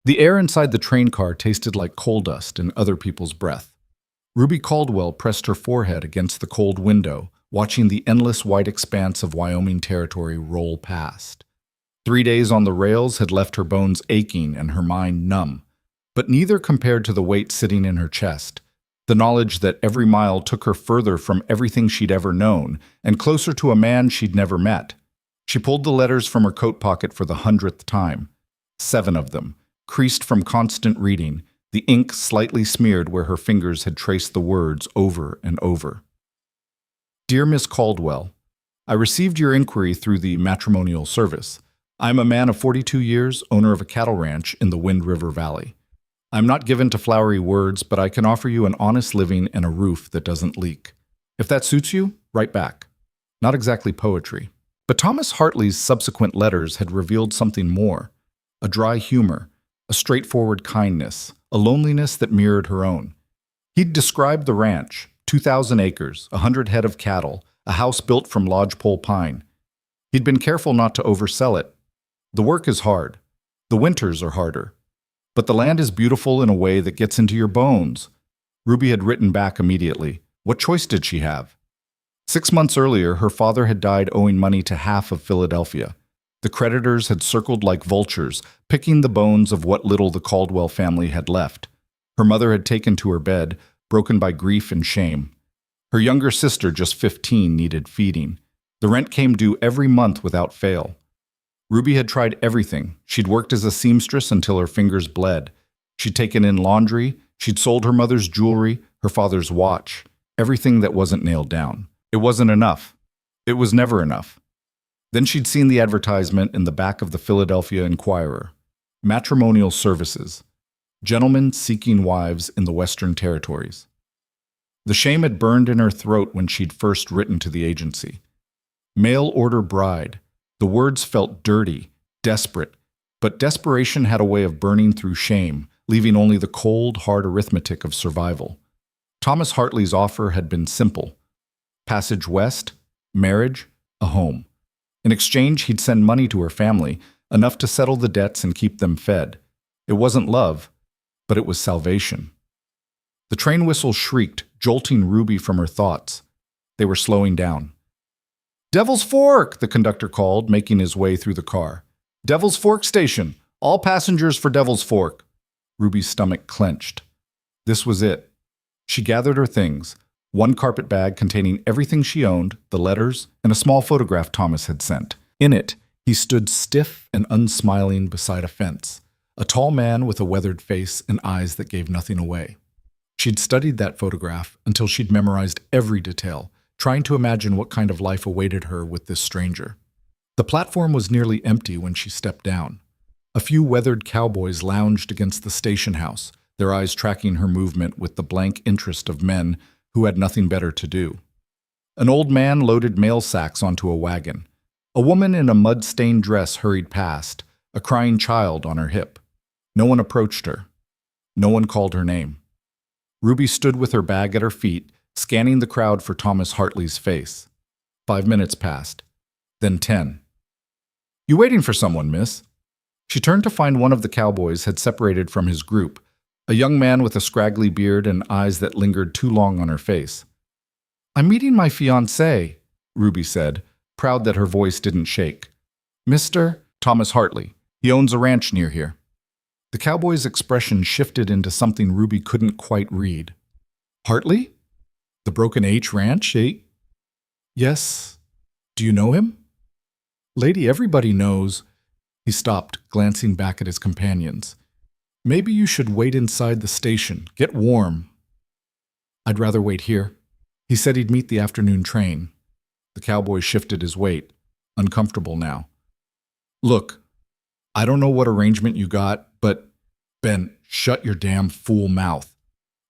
The air inside the train car tasted like coal dust and other people's breath. Ruby Caldwell pressed her forehead against the cold window, watching the endless white expanse of Wyoming territory roll past. 3 days on the rails had left her bones aching and her mind numb, but neither compared to the weight sitting in her chest, the knowledge that every mile took her further from everything she'd ever known and closer to a man she'd never met. She pulled the letters from her coat pocket for the 100th time. 7 of them, creased from constant reading, the ink slightly smeared where her fingers had traced the words over and over. Dear Miss Caldwell, I received your inquiry through the matrimonial service. I am a man of 42 years, owner of a cattle ranch in the Wind River Valley. I am not given to flowery words, but I can offer you an honest living and a roof that doesn't leak. If that suits you, write back. Not exactly poetry. But Thomas Hartley's subsequent letters had revealed something more. A dry humor, a straightforward kindness, a loneliness that mirrored her own. He'd described the ranch, 2,000 acres, 100 head of cattle, a house built from lodgepole pine. He'd been careful not to oversell it. The work is hard. The winters are harder. But the land is beautiful in a way that gets into your bones. Ruby had written back immediately. What choice did she have? 6 months earlier, her father had died owing money to half of Philadelphia. The creditors had circled like vultures, picking the bones of what little the Caldwell family had left. Her mother had taken to her bed, broken by grief and shame. Her younger sister, just 15, needed feeding. The rent came due every month without fail. Ruby had tried everything. She'd worked as a seamstress until her fingers bled. She'd taken in laundry. She'd sold her mother's jewelry, her father's watch, everything that wasn't nailed down. It wasn't enough. It was never enough. Then she'd seen the advertisement in the back of the Philadelphia Inquirer. Matrimonial services. Gentlemen seeking wives in the Western Territories. The shame had burned in her throat when she'd first written to the agency. Mail order bride. The words felt dirty, desperate, but desperation had a way of burning through shame, leaving only the cold, hard arithmetic of survival. Thomas Hartley's offer had been simple. Passage west, marriage, a home. In exchange, he'd send money to her family, enough to settle the debts and keep them fed. It wasn't love, but it was salvation. The train whistle shrieked, jolting Ruby from her thoughts. They were slowing down. "Devil's Fork!" the conductor called, making his way through the car. "Devil's Fork Station! All passengers for Devil's Fork!" Ruby's stomach clenched. This was it. She gathered her things, one carpet bag containing everything she owned, the letters, and a small photograph Thomas had sent. In it, he stood stiff and unsmiling beside a fence, a tall man with a weathered face and eyes that gave nothing away. She'd studied that photograph until she'd memorized every detail, trying to imagine what kind of life awaited her with this stranger. The platform was nearly empty when she stepped down. A few weathered cowboys lounged against the station house, their eyes tracking her movement with the blank interest of men who had nothing better to do. An old man loaded mail sacks onto a wagon. A woman in a mud-stained dress hurried past, a crying child on her hip. No one approached her. No one called her name. Ruby stood with her bag at her feet, scanning the crowd for Thomas Hartley's face. 5 minutes passed. Then 10. "You waiting for someone, miss?" She turned to find one of the cowboys had separated from his group, a young man with a scraggly beard and eyes that lingered too long on her face. "I'm meeting my fiancé," Ruby said, proud that her voice didn't shake. "Mr. Thomas Hartley. He owns a ranch near here." The cowboy's expression shifted into something Ruby couldn't quite read. "Hartley? The Broken H Ranch, eh?" "Yes. Do you know him?" "Lady, everybody knows." He stopped, glancing back at his companions. "Maybe you should wait inside the station. Get warm." "I'd rather wait here." He said he'd meet the afternoon train. The cowboy shifted his weight, uncomfortable now. "Look, I don't know what arrangement you got, but Ben, shut your damn fool mouth."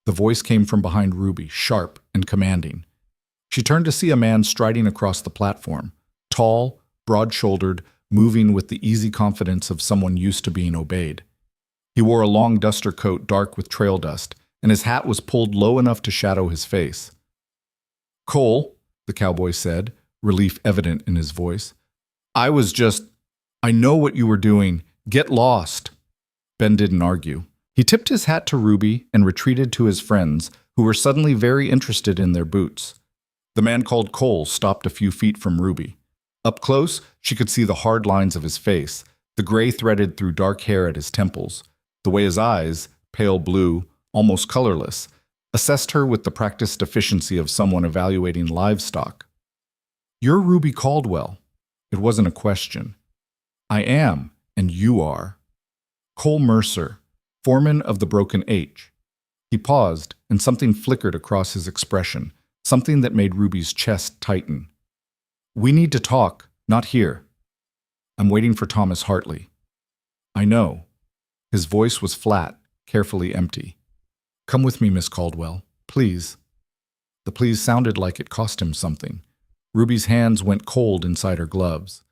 The voice came from behind Ruby, sharp and commanding. She turned to see a man striding across the platform, tall, broad-shouldered, moving with the easy confidence of someone used to being obeyed. He wore a long duster coat dark with trail dust, and his hat was pulled low enough to shadow his face. "Cole," the cowboy said, relief evident in his voice. I know what you were doing. Get lost." Ben didn't argue. He tipped his hat to Ruby and retreated to his friends, who were suddenly very interested in their boots. The man called Cole stopped a few feet from Ruby. Up close, she could see the hard lines of his face, the gray threaded through dark hair at his temples, the way his eyes, pale blue, almost colorless, assessed her with the practiced efficiency of someone evaluating livestock. "You're Ruby Caldwell." It wasn't a question. "I am, and you are." Cole Mercer, foreman of the Broken H. He paused, and something flickered across his expression, something that made Ruby's chest tighten. "We need to talk, not here. I'm waiting for Thomas Hartley." "I know." His voice was flat, carefully empty. "Come with me, Miss Caldwell, please." The please sounded like it cost him something. Ruby's hands went cold inside her gloves.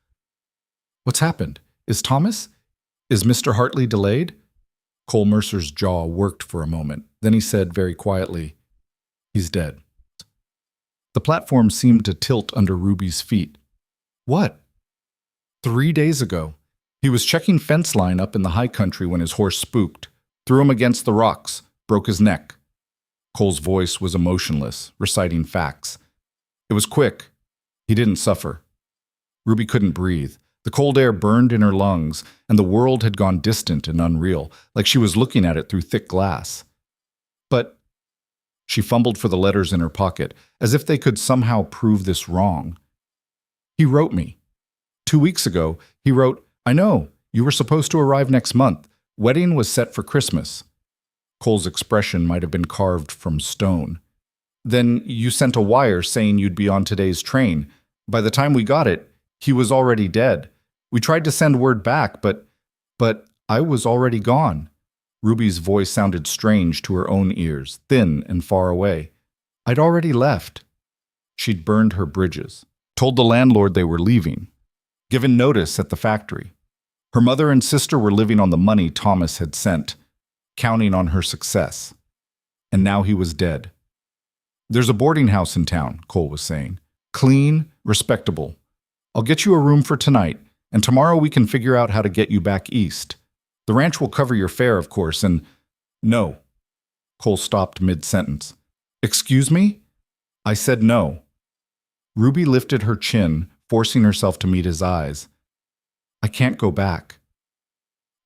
"What's happened? Is Mr. Hartley delayed?" Cole Mercer's jaw worked for a moment. Then he said very quietly, "He's dead." The platform seemed to tilt under Ruby's feet. "What?" 3 days ago. He was checking fence line up in the high country when his horse spooked, threw him against the rocks, broke his neck. Cole's voice was emotionless, reciting facts. "It was quick. He didn't suffer." Ruby couldn't breathe. The cold air burned in her lungs, and the world had gone distant and unreal, like she was looking at it through thick glass. "But—" She fumbled for the letters in her pocket, as if they could somehow prove this wrong. "He wrote me. 2 weeks ago, he wrote, 'I know, you were supposed to arrive next month. Wedding was set for Christmas.'" Cole's expression might have been carved from stone. "Then you sent a wire saying you'd be on today's train. By the time we got it, he was already dead. We tried to send word back, but I was already gone." Ruby's voice sounded strange to her own ears, thin and far away. "I'd already left." She'd burned her bridges, told the landlord they were leaving, given notice at the factory. Her mother and sister were living on the money Thomas had sent, counting on her success. And now he was dead. "There's a boarding house in town," Cole was saying. "Clean, respectable. I'll get you a room for tonight, and tomorrow we can figure out how to get you back east. The ranch will cover your fare, of course, and—" "No." Cole stopped mid-sentence. "Excuse me?" "I said no." Ruby lifted her chin, forcing herself to meet his eyes. "I can't go back."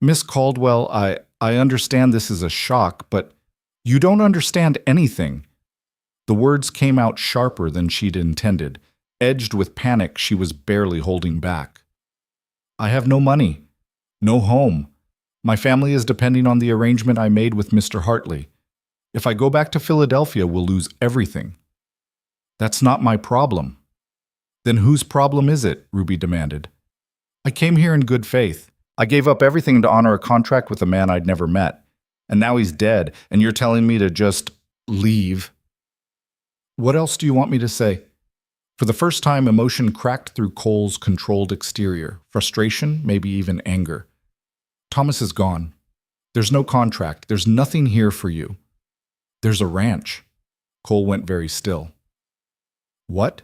"Miss Caldwell, I understand this is a shock, but you don't understand anything." The words came out sharper than she'd intended, edged with panic she was barely holding back. "I have no money, no home. My family is depending on the arrangement I made with Mr. Hartley. If I go back to Philadelphia, we'll lose everything." "That's not my problem." "Then whose problem is it?" Ruby demanded. "I came here in good faith. I gave up everything to honor a contract with a man I'd never met. And now he's dead, and you're telling me to just leave." "What else do you want me to say?" For the first time, emotion cracked through Cole's controlled exterior, frustration, maybe even anger. "Thomas is gone. There's no contract. There's nothing here for you." "There's a ranch." Cole went very still. "What?"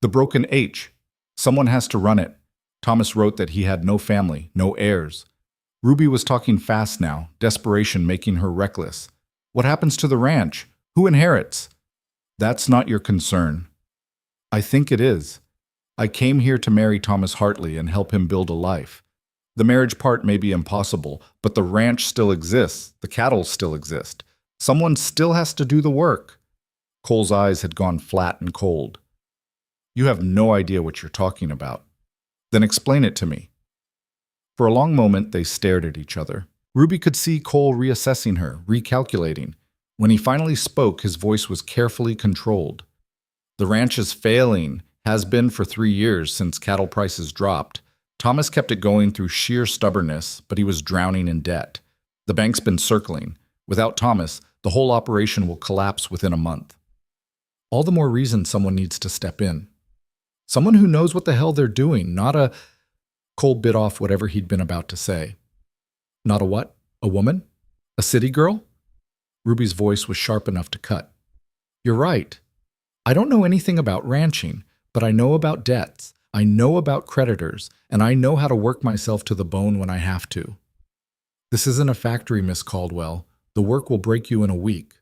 "The Broken H. Someone has to run it. Thomas wrote that he had no family, no heirs." Ruby was talking fast now, desperation making her reckless. "What happens to the ranch? Who inherits?" "That's not your concern." "I think it is. I came here to marry Thomas Hartley and help him build a life. The marriage part may be impossible, but the ranch still exists. The cattle still exist. Someone still has to do the work." Cole's eyes had gone flat and cold. "You have no idea what you're talking about." "Then explain it to me." For a long moment, they stared at each other. Ruby could see Cole reassessing her, recalculating. When he finally spoke, his voice was carefully controlled. "The ranch is failing, has been for 3 years since cattle prices dropped. Thomas kept it going through sheer stubbornness, but he was drowning in debt. The bank's been circling. Without Thomas, the whole operation will collapse within a month. All the more reason someone needs to step in. Someone who knows what the hell they're doing, not a—" Cole bit off whatever he'd been about to say. "Not a what? A woman? A city girl?" Ruby's voice was sharp enough to cut. "You're right. I don't know anything about ranching, but I know about debts. I know about creditors, and I know how to work myself to the bone when I have to." This isn't a factory, Miss Caldwell. The work will break you in a week.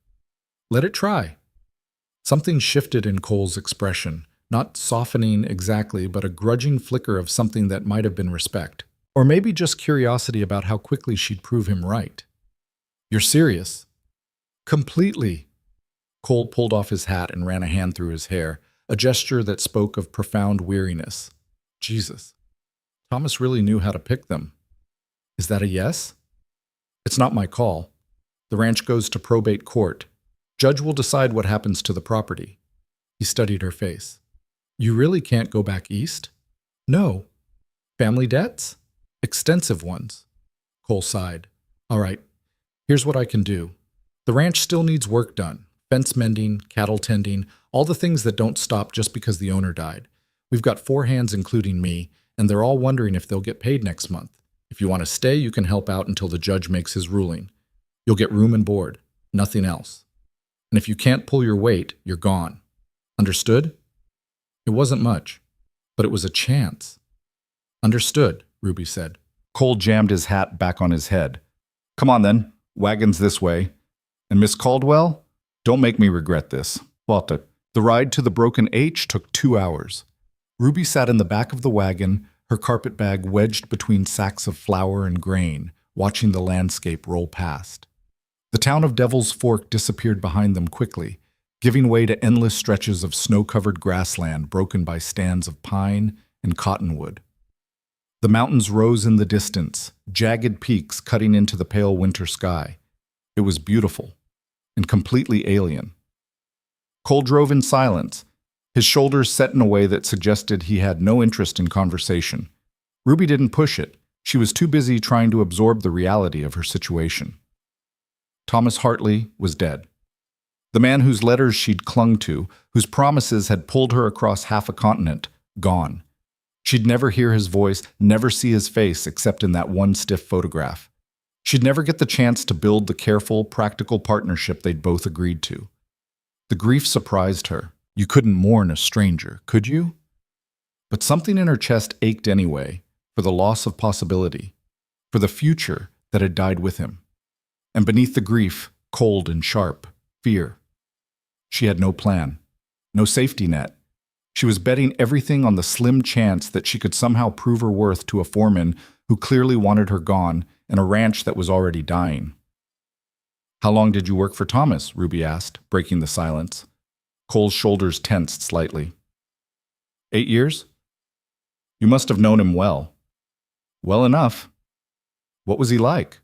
Let it try. Something shifted in Cole's expression, not softening exactly, but a grudging flicker of something that might have been respect. Or maybe just curiosity about how quickly she'd prove him right. You're serious? Completely. Cole pulled off his hat and ran a hand through his hair, a gesture that spoke of profound weariness. Jesus. Thomas really knew how to pick them. Is that a yes? It's not my call. The ranch goes to probate court. Judge will decide what happens to the property. He studied her face. You really can't go back east? No. Family debts? Extensive ones. Cole sighed. All right, here's what I can do. The ranch still needs work done. Fence mending, cattle tending, all the things that don't stop just because the owner died. We've got 4 hands, including me, and they're all wondering if they'll get paid next month. If you want to stay, you can help out until the judge makes his ruling. You'll get room and board, nothing else. And if you can't pull your weight, you're gone. Understood? It wasn't much, but it was a chance. Understood, Ruby said. Cole jammed his hat back on his head. Come on then, wagons this way. And Miss Caldwell, don't make me regret this. Walter. The ride to the Broken H took 2 hours. Ruby sat in the back of the wagon, her carpet bag wedged between sacks of flour and grain, watching the landscape roll past. The town of Devil's Fork disappeared behind them quickly, giving way to endless stretches of snow-covered grassland broken by stands of pine and cottonwood. The mountains rose in the distance, jagged peaks cutting into the pale winter sky. It was beautiful and completely alien. Cole drove in silence, his shoulders set in a way that suggested he had no interest in conversation. Ruby didn't push it. She was too busy trying to absorb the reality of her situation. Thomas Hartley was dead. The man whose letters she'd clung to, whose promises had pulled her across half a continent, gone. She'd never hear his voice, never see his face except in that one stiff photograph. She'd never get the chance to build the careful, practical partnership they'd both agreed to. The grief surprised her. You couldn't mourn a stranger, could you? But something in her chest ached anyway, for the loss of possibility, for the future that had died with him. And beneath the grief, cold and sharp, fear. She had no plan, no safety net. She was betting everything on the slim chance that she could somehow prove her worth to a foreman who clearly wanted her gone and a ranch that was already dying. How long did you work for Thomas? Ruby asked, breaking the silence. Cole's shoulders tensed slightly. 8 years? You must have known him well. Well enough. What was he like?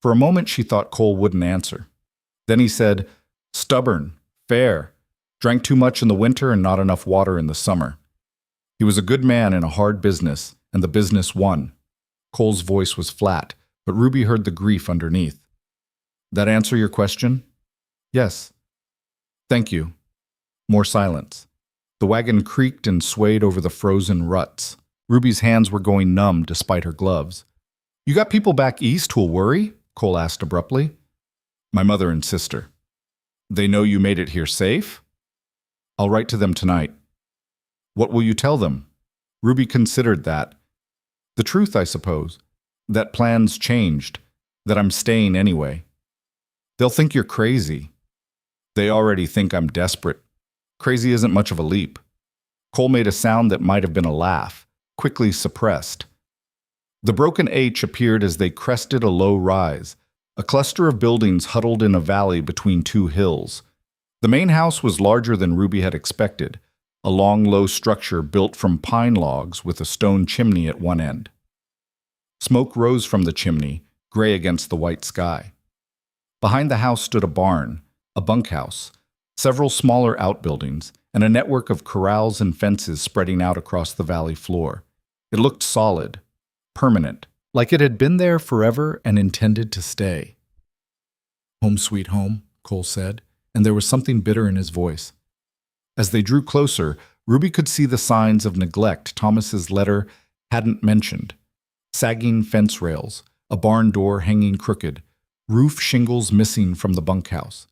For a moment she thought Cole wouldn't answer. Then he said, stubborn, fair, drank too much in the winter and not enough water in the summer. He was a good man in a hard business, and the business won. Cole's voice was flat, but Ruby heard the grief underneath. That answer your question? Yes. Thank you. More silence. The wagon creaked and swayed over the frozen ruts. Ruby's hands were going numb despite her gloves. You got people back east who'll worry? Cole asked abruptly. My mother and sister. They know you made it here safe? I'll write to them tonight. What will you tell them? Ruby considered that. The truth, I suppose. That plans changed. That I'm staying anyway. They'll think you're crazy. They already think I'm desperate. Crazy isn't much of a leap. Cole made a sound that might have been a laugh, quickly suppressed. The Broken H appeared as they crested a low rise, a cluster of buildings huddled in a valley between 2 hills. The main house was larger than Ruby had expected, a long, low structure built from pine logs with a stone chimney at one end. Smoke rose from the chimney, gray against the white sky. Behind the house stood a barn, a bunkhouse, several smaller outbuildings, and a network of corrals and fences spreading out across the valley floor. It looked solid, permanent, like it had been there forever and intended to stay. Home sweet home, Cole said, and there was something bitter in his voice. As they drew closer, Ruby could see the signs of neglect Thomas's letter hadn't mentioned. Sagging fence rails, a barn door hanging crooked, roof shingles missing from the bunkhouse.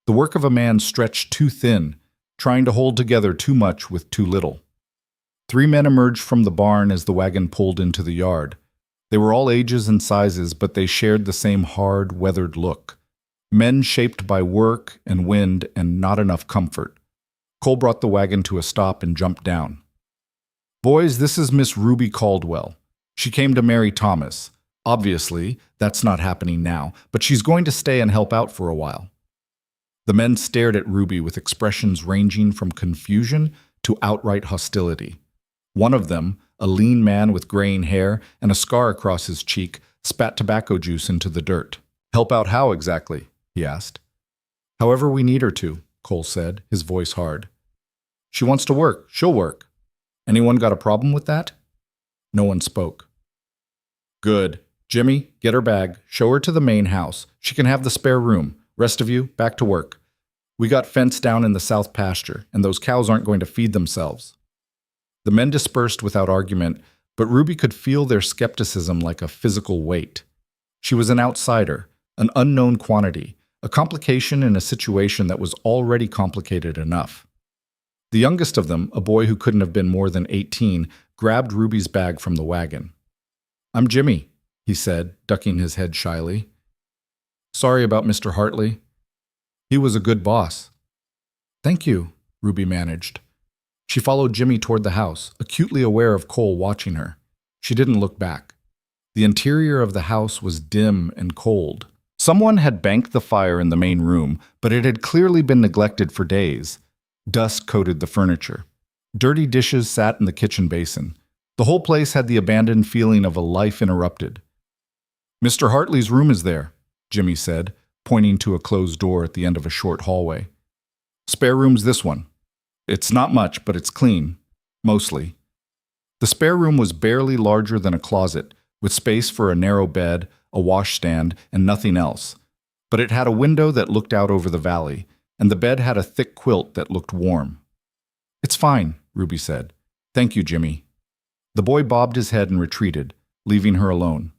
The work of a man stretched too thin, trying to hold together too much with too little. 3 men emerged from the barn as the wagon pulled into the yard. They were all ages and sizes, but they shared the same hard, weathered look. Men shaped by work and wind and not enough comfort. Cole brought the wagon to a stop and jumped down. "Boys, this is Miss Ruby Caldwell. She came to marry Thomas. Obviously, that's not happening now, but she's going to stay and help out for a while." The men stared at Ruby with expressions ranging from confusion to outright hostility. One of them, a lean man with graying hair and a scar across his cheek, spat tobacco juice into the dirt. "Help out how exactly?" he asked. "However we need her to," Cole said, his voice hard. "She wants to work. She'll work. Anyone got a problem with that?" No one spoke. "Good. Jimmy, get her bag. Show her to the main house. She can have the spare room. Rest of you, back to work. We got fence down in the south pasture, and those cows aren't going to feed themselves." The men dispersed without argument, but Ruby could feel their skepticism like a physical weight. She was an outsider, an unknown quantity, a complication in a situation that was already complicated enough. The youngest of them, a boy who couldn't have been more than 18, grabbed Ruby's bag from the wagon. "I'm Jimmy," he said, ducking his head shyly. "Sorry about Mr. Hartley. He was a good boss." "Thank you," Ruby managed. She followed Jimmy toward the house, acutely aware of Cole watching her. She didn't look back. The interior of the house was dim and cold. Someone had banked the fire in the main room, but it had clearly been neglected for days. Dust coated the furniture. Dirty dishes sat in the kitchen basin. The whole place had the abandoned feeling of a life interrupted. "Mr. Hartley's room is there," Jimmy said, pointing to a closed door at the end of a short hallway. "Spare room's this one. It's not much, but it's clean. Mostly." The spare room was barely larger than a closet, with space for a narrow bed, a washstand, and nothing else. But it had a window that looked out over the valley, and the bed had a thick quilt that looked warm. "It's fine," Ruby said. "Thank you, Jimmy." The boy bobbed his head and retreated, leaving her alone.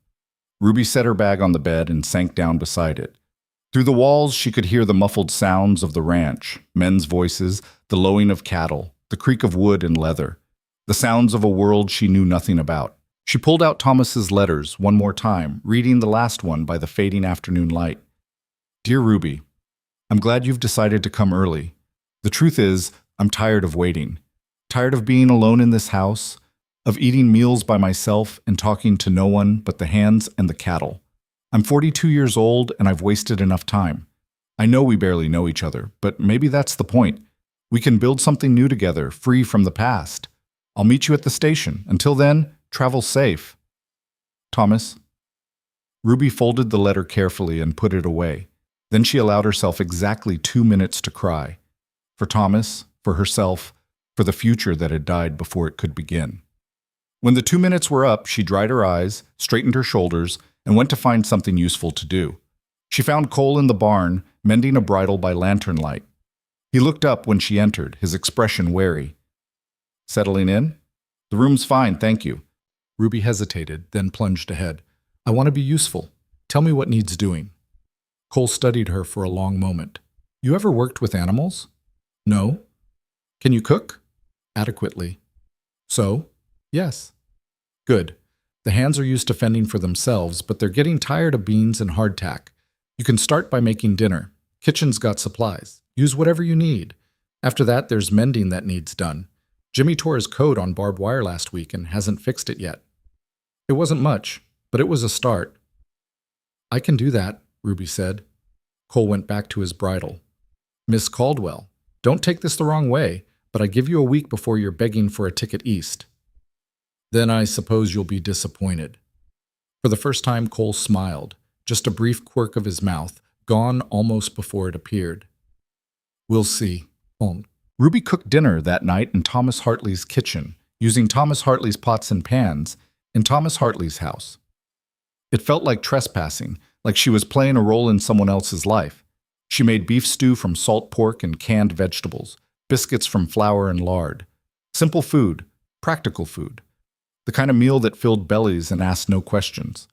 Ruby set her bag on the bed and sank down beside it. Through the walls, she could hear the muffled sounds of the ranch, men's voices, the lowing of cattle, the creak of wood and leather, the sounds of a world she knew nothing about. She pulled out Thomas's letters one more time, reading the last one by the fading afternoon light. "Dear Ruby, I'm glad you've decided to come early. The truth is, I'm tired of waiting. Tired of being alone in this house, of eating meals by myself and talking to no one but the hands and the cattle. I'm 42 years old and I've wasted enough time. I know we barely know each other, but maybe that's the point. We can build something new together, free from the past. I'll meet you at the station. Until then, travel safe. Thomas." Ruby folded the letter carefully and put it away. Then she allowed herself exactly 2 minutes to cry. For Thomas, for herself, for the future that had died before it could begin. When the 2 minutes were up, she dried her eyes, straightened her shoulders, and went to find something useful to do. She found Cole in the barn, mending a bridle by lantern light. He looked up when she entered, his expression wary. "Settling in?" "The room's fine, thank you." Ruby hesitated, then plunged ahead. "I want to be useful. Tell me what needs doing." Cole studied her for a long moment. "You ever worked with animals?" "No." "Can you cook?" "Adequately." "So?" "Yes." "Good. The hands are used to fending for themselves, but they're getting tired of beans and hardtack. You can start by making dinner. Kitchen's got supplies. Use whatever you need. After that, there's mending that needs done. Jimmy tore his coat on barbed wire last week and hasn't fixed it yet. It wasn't much, but it was a start." "I can do that," Ruby said. Cole went back to his bridle. "Miss Caldwell, don't take this the wrong way, but I give you a week before you're begging for a ticket east. Then I suppose you'll be disappointed." For the first time, Cole smiled, just a brief quirk of his mouth, gone almost before it appeared. "We'll see." Ruby cooked dinner that night in Thomas Hartley's kitchen, using Thomas Hartley's pots and pans, in Thomas Hartley's house. It felt like trespassing, like she was playing a role in someone else's life. She made beef stew from salt pork and canned vegetables, biscuits from flour and lard. Simple food, practical food. The kind of meal that filled bellies and asked no questions.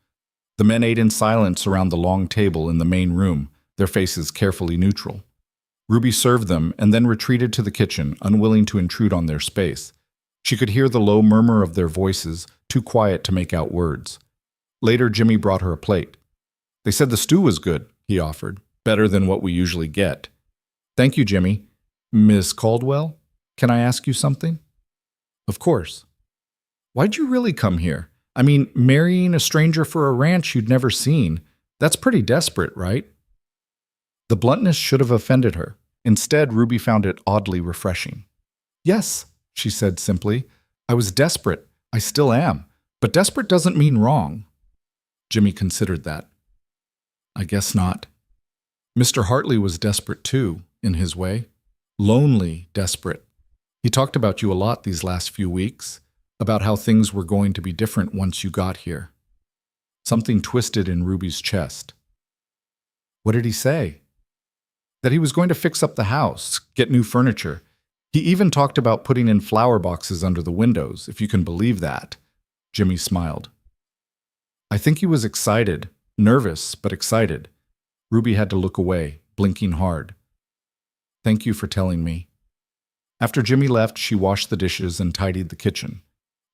The men ate in silence around the long table in the main room, their faces carefully neutral. Ruby served them and then retreated to the kitchen, unwilling to intrude on their space. She could hear the low murmur of their voices, too quiet to make out words. Later, Jimmy brought her a plate. They said the stew was good, he offered. Better than what we usually get. Thank you, Jimmy. Miss Caldwell, can I ask you something? Of course. Why'd you really come here? I mean, marrying a stranger for a ranch you'd never seen. That's pretty desperate, right? The bluntness should have offended her. Instead, Ruby found it oddly refreshing. Yes, she said simply. I was desperate. I still am. But desperate doesn't mean wrong. Jimmy considered that. I guess not. Mr. Hartley was desperate too, in his way. Lonely, desperate. He talked about you a lot these last few weeks, about how things were going to be different once you got here. Something twisted in Ruby's chest. What did he say? That he was going to fix up the house, get new furniture. He even talked about putting in flower boxes under the windows, if you can believe that. Jimmy smiled. I think he was excited, nervous, but excited. Ruby had to look away, blinking hard. Thank you for telling me. After Jimmy left, she washed the dishes and tidied the kitchen.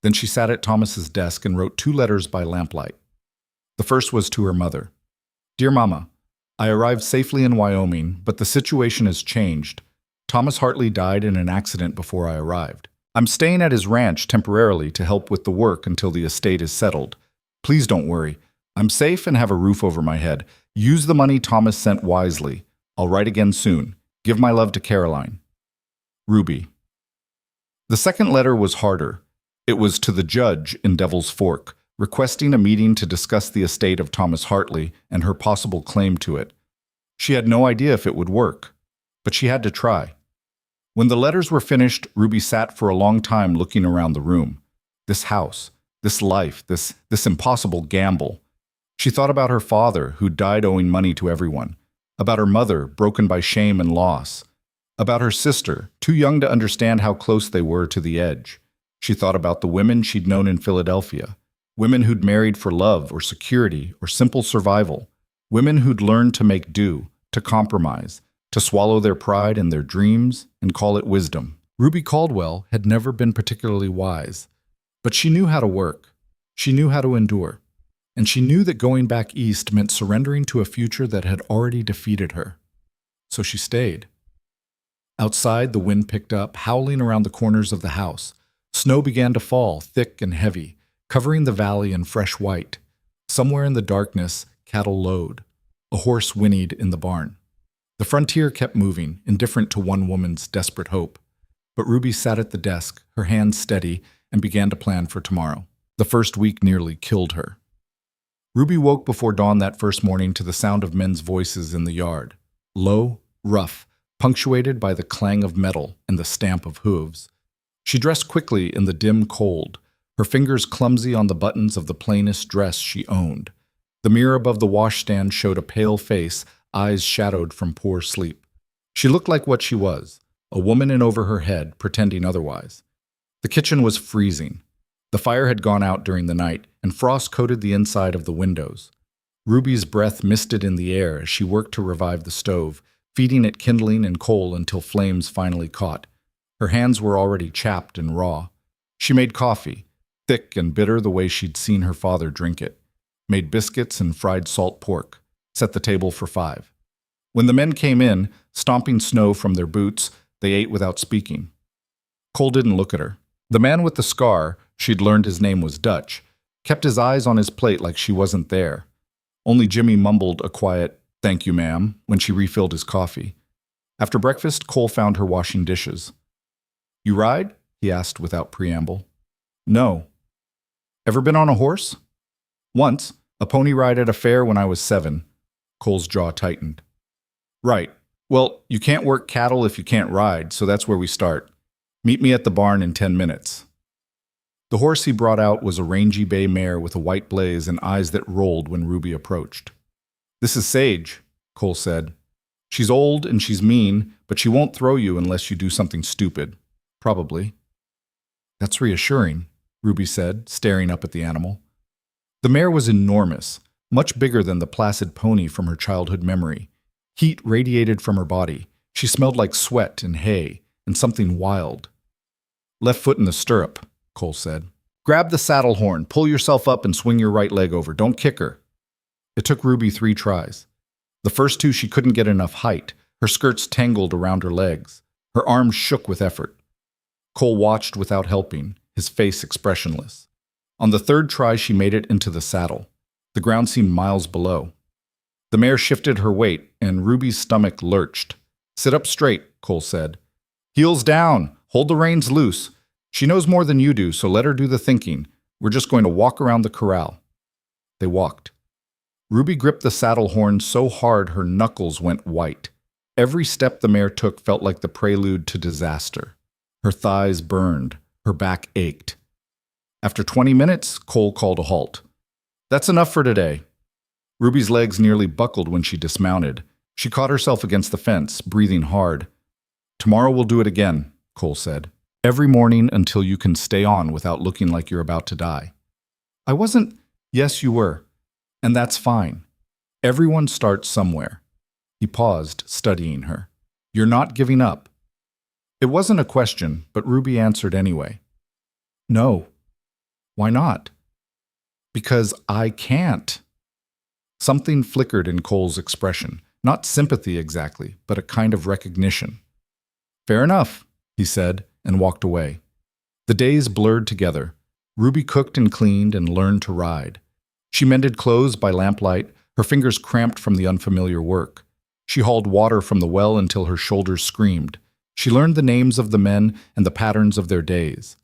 Then she sat at Thomas's desk and wrote 2 letters by lamplight. The first was to her mother. Dear Mama, I arrived safely in Wyoming, but the situation has changed. Thomas Hartley died in an accident before I arrived. I'm staying at his ranch temporarily to help with the work until the estate is settled. Please don't worry. I'm safe and have a roof over my head. Use the money Thomas sent wisely. I'll write again soon. Give my love to Caroline. Ruby. The second letter was harder. It was to the judge in Devil's Fork, requesting a meeting to discuss the estate of Thomas Hartley and her possible claim to it. She had no idea if it would work, but she had to try. When the letters were finished, Ruby sat for a long time looking around the room. This house, this life, this impossible gamble. She thought about her father, who died owing money to everyone, about her mother, broken by shame and loss, about her sister, too young to understand how close they were to the edge. She thought about the women she'd known in Philadelphia, women who'd married for love or security or simple survival, women who'd learned to make do, to compromise, to swallow their pride and their dreams and call it wisdom. Ruby Caldwell had never been particularly wise, but she knew how to work. She knew how to endure. And she knew that going back east meant surrendering to a future that had already defeated her. So she stayed. Outside, the wind picked up, howling around the corners of the house. Snow began to fall, thick and heavy, covering the valley in fresh white. Somewhere in the darkness, cattle lowed. A horse whinnied in the barn. The frontier kept moving, indifferent to one woman's desperate hope. But Ruby sat at the desk, her hands steady, and began to plan for tomorrow. The first week nearly killed her. Ruby woke before dawn that first morning to the sound of men's voices in the yard. Low, rough, punctuated by the clang of metal and the stamp of hooves. She dressed quickly in the dim cold, her fingers clumsy on the buttons of the plainest dress she owned. The mirror above the washstand showed a pale face, eyes shadowed from poor sleep. She looked like what she was, a woman in over her head, pretending otherwise. The kitchen was freezing. The fire had gone out during the night, and frost coated the inside of the windows. Ruby's breath misted in the air as she worked to revive the stove, feeding it kindling and coal until flames finally caught. Her hands were already chapped and raw. She made coffee, thick and bitter the way she'd seen her father drink it, made biscuits and fried salt pork, set the table for 5. When the men came in, stomping snow from their boots, they ate without speaking. Cole didn't look at her. The man with the scar, she'd learned his name was Dutch, kept his eyes on his plate like she wasn't there. Only Jimmy mumbled a quiet, "Thank you, ma'am," when she refilled his coffee. After breakfast, Cole found her washing dishes. You ride? He asked without preamble. No. Ever been on a horse? Once, a pony ride at a fair when I was 7. Cole's jaw tightened. Right. Well, you can't work cattle if you can't ride, so that's where we start. Meet me at the barn in 10 minutes. The horse he brought out was a rangy bay mare with a white blaze and eyes that rolled when Ruby approached. This is Sage, Cole said. She's old and she's mean, but she won't throw you unless you do something stupid. Probably. That's reassuring, Ruby said, staring up at the animal. The mare was enormous, much bigger than the placid pony from her childhood memory. Heat radiated from her body. She smelled like sweat and hay and something wild. Left foot in the stirrup, Cole said. Grab the saddle horn, pull yourself up and swing your right leg over. Don't kick her. It took Ruby 3 tries. The first 2 she couldn't get enough height. Her skirts tangled around her legs. Her arms shook with effort. Cole watched without helping, his face expressionless. On the 3rd try, she made it into the saddle. The ground seemed miles below. The mare shifted her weight, and Ruby's stomach lurched. Sit up straight, Cole said. Heels down. Hold the reins loose. She knows more than you do, so let her do the thinking. We're just going to walk around the corral. They walked. Ruby gripped the saddle horn so hard her knuckles went white. Every step the mare took felt like the prelude to disaster. Her thighs burned. Her back ached. After 20 minutes, Cole called a halt. That's enough for today. Ruby's legs nearly buckled when she dismounted. She caught herself against the fence, breathing hard. Tomorrow we'll do it again, Cole said. Every morning until you can stay on without looking like you're about to die. I wasn't. Yes, you were. And that's fine. Everyone starts somewhere. He paused, studying her. You're not giving up. It wasn't a question, but Ruby answered anyway. No. Why not? Because I can't. Something flickered in Cole's expression. Not sympathy exactly, but a kind of recognition. Fair enough, he said, and walked away. The days blurred together. Ruby cooked and cleaned and learned to ride. She mended clothes by lamplight, her fingers cramped from the unfamiliar work. She hauled water from the well until her shoulders screamed. She learned the names of the men and the patterns of their days.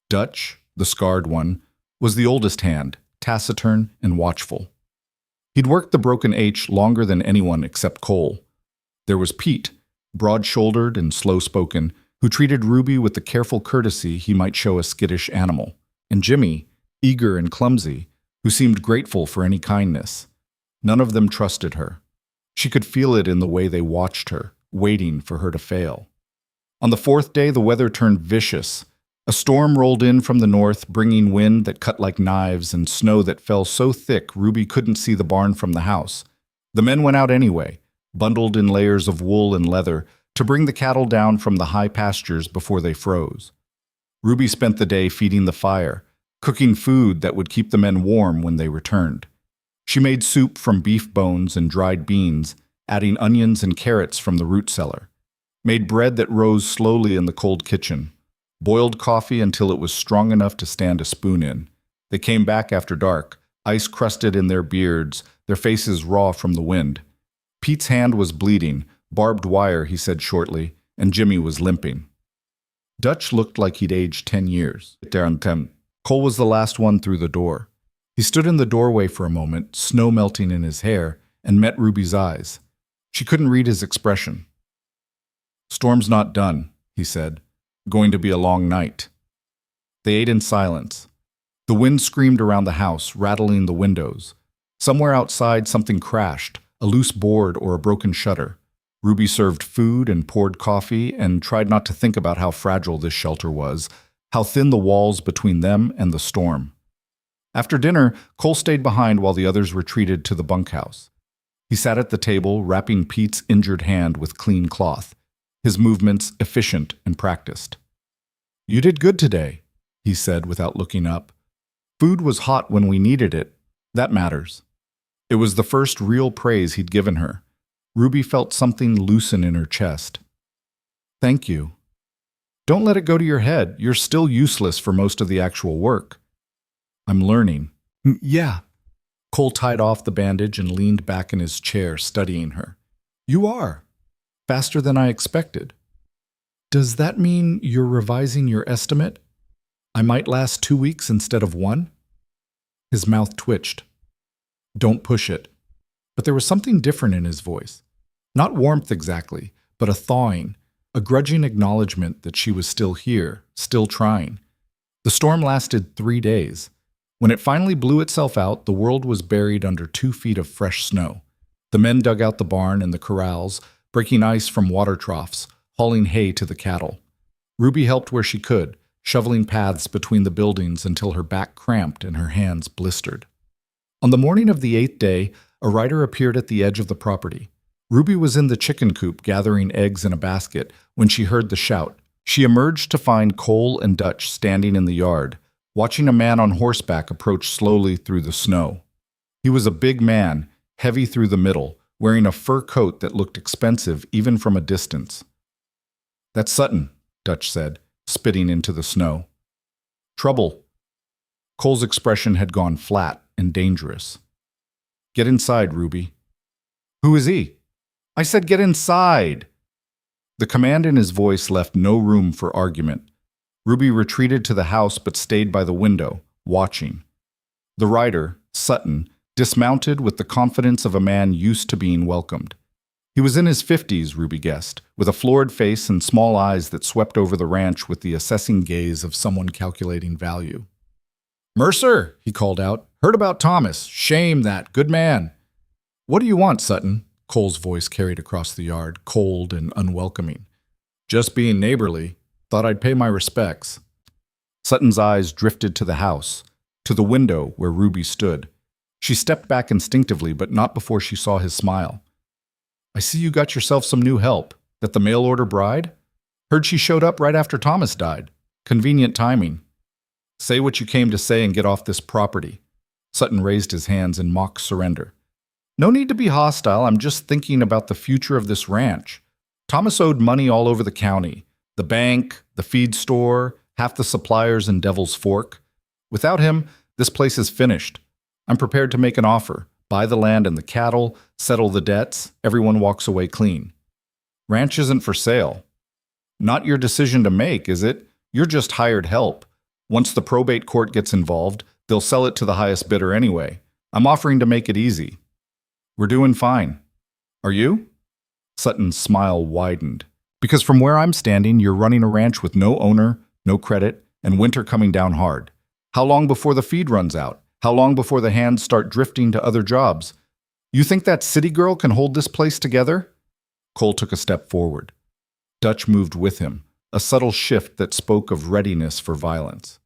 Dutch, the scarred one, was the oldest hand, taciturn and watchful. He'd worked the broken H longer than anyone except Cole. There was Pete, broad-shouldered and slow-spoken, who treated Ruby with the careful courtesy he might show a skittish animal, and Jimmy, eager and clumsy, who seemed grateful for any kindness. None of them trusted her. She could feel it in the way they watched her, waiting for her to fail. On the 4th day, the weather turned vicious. A storm rolled in from the north, bringing wind that cut like knives and snow that fell so thick Ruby couldn't see the barn from the house. The men went out anyway, bundled in layers of wool and leather, to bring the cattle down from the high pastures before they froze. Ruby spent the day feeding the fire, cooking food that would keep the men warm when they returned. She made soup from beef bones and dried beans, adding onions and carrots from the root cellar. Made bread that rose slowly in the cold kitchen. Boiled coffee until it was strong enough to stand a spoon in. They came back after dark, ice crusted in their beards, their faces raw from the wind. Pete's hand was bleeding, barbed wire, he said shortly, and Jimmy was limping. Dutch looked like he'd aged 10 years. Cole was the last one through the door. He stood in the doorway for a moment, snow melting in his hair, and met Ruby's eyes. She couldn't read his expression. Storm's not done, he said. Going to be a long night. They ate in silence. The wind screamed around the house, rattling the windows. Somewhere outside, something crashed, a loose board or a broken shutter. Ruby served food and poured coffee and tried not to think about how fragile this shelter was, how thin the walls between them and the storm. After dinner, Cole stayed behind while the others retreated to the bunkhouse. He sat at the table, wrapping Pete's injured hand with clean cloth, his movements efficient and practiced. You did good today, he said without looking up. Food was hot when we needed it. That matters. It was the first real praise he'd given her. Ruby felt something loosen in her chest. Thank you. Don't let it go to your head. You're still useless for most of the actual work. I'm learning. Yeah. Cole tied off the bandage and leaned back in his chair, studying her. You are. Faster than I expected. Does that mean you're revising your estimate? I might last 2 weeks instead of 1? His mouth twitched. Don't push it. But there was something different in his voice. Not warmth exactly, but a thawing, a grudging acknowledgement that she was still here, still trying. The storm lasted 3 days. When it finally blew itself out, the world was buried under 2 feet of fresh snow. The men dug out the barn and the corrals, breaking ice from water troughs, hauling hay to the cattle. Ruby helped where she could, shoveling paths between the buildings until her back cramped and her hands blistered. On the morning of the 8th day, a rider appeared at the edge of the property. Ruby was in the chicken coop gathering eggs in a basket when she heard the shout. She emerged to find Cole and Dutch standing in the yard, watching a man on horseback approach slowly through the snow. He was a big man, heavy through the middle, wearing a fur coat that looked expensive even from a distance. "That's Sutton," Dutch said, spitting into the snow. "Trouble." Cole's expression had gone flat and dangerous. "Get inside, Ruby." "Who is he?" "I said get inside." The command in his voice left no room for argument. Ruby retreated to the house but stayed by the window, watching. The rider, Sutton, dismounted with the confidence of a man used to being welcomed. He was in his 50s, Ruby guessed, with a florid face and small eyes that swept over the ranch with the assessing gaze of someone calculating value. "Mercer," he called out, "heard about Thomas. Shame that. Good man." "What do you want, Sutton?" Cole's voice carried across the yard, cold and unwelcoming. "Just being neighborly. Thought I'd pay my respects." Sutton's eyes drifted to the house, to the window where Ruby stood. She stepped back instinctively, but not before she saw his smile. "I see you got yourself some new help. That the mail-order bride? Heard she showed up right after Thomas died. Convenient timing. Say what you came to say and get off this property." Sutton raised his hands in mock surrender. "No need to be hostile. I'm just thinking about the future of this ranch. Thomas owed money all over the county. The bank, the feed store, half the suppliers in Devil's Fork. Without him, this place is finished. I'm prepared to make an offer. Buy the land and the cattle, settle the debts, everyone walks away clean. Ranch isn't for sale. Not your decision to make, is it? You're just hired help. Once the probate court gets involved, they'll sell it to the highest bidder anyway. I'm offering to make it easy. We're doing fine. Are you?" Sutton's smile widened. "Because from where I'm standing, you're running a ranch with no owner, no credit, and winter coming down hard. How long before the feed runs out? How long before the hands start drifting to other jobs? You think that city girl can hold this place together?" Cole took a step forward. Dutch moved with him, a subtle shift that spoke of readiness for violence.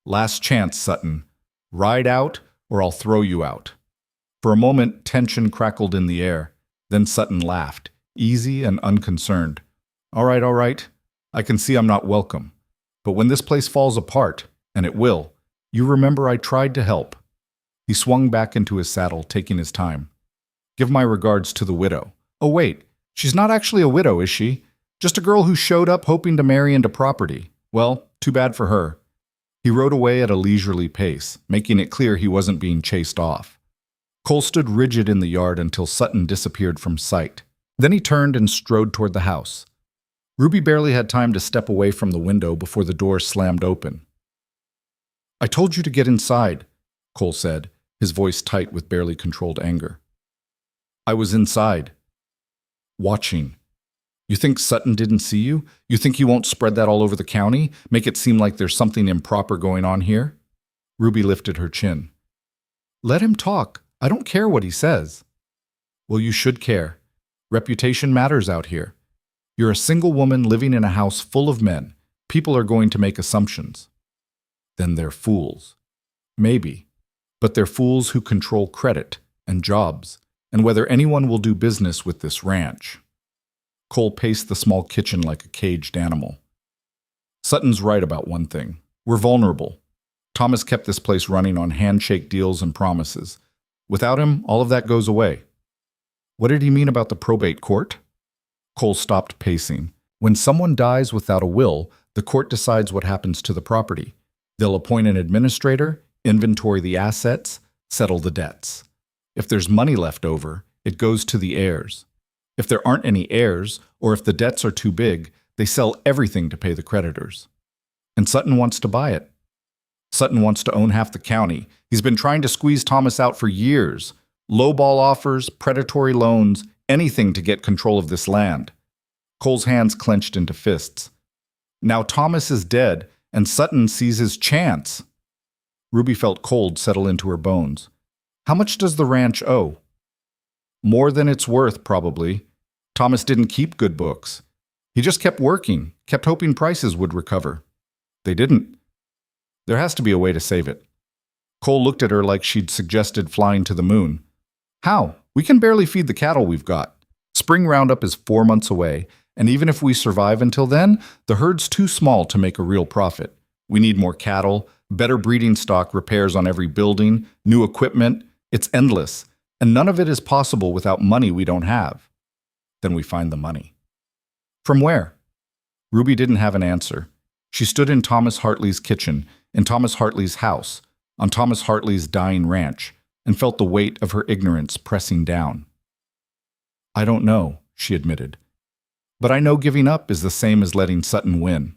"Last chance, Sutton. Ride out, or I'll throw you out." For a moment, tension crackled in the air. Then Sutton laughed, easy and unconcerned. All right. I can see I'm not welcome. But when this place falls apart, and it will, you remember I tried to help." He swung back into his saddle, taking his time. "Give my regards to the widow." "Oh, wait. She's not actually a widow, is she? Just a girl who showed up hoping to marry into property. Well, too bad for her." He rode away at a leisurely pace, making it clear he wasn't being chased off. Cole stood rigid in the yard until Sutton disappeared from sight. Then he turned and strode toward the house. Ruby barely had time to step away from the window before the door slammed open. "I told you to get inside," Cole said, his voice tight with barely controlled anger. "I was inside. Watching. You think Sutton didn't see you? You think he won't spread that all over the county? Make it seem like there's something improper going on here?" Ruby lifted her chin. "Let him talk. I don't care what he says." "Well, you should care. Reputation matters out here. You're a single woman living in a house full of men. People are going to make assumptions." "Then they're fools." "Maybe. But they're fools who control credit and jobs, and whether anyone will do business with this ranch." Cole paced the small kitchen like a caged animal. "Sutton's right about one thing. We're vulnerable. Thomas kept this place running on handshake deals and promises. Without him, all of that goes away." "What did he mean about the probate court?" Cole stopped pacing. "When someone dies without a will, the court decides what happens to the property. They'll appoint an administrator, inventory the assets, settle the debts. If there's money left over, it goes to the heirs. If there aren't any heirs, or if the debts are too big, they sell everything to pay the creditors. And Sutton wants to buy it. Sutton wants to own half the county. He's been trying to squeeze Thomas out for years. Lowball offers, predatory loans, anything to get control of this land." Cole's hands clenched into fists. "Now Thomas is dead, and Sutton sees his chance." Ruby felt cold settle into her bones. "How much does the ranch owe?" "More than it's worth, probably. Thomas didn't keep good books. He just kept working, kept hoping prices would recover. They didn't. There has to be a way to save it." Cole looked at her like she'd suggested flying to the moon. "How? We can barely feed the cattle we've got. Spring roundup is 4 months away, and even if we survive until then, the herd's too small to make a real profit. We need more cattle, better breeding stock, repairs on every building, new equipment. It's endless, and none of it is possible without money we don't have. Then we find the money. From where? Ruby didn't have an answer. She stood in Thomas Hartley's kitchen, in Thomas Hartley's house, on Thomas Hartley's dying ranch, and felt the weight of her ignorance pressing down. I don't know, she admitted. But I know giving up is the same as letting Sutton win.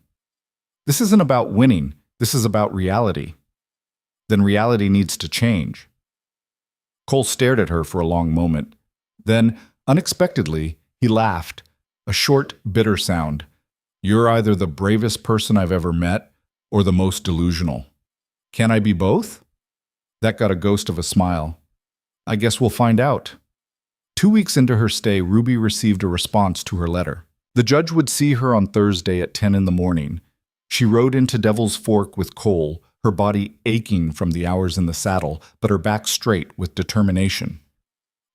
This isn't about winning, this is about reality. Then reality needs to change. Cole stared at her for a long moment. Then, unexpectedly, he laughed, a short, bitter sound. You're either the bravest person I've ever met or the most delusional. Can I be both? That got a ghost of a smile. I guess we'll find out. 2 weeks into her stay, Ruby received a response to her letter. The judge would see her on Thursday at 10 in the morning. She rode into Devil's Fork with Cole, her body aching from the hours in the saddle, but her back straight with determination.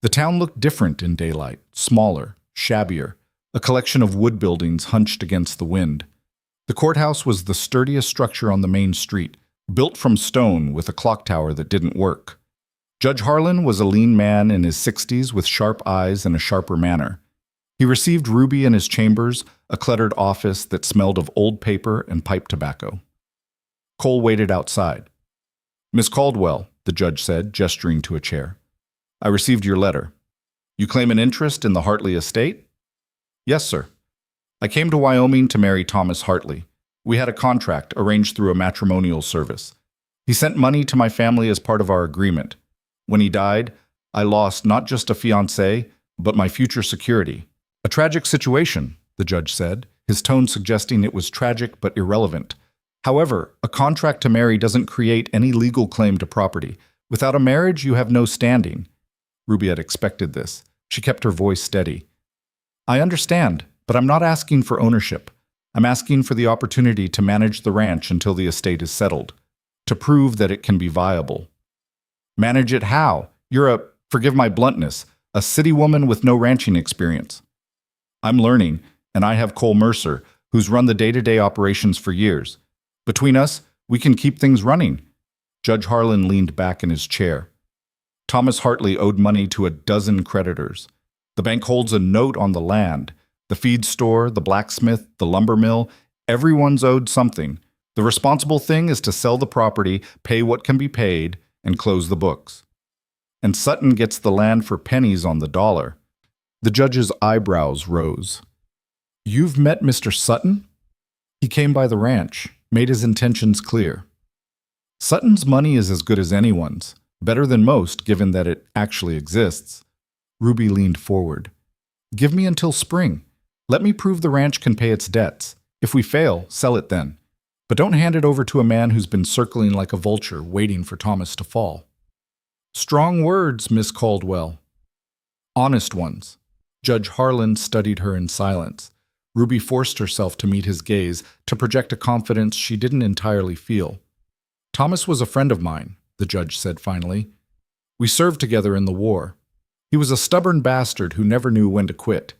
The town looked different in daylight, smaller, shabbier, a collection of wood buildings hunched against the wind. The courthouse was the sturdiest structure on the main street, built from stone with a clock tower that didn't work. Judge Harlan was a lean man in his 60s with sharp eyes and a sharper manner. He received Ruby in his chambers, a cluttered office that smelled of old paper and pipe tobacco. Cole waited outside. Miss Caldwell, the judge said, gesturing to a chair. I received your letter. You claim an interest in the Hartley estate? Yes, sir. I came to Wyoming to marry Thomas Hartley. We had a contract arranged through a matrimonial service. He sent money to my family as part of our agreement. When he died, I lost not just a fiancé, but my future security. A tragic situation, the judge said, his tone suggesting it was tragic but irrelevant. However, a contract to marry doesn't create any legal claim to property. Without a marriage, you have no standing. Ruby had expected this. She kept her voice steady. I understand, but I'm not asking for ownership. I'm asking for the opportunity to manage the ranch until the estate is settled, to prove that it can be viable. Manage it how? You're forgive my bluntness, a city woman with no ranching experience. I'm learning, and I have Cole Mercer, who's run the day-to-day operations for years. Between us, we can keep things running. Judge Harlan leaned back in his chair. Thomas Hartley owed money to a dozen creditors. The bank holds a note on the land. The feed store, the blacksmith, the lumber mill, everyone's owed something. The responsible thing is to sell the property, pay what can be paid, and close the books. And Sutton gets the land for pennies on the dollar. The judge's eyebrows rose. You've met Mr. Sutton? He came by the ranch, made his intentions clear. Sutton's money is as good as anyone's, better than most given that it actually exists. Ruby leaned forward. Give me until spring. Let me prove the ranch can pay its debts. If we fail, sell it then. But don't hand it over to a man who's been circling like a vulture, waiting for Thomas to fall. Strong words, Miss Caldwell. Honest ones. Judge Harlan studied her in silence. Ruby forced herself to meet his gaze, to project a confidence she didn't entirely feel. Thomas was a friend of mine, the judge said finally. We served together in the war. He was a stubborn bastard who never knew when to quit.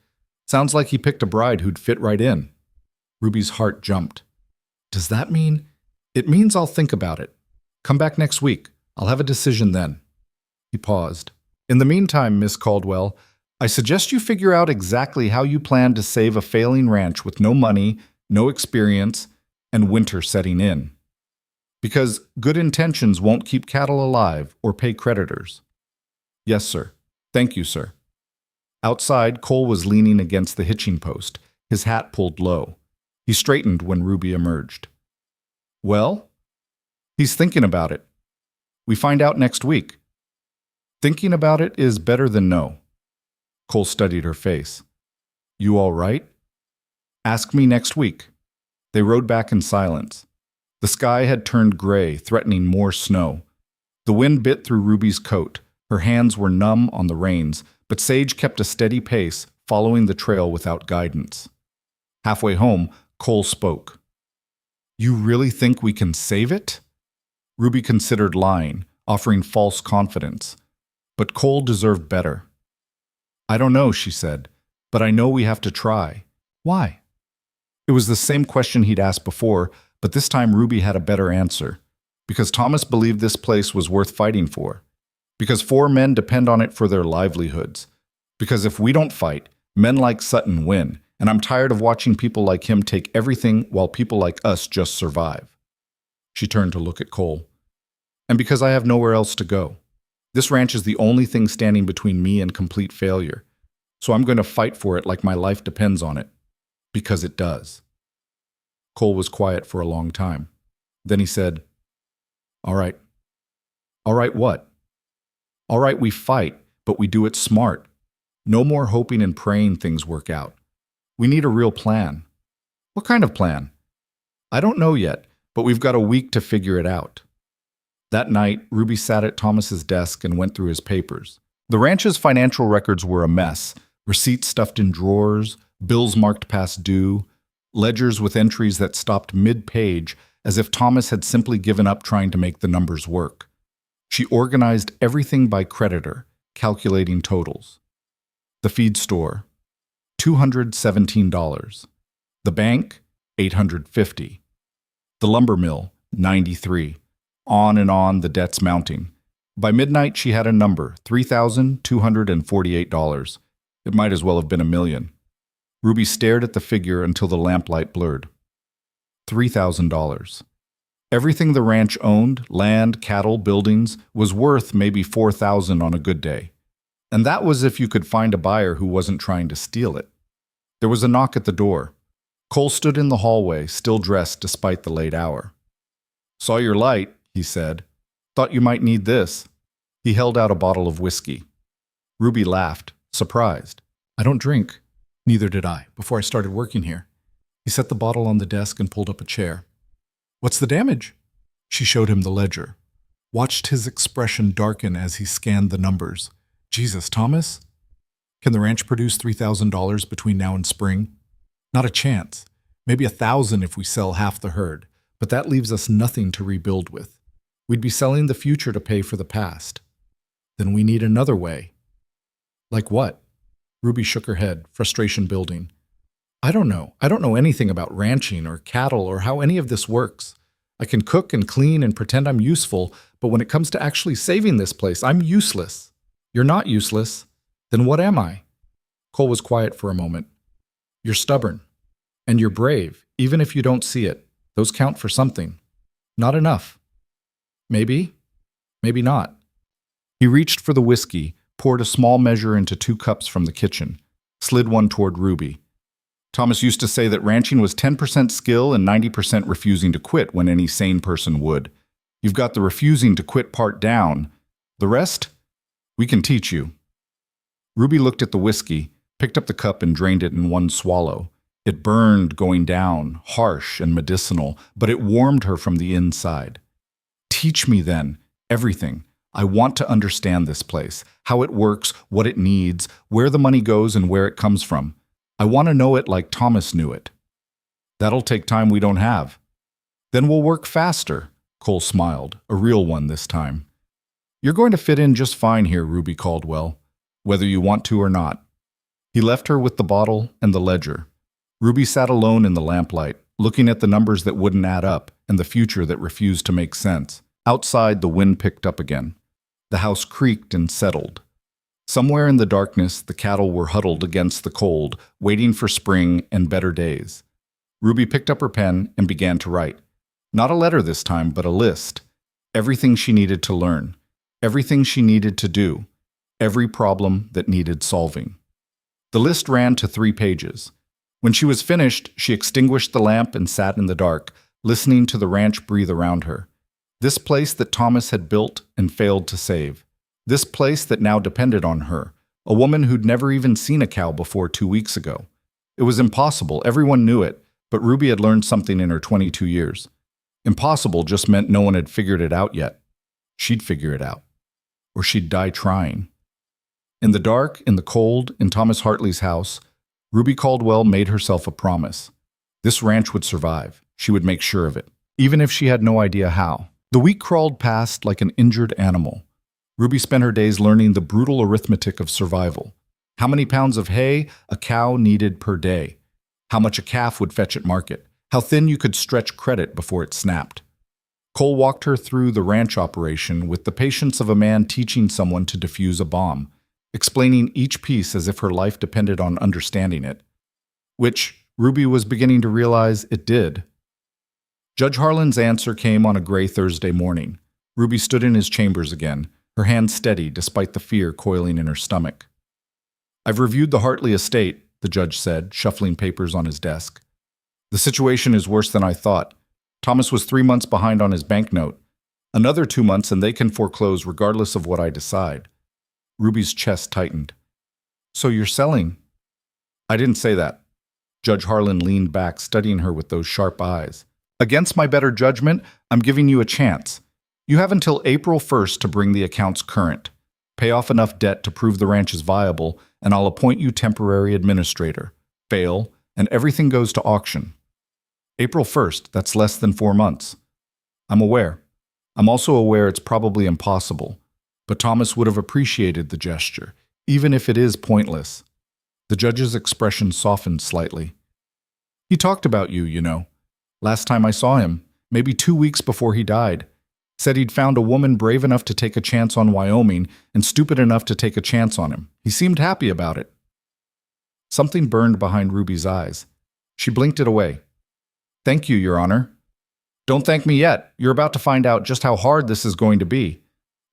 Sounds like he picked a bride who'd fit right in. Ruby's heart jumped. Does that mean? It means I'll think about it. Come back next week. I'll have a decision then. He paused. In the meantime, Miss Caldwell, I suggest you figure out exactly how you plan to save a failing ranch with no money, no experience, and winter setting in. Because good intentions won't keep cattle alive or pay creditors. Yes, sir. Thank you, sir. Outside, Cole was leaning against the hitching post, his hat pulled low. He straightened when Ruby emerged. Well? He's thinking about it. We find out next week. Thinking about it is better than no. Cole studied her face. You all right? Ask me next week. They rode back in silence. The sky had turned gray, threatening more snow. The wind bit through Ruby's coat. Her hands were numb on the reins, but Sage kept a steady pace, following the trail without guidance. Halfway home, Cole spoke. You really think we can save it? Ruby considered lying, offering false confidence. But Cole deserved better. I don't know, she said, but I know we have to try. Why? It was the same question he'd asked before, But this time Ruby had a better answer. Because Thomas believed this place was worth fighting for. Because 4 men depend on it for their livelihoods. Because if we don't fight, men like Sutton win, and I'm tired of watching people like him take everything while people like us just survive. She turned to look at Cole. And because I have nowhere else to go. This ranch is the only thing standing between me and complete failure. So I'm going to fight for it like my life depends on it. Because it does. Cole was quiet for a long time. Then he said, "All right." "All right what?" "All right, we fight, but we do it smart. No more hoping and praying things work out. We need a real plan." "What kind of plan?" "I don't know yet, but we've got a week to figure it out." That night, Ruby sat at Thomas's desk and went through his papers. The ranch's financial records were a mess. Receipts stuffed in drawers, bills marked past due, ledgers with entries that stopped mid-page as if Thomas had simply given up trying to make the numbers work. She organized everything by creditor, calculating totals. The feed store, $217. The bank, $850. The lumber mill, $93. On and on, the debts mounting. By midnight, she had a number, $3,248. It might as well have been $1 million. Ruby stared at the figure until the lamplight blurred. $3,000. Everything the ranch owned, land, cattle, buildings, was worth maybe $4,000 on a good day. And that was if you could find a buyer who wasn't trying to steal it. There was a knock at the door. Cole stood in the hallway, still dressed despite the late hour. "Saw your light," he said. "Thought you might need this." He held out a bottle of whiskey. Ruby laughed, surprised. "I don't drink." "Neither did I, before I started working here." He set the bottle on the desk and pulled up a chair. "What's the damage?" She showed him the ledger. Watched his expression darken as he scanned the numbers. "Jesus, Thomas? Can the ranch produce $3,000 between now and spring?" "Not a chance. Maybe 1,000 if we sell half the herd, but that leaves us nothing to rebuild with. We'd be selling the future to pay for the past. Then we need another way." "Like what?" Ruby shook her head, frustration building. "I don't know. I don't know anything about ranching or cattle or how any of this works. I can cook and clean and pretend I'm useful, but when it comes to actually saving this place, I'm useless." "You're not useless. Then what am I?" Cole was quiet for a moment. "You're stubborn. And you're brave, even if you don't see it. Those count for something. Not enough. Maybe. Maybe not." He reached for the whiskey, poured a small measure into 2 cups from the kitchen, slid one toward Ruby. "Thomas used to say that ranching was 10% skill and 90% refusing to quit when any sane person would. You've got the refusing to quit part down. The rest? We can teach you." Ruby looked at the whiskey, picked up the cup and drained it in one swallow. It burned going down, harsh and medicinal, but it warmed her from the inside. "Teach me then, everything. I want to understand this place, how it works, what it needs, where the money goes and where it comes from. I want to know it like Thomas knew it." "That'll take time we don't have." "Then we'll work faster." Cole smiled, a real one this time. "You're going to fit in just fine here, Ruby Caldwell, whether you want to or not." He left her with the bottle and the ledger. Ruby sat alone in the lamplight, looking at the numbers that wouldn't add up and the future that refused to make sense. Outside, the wind picked up again. The house creaked and settled. Somewhere in the darkness, the cattle were huddled against the cold, waiting for spring and better days. Ruby picked up her pen and began to write. Not a letter this time, but a list. Everything she needed to learn. Everything she needed to do. Every problem that needed solving. The list ran to 3 pages. When she was finished, she extinguished the lamp and sat in the dark, listening to the ranch breathe around her. This place that Thomas had built and failed to save. This place that now depended on her, a woman who'd never even seen a cow before 2 weeks ago. It was impossible, everyone knew it, but Ruby had learned something in her 22 years. Impossible just meant no one had figured it out yet. She'd figure it out. Or she'd die trying. In the dark, in the cold, in Thomas Hartley's house, Ruby Caldwell made herself a promise. This ranch would survive. She would make sure of it, even if she had no idea how. The week crawled past like an injured animal. Ruby spent her days learning the brutal arithmetic of survival. How many pounds of hay a cow needed per day. How much a calf would fetch at market. how thin you could stretch credit before it snapped. Cole walked her through the ranch operation with the patience of a man teaching someone to defuse a bomb, explaining each piece as if her life depended on understanding it, which Ruby was beginning to realize it did. Judge Harlan's answer came on a gray Thursday morning. Ruby stood in his chambers again, her hand steady despite the fear coiling in her stomach. "I've reviewed the Hartley estate," the judge said, shuffling papers on his desk. "The situation is worse than I thought. Thomas was 3 months behind on his banknote. Another 2 months and they can foreclose regardless of what I decide." Ruby's chest tightened. "So you're selling?" "I didn't say that." Judge Harlan leaned back, studying her with those sharp eyes. "Against my better judgment, I'm giving you a chance. You have until April 1st to bring the accounts current. Pay off enough debt to prove the ranch is viable, and I'll appoint you temporary administrator. Fail, and everything goes to auction. April 1st, that's less than 4 months. I'm aware. I'm also aware it's probably impossible, but Thomas would have appreciated the gesture, even if it is pointless." The judge's expression softened slightly. "He talked about you, you know. Last time I saw him, maybe 2 weeks before he died. Said he'd found a woman brave enough to take a chance on Wyoming and stupid enough to take a chance on him. He seemed happy about it." Something burned behind Ruby's eyes. She blinked it away. "Thank you, Your Honor." "Don't thank me yet. You're about to find out just how hard this is going to be."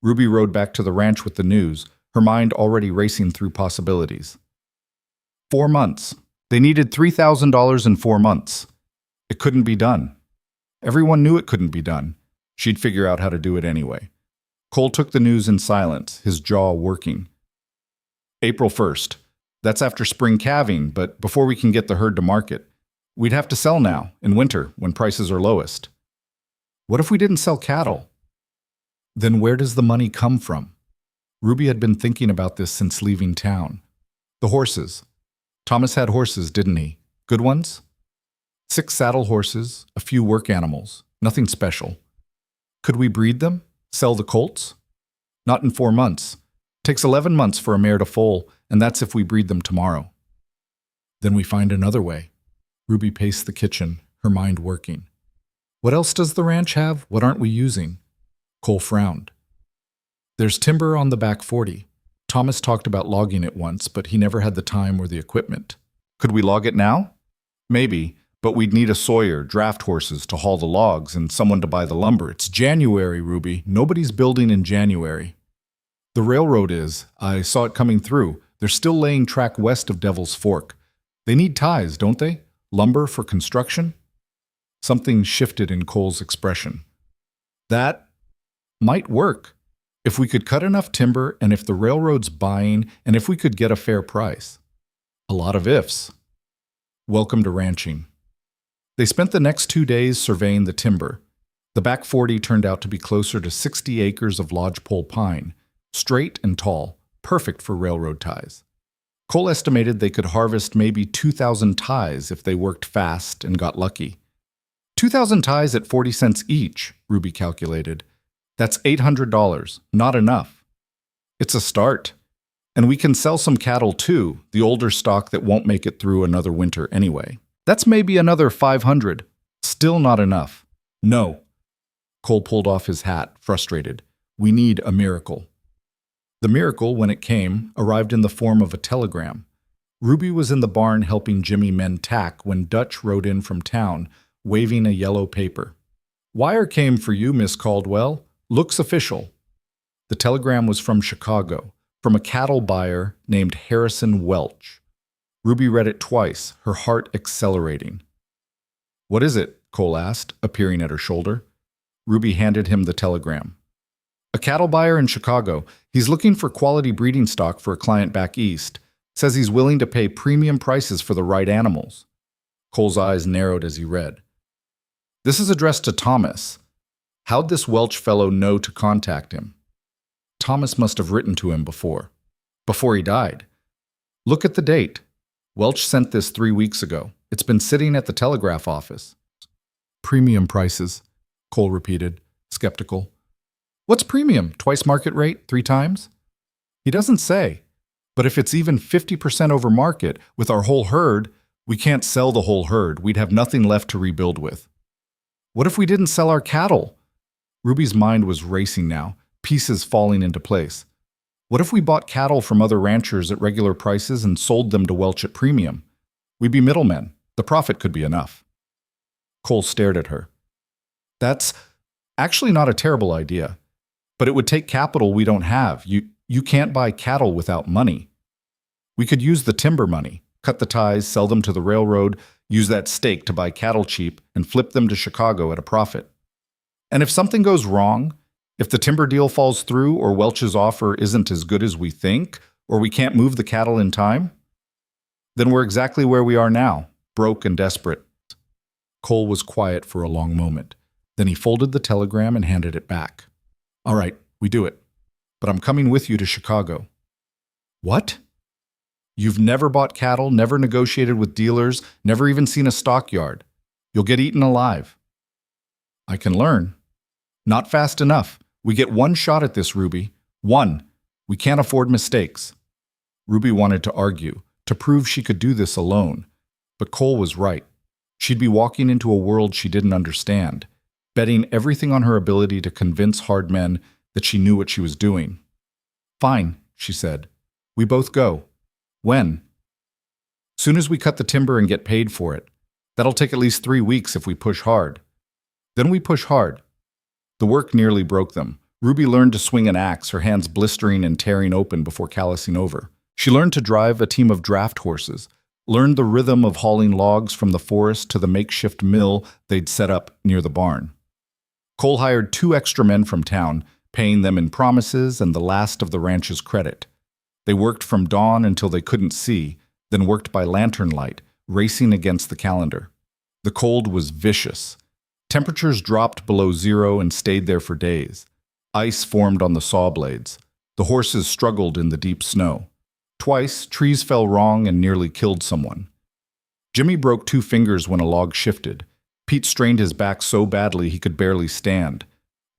Ruby rode back to the ranch with the news, her mind already racing through possibilities. 4 months. They needed $3,000 in 4 months. It couldn't be done. Everyone knew it couldn't be done. She'd figure out how to do it anyway. Cole took the news in silence, his jaw working. "April 1st. That's after spring calving, but before we can get the herd to market. We'd have to sell now, in winter, when prices are lowest." "What if we didn't sell cattle?" "Then where does the money come from?" Ruby had been thinking about this since leaving town. The horses. Thomas had horses, didn't he? Good ones? 6 saddle horses, a few work animals, nothing special. Could we breed them? Sell the colts? Not in 4 months. Takes 11 months for a mare to foal, and that's if we breed them tomorrow. Then we find another way. Ruby paced the kitchen, her mind working. What else does the ranch have? What aren't we using? Cole frowned. There's timber on the back 40. Thomas talked about logging it once, but he never had the time or the equipment. Could we log it now? Maybe, but we'd need a sawyer, draft horses to haul the logs, and someone to buy the lumber. It's January, Ruby. Nobody's building in January. The railroad is. I saw it coming through. They're still laying track west of Devil's Fork. They need ties, don't they? Lumber for construction? Something shifted in Cole's expression. That might work. If we could cut enough timber, and if the railroad's buying, and if we could get a fair price. A lot of ifs. Welcome to ranching. They spent the next 2 days surveying the timber. The back 40 turned out to be closer to 60 acres of lodgepole pine, straight and tall, perfect for railroad ties. Cole estimated they could harvest maybe 2,000 ties if they worked fast and got lucky. 2,000 ties at 40 cents each, Ruby calculated. That's $800, not enough. It's a start. And we can sell some cattle too, the older stock that won't make it through another winter anyway. That's maybe another 500. Still not enough. No. Cole pulled off his hat, frustrated. We need a miracle. The miracle, when it came, arrived in the form of a telegram. Ruby was in the barn helping Jimmy mend tack when Dutch rode in from town, waving a yellow paper. Wire came for you, Miss Caldwell. Looks official. The telegram was from Chicago, from a cattle buyer named Harrison Welch. Ruby read it twice, her heart accelerating. What is it? Cole asked, appearing at her shoulder. Ruby handed him the telegram. A cattle buyer in Chicago. He's looking for quality breeding stock for a client back east. Says he's willing to pay premium prices for the right animals. Cole's eyes narrowed as he read. This is addressed to Thomas. How'd this Welch fellow know to contact him? Thomas must have written to him before he died. Look at the date. Welch sent this 3 weeks ago. It's been sitting at the telegraph office. Premium prices, Cole repeated, skeptical. What's premium? Twice market rate? 3 times? He doesn't say. But if it's even 50% over market, with our whole herd, We can't sell the whole herd. We'd have nothing left to rebuild with. What if we didn't sell our cattle? Ruby's mind was racing now, pieces falling into place. What if we bought cattle from other ranchers at regular prices and sold them to Welch at premium? We'd be middlemen. The profit could be enough. Cole stared at her. That's actually not a terrible idea, but it would take capital we don't have. You can't buy cattle without money. We could use the timber money, cut the ties, sell them to the railroad, use that stake to buy cattle cheap, and flip them to Chicago at a profit. And if something goes wrong, if the timber deal falls through or Welch's offer isn't as good as we think, or we can't move the cattle in time, then we're exactly where we are now, broke and desperate. Cole was quiet for a long moment. Then he folded the telegram and handed it back. All right, we do it. But I'm coming with you to Chicago. What? You've never bought cattle, never negotiated with dealers, never even seen a stockyard. You'll get eaten alive. I can learn. Not fast enough. We get one shot at this, Ruby. One. We can't afford mistakes. Ruby wanted to argue, to prove she could do this alone. But Cole was right. She'd be walking into a world she didn't understand, betting everything on her ability to convince hard men that she knew what she was doing. Fine, she said. We both go. When? Soon as we cut the timber and get paid for it. That'll take at least 3 weeks if we push hard. Then we push hard. The work nearly broke them. Ruby learned to swing an axe, her hands blistering and tearing open before callousing over. She learned to drive a team of draft horses, learned the rhythm of hauling logs from the forest to the makeshift mill they'd set up near the barn. Cole hired 2 extra men from town, paying them in promises and the last of the ranch's credit. They worked from dawn until they couldn't see, then worked by lantern light, racing against the calendar. The cold was vicious. Temperatures dropped below zero and stayed there for days. Ice formed on the saw blades. The horses struggled in the deep snow. Twice, trees fell wrong and nearly killed someone. Jimmy broke 2 fingers when a log shifted. Pete strained his back so badly he could barely stand.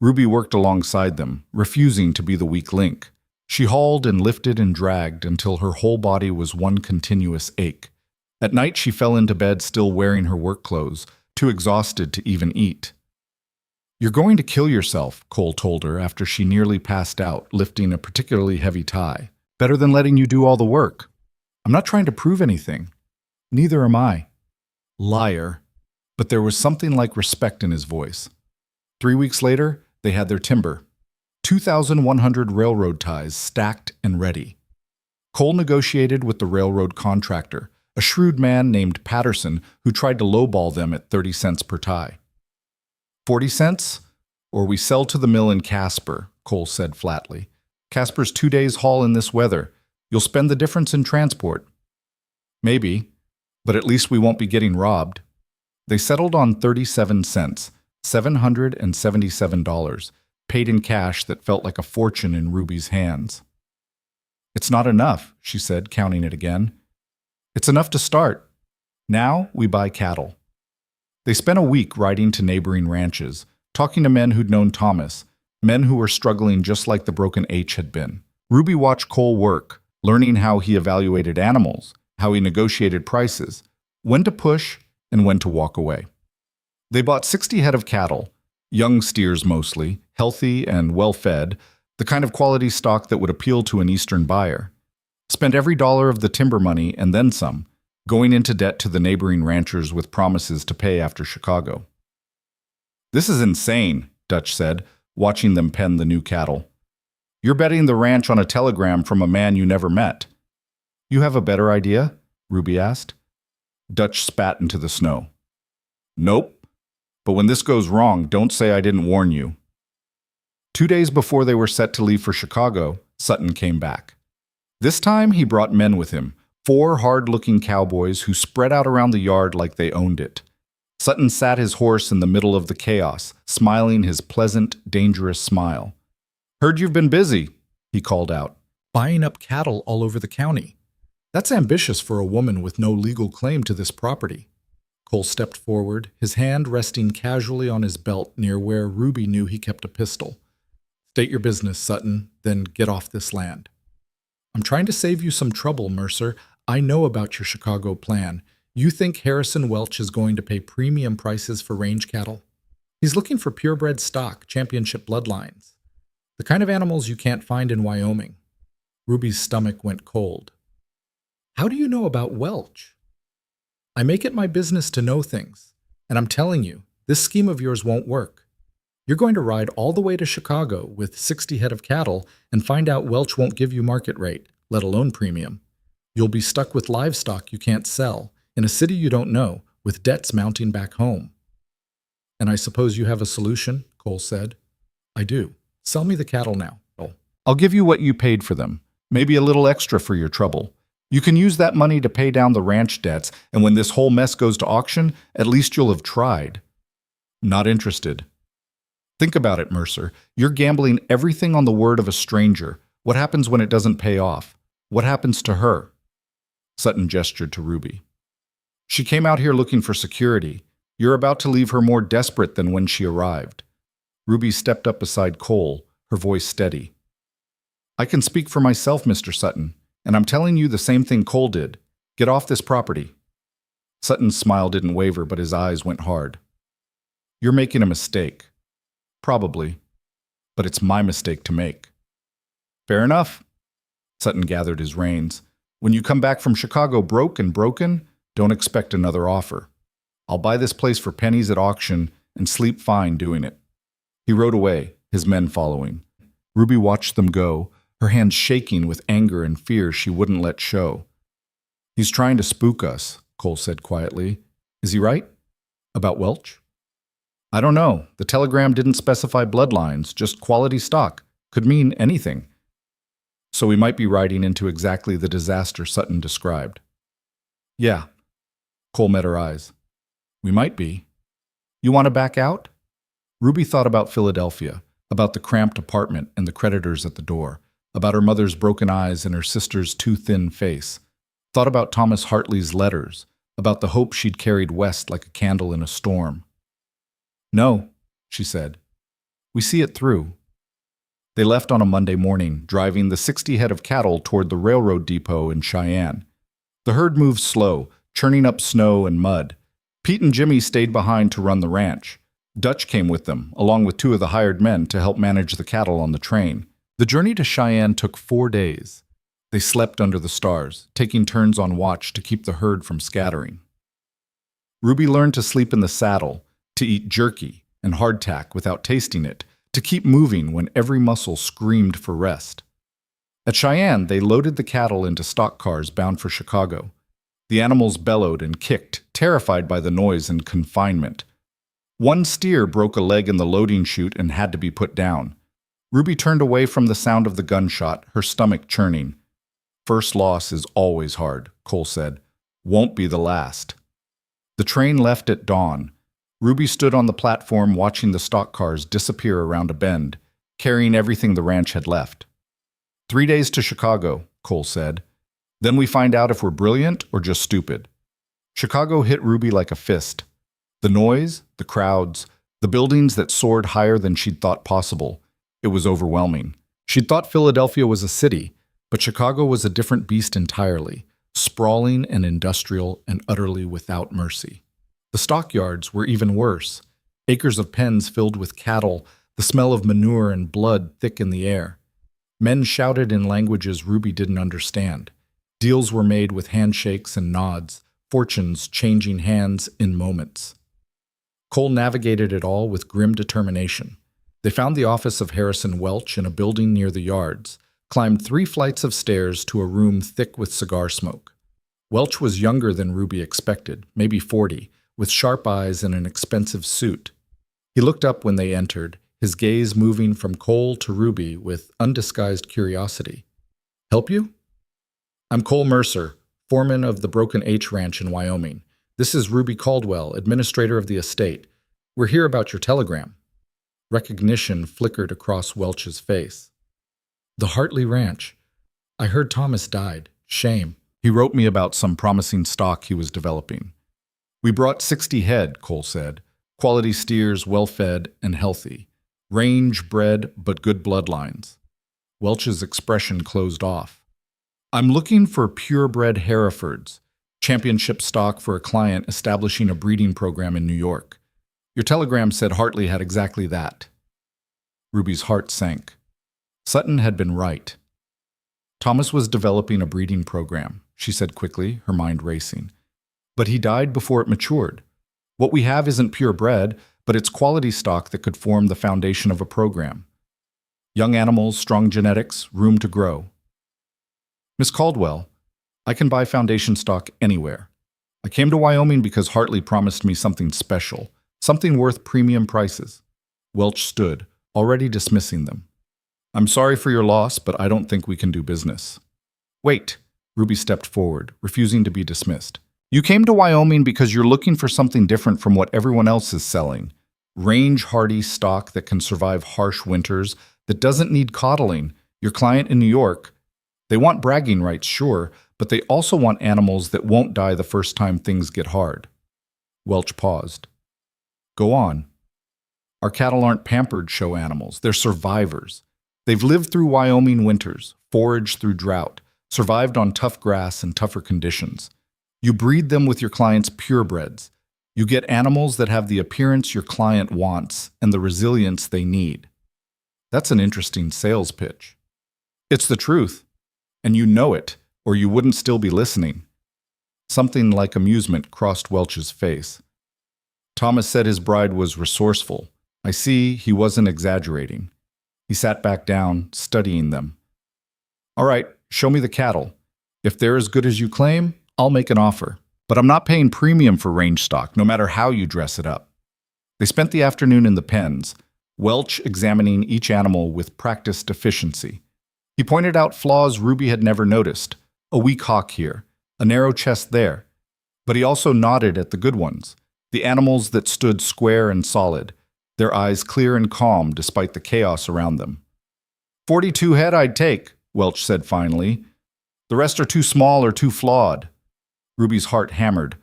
Ruby worked alongside them, refusing to be the weak link. She hauled and lifted and dragged until her whole body was one continuous ache. At night she fell into bed still wearing her work clothes, too exhausted to even eat. You're going to kill yourself, Cole told her after she nearly passed out, lifting a particularly heavy tie. Better than letting you do all the work. I'm not trying to prove anything. Neither am I. Liar. But there was something like respect in his voice. 3 weeks later, they had their timber. 2,100 railroad ties stacked and ready. Cole negotiated with the railroad contractor, a shrewd man named Patterson who tried to lowball them at 30 cents per tie. 40 cents? Or we sell to the mill in Casper, Cole said flatly. Casper's 2 days' haul in this weather. You'll spend the difference in transport. Maybe, but at least we won't be getting robbed. They settled on 37 cents, $777, paid in cash that felt like a fortune in Ruby's hands. It's not enough, she said, counting it again. It's enough to start. Now we buy cattle. They spent a week riding to neighboring ranches, talking to men who'd known Thomas, men who were struggling just like the Broken H had been. Ruby watched Cole work, learning how he evaluated animals, how he negotiated prices, when to push and when to walk away. They bought 60 head of cattle, young steers mostly, healthy and well-fed, the kind of quality stock that would appeal to an Eastern buyer. Spent every dollar of the timber money and then some, going into debt to the neighboring ranchers with promises to pay after Chicago. This is insane, Dutch said, watching them pen the new cattle. You're betting the ranch on a telegram from a man you never met. You have a better idea? Ruby asked. Dutch spat into the snow. Nope. But when this goes wrong, don't say I didn't warn you. 2 days before they were set to leave for Chicago, Sutton came back. This time he brought men with him, 4 hard-looking cowboys who spread out around the yard like they owned it. Sutton sat his horse in the middle of the chaos, smiling his pleasant, dangerous smile. Heard you've been busy, he called out. Buying up cattle all over the county. That's ambitious for a woman with no legal claim to this property. Cole stepped forward, his hand resting casually on his belt near where Ruby knew he kept a pistol. State your business, Sutton, then get off this land. I'm trying to save you some trouble, Mercer. I know about your Chicago plan. You think Harrison Welch is going to pay premium prices for range cattle? He's looking for purebred stock, championship bloodlines, the kind of animals you can't find in Wyoming. Ruby's stomach went cold. How do you know about Welch? I make it my business to know things, and I'm telling you, this scheme of yours won't work. You're going to ride all the way to Chicago with 60 head of cattle and find out Welch won't give you market rate, let alone premium. You'll be stuck with livestock you can't sell, in a city you don't know, with debts mounting back home. And I suppose you have a solution, Cole said. I do. Sell me the cattle now. I'll give you what you paid for them, maybe a little extra for your trouble. You can use that money to pay down the ranch debts, and when this whole mess goes to auction, at least you'll have tried. Not interested. Think about it, Mercer. You're gambling everything on the word of a stranger. What happens when it doesn't pay off? What happens to her? Sutton gestured to Ruby. She came out here looking for security. You're about to leave her more desperate than when she arrived. Ruby stepped up beside Cole, her voice steady. I can speak for myself, Mr. Sutton, and I'm telling you the same thing Cole did. Get off this property. Sutton's smile didn't waver, but his eyes went hard. You're making a mistake. Probably. But it's my mistake to make. Fair enough. Sutton gathered his reins. When you come back from Chicago broke and broken, don't expect another offer. I'll buy this place for pennies at auction and sleep fine doing it. He rode away, his men following. Ruby watched them go, her hands shaking with anger and fear she wouldn't let show. He's trying to spook us, Cole said quietly. Is he right? About Welch? I don't know. The telegram didn't specify bloodlines, just quality stock. Could mean anything. So we might be riding into exactly the disaster Sutton described. Yeah. Cole met her eyes. We might be. You want to back out? Ruby thought about Philadelphia, about the cramped apartment and the creditors at the door, about her mother's broken eyes and her sister's too thin face. Thought about Thomas Hartley's letters, about the hope she'd carried west like a candle in a storm. No, she said. We see it through. They left on a Monday morning, driving the 60 head of cattle toward the railroad depot in Cheyenne. The herd moved slow, churning up snow and mud. Pete and Jimmy stayed behind to run the ranch. Dutch came with them, along with 2 of the hired men to help manage the cattle on the train. The journey to Cheyenne took 4 days. They slept under the stars, taking turns on watch to keep the herd from scattering. Ruby learned to sleep in the saddle, to eat jerky and hardtack without tasting it, to keep moving when every muscle screamed for rest. At Cheyenne, they loaded the cattle into stock cars bound for Chicago. The animals bellowed and kicked, terrified by the noise and confinement. One steer broke a leg in the loading chute and had to be put down. Ruby turned away from the sound of the gunshot, her stomach churning. First loss is always hard, Cole said. Won't be the last. The train left at dawn. Ruby stood on the platform watching the stock cars disappear around a bend, carrying everything the ranch had left. 3 days to Chicago, Cole said. Then we find out if we're brilliant or just stupid. Chicago hit Ruby like a fist. The noise, the crowds, the buildings that soared higher than she'd thought possible. It was overwhelming. She'd thought Philadelphia was a city, but Chicago was a different beast entirely, sprawling and industrial and utterly without mercy. The stockyards were even worse. Acres of pens filled with cattle, the smell of manure and blood thick in the air. Men shouted in languages Ruby didn't understand. Deals were made with handshakes and nods, fortunes changing hands in moments. Cole navigated it all with grim determination. They found the office of Harrison Welch in a building near the yards, climbed 3 flights of stairs to a room thick with cigar smoke. Welch was younger than Ruby expected, maybe 40, with sharp eyes and an expensive suit. He looked up when they entered, his gaze moving from Cole to Ruby with undisguised curiosity. Help you? I'm Cole Mercer, foreman of the Broken H Ranch in Wyoming. This is Ruby Caldwell, administrator of the estate. We're here about your telegram. Recognition flickered across Welch's face. The Hartley Ranch. I heard Thomas died. Shame. He wrote me about some promising stock he was developing. We brought 60 head, Cole said. Quality steers, well-fed and healthy. Range bred, but good bloodlines. Welch's expression closed off. I'm looking for purebred Herefords. Championship stock for a client establishing a breeding program in New York. Your telegram said Hartley had exactly that. Ruby's heart sank. Sutton had been right. Thomas was developing a breeding program, she said quickly, her mind racing. But he died before it matured. What we have isn't purebred, but it's quality stock that could form the foundation of a program. Young animals, strong genetics, room to grow. Miss Caldwell, I can buy foundation stock anywhere. I came to Wyoming because Hartley promised me something special, something worth premium prices. Welch stood, already dismissing them. I'm sorry for your loss, but I don't think we can do business. Wait, Ruby stepped forward, refusing to be dismissed. You came to Wyoming because you're looking for something different from what everyone else is selling. Range-hardy stock that can survive harsh winters, that doesn't need coddling. Your client in New York, they want bragging rights, sure, but they also want animals that won't die the first time things get hard. Welch paused. Go on. Our cattle aren't pampered show animals. They're survivors. They've lived through Wyoming winters, foraged through drought, survived on tough grass and tougher conditions. You breed them with your client's purebreds. You get animals that have the appearance your client wants and the resilience they need. That's an interesting sales pitch. It's the truth, and you know it, or you wouldn't still be listening. Something like amusement crossed Welch's face. Thomas said his bride was resourceful. I see he wasn't exaggerating. He sat back down, studying them. All right, show me the cattle. If they're as good as you claim, I'll make an offer. But I'm not paying premium for range stock, no matter how you dress it up. They spent the afternoon in the pens, Welch examining each animal with practiced efficiency. He pointed out flaws Ruby had never noticed. A weak hock here, a narrow chest there. But he also nodded at the good ones, the animals that stood square and solid, their eyes clear and calm despite the chaos around them. 42 head I'd take, Welch said finally. The rest are too small or too flawed. Ruby's heart hammered.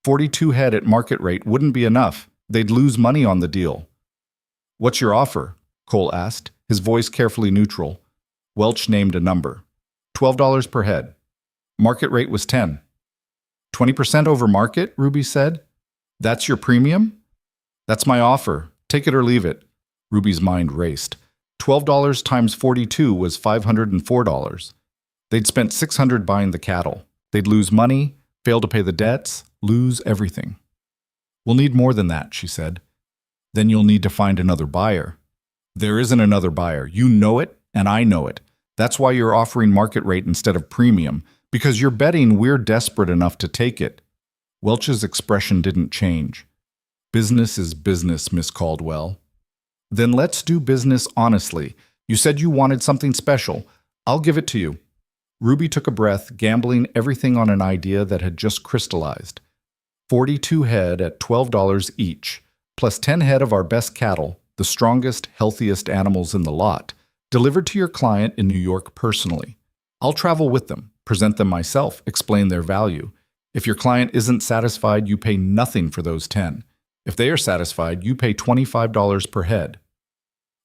42 head at market rate wouldn't be enough. They'd lose money on the deal. What's your offer? Cole asked, his voice carefully neutral. Welch named a number. $12 per head. Market rate was 10. 20% over market, Ruby said. That's your premium? That's my offer. Take it or leave it. Ruby's mind raced. $12 times 42 was $504. They'd spent $600 buying the cattle. They'd lose money, fail to pay the debts, lose everything. We'll need more than that, she said. Then you'll need to find another buyer. There isn't another buyer. You know it, and I know it. That's why you're offering market rate instead of premium, because you're betting we're desperate enough to take it. Welch's expression didn't change. Business is business, Miss Caldwell. Then let's do business honestly. You said you wanted something special. I'll give it to you. Ruby took a breath, gambling everything on an idea that had just crystallized. 42 head at $12 each, plus 10 head of our best cattle, the strongest, healthiest animals in the lot, delivered to your client in New York personally. I'll travel with them, present them myself, explain their value. If your client isn't satisfied, you pay nothing for those 10. If they are satisfied, you pay $25 per head.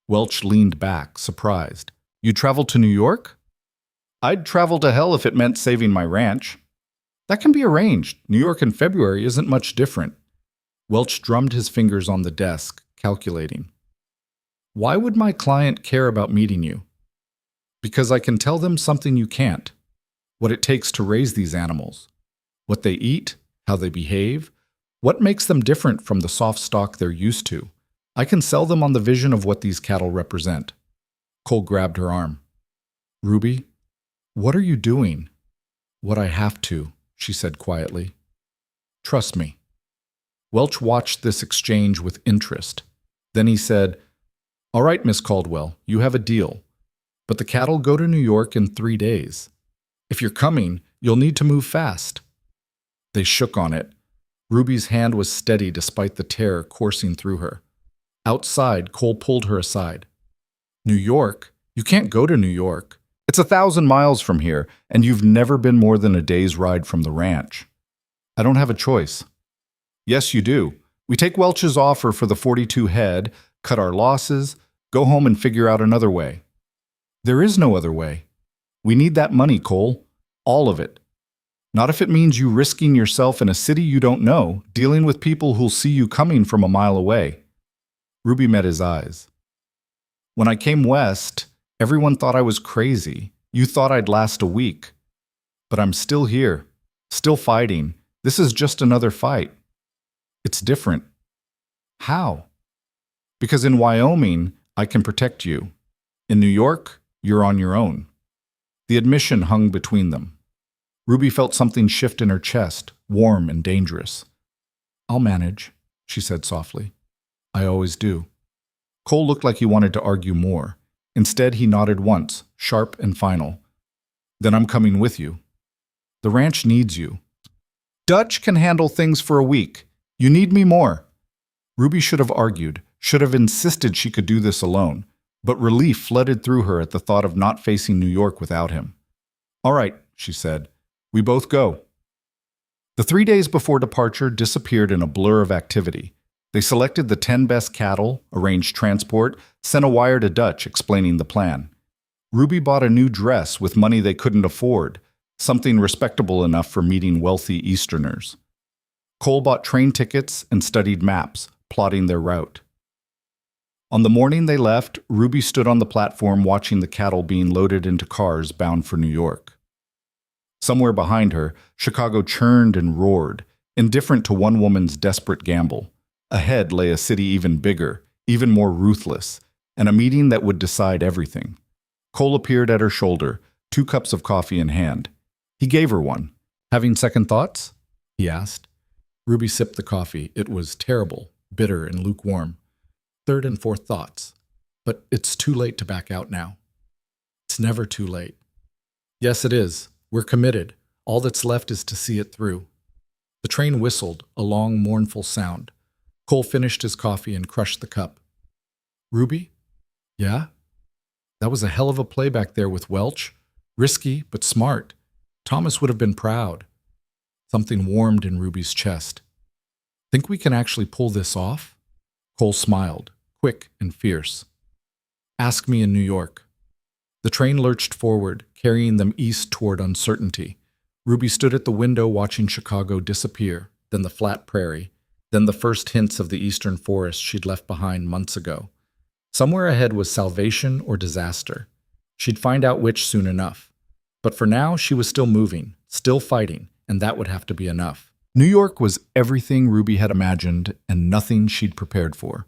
Welch leaned back, surprised. You travel to New York? I'd travel to hell if it meant saving my ranch. That can be arranged. New York in February isn't much different. Welch drummed his fingers on the desk, calculating. Why would my client care about meeting you? Because I can tell them something you can't. What it takes to raise these animals. What they eat, how they behave, what makes them different from the soft stock they're used to. I can sell them on the vision of what these cattle represent. Cole grabbed her arm. Ruby, what are you doing? What I have to, she said quietly. Trust me. Welch watched this exchange with interest. Then he said, All right, Miss Caldwell, you have a deal. But the cattle go to New York in 3 days. If you're coming, you'll need to move fast. They shook on it. Ruby's hand was steady despite the terror coursing through her. Outside, Cole pulled her aside. New York? You can't go to New York. It's 1,000 miles from here, and you've never been more than a day's ride from the ranch. I don't have a choice. Yes, you do. We take Welch's offer for the 42 head, cut our losses, go home and figure out another way. There is no other way. We need that money, Cole. All of it. Not if it means you risking yourself in a city you don't know, dealing with people who'll see you coming from a mile away. Ruby met his eyes. When I came west, everyone thought I was crazy. You thought I'd last a week. But I'm still here, still fighting. This is just another fight. It's different. How? Because in Wyoming, I can protect you. In New York, you're on your own. The admission hung between them. Ruby felt something shift in her chest, warm and dangerous. I'll manage, she said softly. I always do. Cole looked like he wanted to argue more. Instead, he nodded once, sharp and final. Then I'm coming with you. The ranch needs you. Dutch can handle things for a week. You need me more. Ruby should have argued, should have insisted she could do this alone, but relief flooded through her at the thought of not facing New York without him. All right, she said. We both go. The 3 days before departure disappeared in a blur of activity. They selected the 10 best cattle, arranged transport, sent a wire to Dutch explaining the plan. Ruby bought a new dress with money they couldn't afford, something respectable enough for meeting wealthy Easterners. Cole bought train tickets and studied maps, plotting their route. On the morning they left, Ruby stood on the platform watching the cattle being loaded into cars bound for New York. Somewhere behind her, Chicago churned and roared, indifferent to one woman's desperate gamble. Ahead lay a city even bigger, even more ruthless, and a meeting that would decide everything. Cole appeared at her shoulder, 2 cups of coffee in hand. He gave her one. Having second thoughts? He asked. Ruby sipped the coffee. It was terrible, bitter, and lukewarm. Third and fourth thoughts. But it's too late to back out now. It's never too late. Yes, it is. We're committed. All that's left is to see it through. The train whistled, a long, mournful sound. Cole finished his coffee and crushed the cup. Ruby? Yeah? That was a hell of a play back there with Welch. Risky, but smart. Thomas would have been proud. Something warmed in Ruby's chest. Think we can actually pull this off? Cole smiled, quick and fierce. Ask me in New York. The train lurched forward, carrying them east toward uncertainty. Ruby stood at the window watching Chicago disappear, then the flat prairie, then the first hints of the eastern forest she'd left behind months ago. Somewhere ahead was salvation or disaster. She'd find out which soon enough. But for now, she was still moving, still fighting, and that would have to be enough. New York was everything Ruby had imagined and nothing she'd prepared for.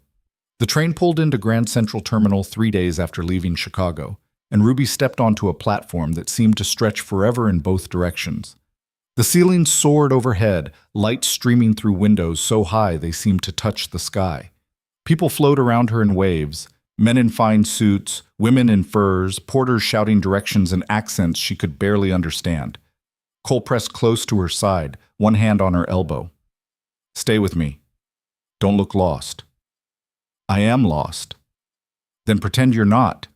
The train pulled into Grand Central Terminal 3 days after leaving Chicago, and Ruby stepped onto a platform that seemed to stretch forever in both directions. The ceiling soared overhead, light streaming through windows so high they seemed to touch the sky. People flowed around her in waves, men in fine suits, women in furs, porters shouting directions in accents she could barely understand. Cole pressed close to her side, one hand on her elbow. Stay with me. Don't look lost. I am lost. Then pretend you're not.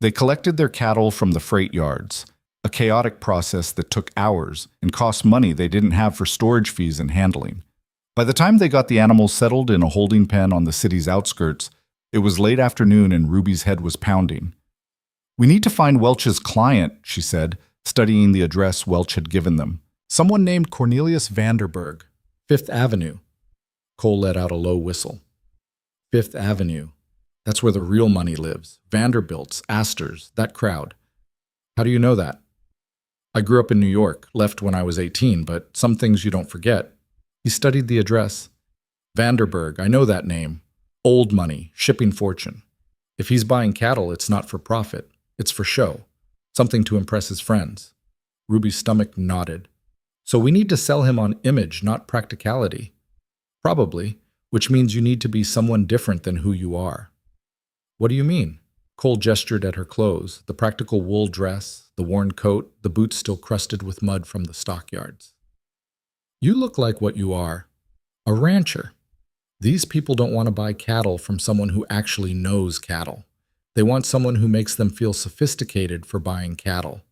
They collected their cattle from the freight yards, a chaotic process that took hours and cost money they didn't have for storage fees and handling. By the time they got the animals settled in a holding pen on the city's outskirts, it was late afternoon and Ruby's head was pounding. We need to find Welch's client, she said, studying the address Welch had given them. Someone named Cornelius Vanderberg, 5th Avenue. Cole let out a low whistle. 5th Avenue. That's where the real money lives. Vanderbilts, Astors, that crowd. How do you know that? I grew up in New York, left when I was 18, but some things you don't forget. He studied the address. Vanderberg, I know that name. Old money, shipping fortune. If he's buying cattle, it's not for profit. It's for show. Something to impress his friends. Ruby's stomach nodded. So we need to sell him on image, not practicality. Probably, which means you need to be someone different than who you are. What do you mean? Cole gestured at her clothes, the practical wool dress, the worn coat, the boots still crusted with mud from the stockyards. You look like what you are, a rancher. These people don't want to buy cattle from someone who actually knows cattle. They want someone who makes them feel sophisticated for buying cattle.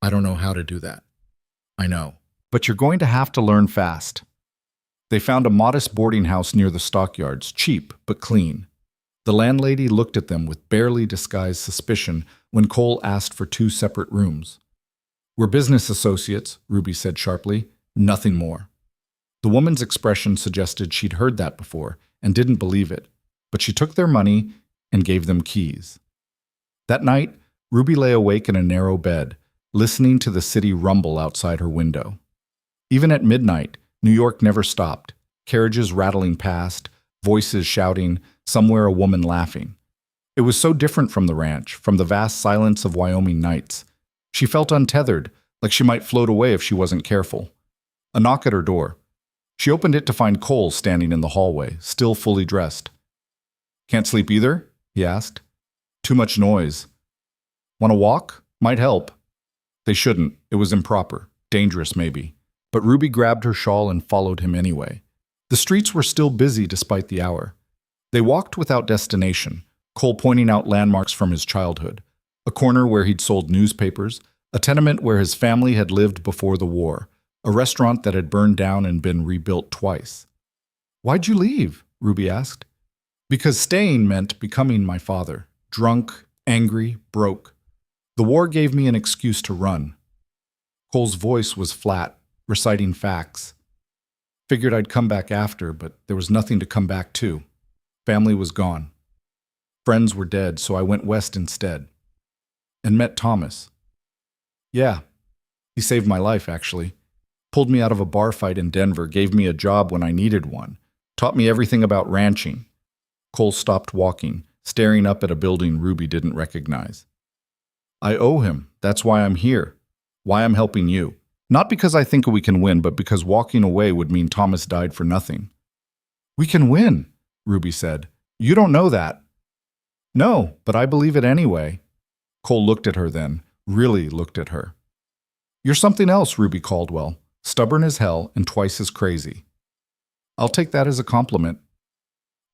I don't know how to do that. I know. But you're going to have to learn fast. They found a modest boarding house near the stockyards, cheap but clean. The landlady looked at them with barely disguised suspicion when Cole asked for 2 separate rooms. We're business associates, Ruby said sharply. Nothing more. The woman's expression suggested she'd heard that before and didn't believe it, but she took their money and gave them keys. That night, Ruby lay awake in a narrow bed, listening to the city rumble outside her window. Even at midnight, New York never stopped, carriages rattling past, voices shouting, somewhere a woman laughing. It was so different from the ranch, from the vast silence of Wyoming nights. She felt untethered, like she might float away if she wasn't careful. A knock at her door. She opened it to find Cole standing in the hallway, still fully dressed. "Can't sleep either?" he asked. "Too much noise." "Want to walk? Might help." They shouldn't. It was improper. Dangerous, maybe. But Ruby grabbed her shawl and followed him anyway. The streets were still busy despite the hour. They walked without destination, Cole pointing out landmarks from his childhood. A corner where he'd sold newspapers, a tenement where his family had lived before the war, a restaurant that had burned down and been rebuilt twice. "Why'd you leave?" Ruby asked. "Because staying meant becoming my father. Drunk, angry, broke. The war gave me an excuse to run." Cole's voice was flat, reciting facts. "Figured I'd come back after, but there was nothing to come back to. Family was gone. Friends were dead, so I went west instead. And met Thomas. Yeah, he saved my life, actually. Pulled me out of a bar fight in Denver, gave me a job when I needed one, taught me everything about ranching." Cole stopped walking, staring up at a building Ruby didn't recognize. "I owe him. That's why I'm here. Why I'm helping you. Not because I think we can win, but because walking away would mean Thomas died for nothing." "We can win," Ruby said. "You don't know that." "No, but I believe it anyway." Cole looked at her then, really looked at her. "You're something else, Ruby Caldwell. Stubborn as hell and twice as crazy." "I'll take that as a compliment."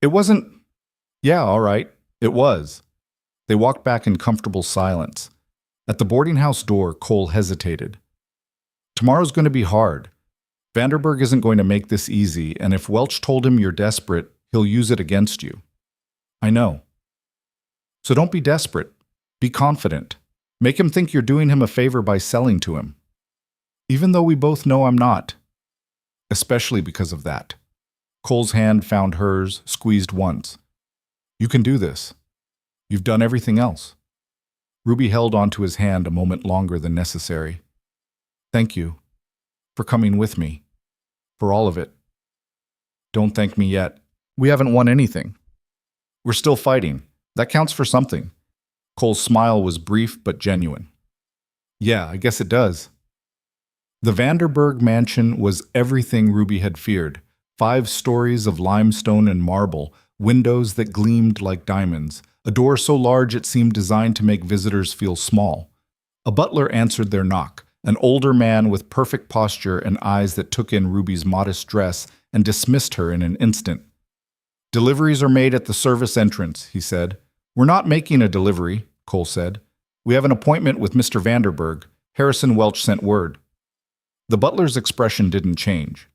"It wasn't—" "Yeah, all right. It was." They walked back in comfortable silence. At the boarding house door, Cole hesitated. "Tomorrow's going to be hard. Vanderburg isn't going to make this easy, and if Welch told him you're desperate, he'll use it against you." "I know." "So don't be desperate. Be confident. Make him think you're doing him a favor by selling to him. Even though we both know I'm not. Especially because of that." Cole's hand found hers, squeezed once. "You can do this. You've done everything else." Ruby held onto his hand a moment longer than necessary. "Thank you. For coming with me. For all of it." "Don't thank me yet. We haven't won anything. We're still fighting. That counts for something." Cole's smile was brief but genuine. "Yeah, I guess it does." The Vanderburg mansion was everything Ruby had feared. 5 stories of limestone and marble, windows that gleamed like diamonds, a door so large it seemed designed to make visitors feel small. A butler answered their knock, an older man with perfect posture and eyes that took in Ruby's modest dress and dismissed her in an instant. "Deliveries are made at the service entrance," he said. "We're not making a delivery," Cole said. "We have an appointment with Mr. Vanderburg. Harrison Welch sent word." The butler's expression didn't change.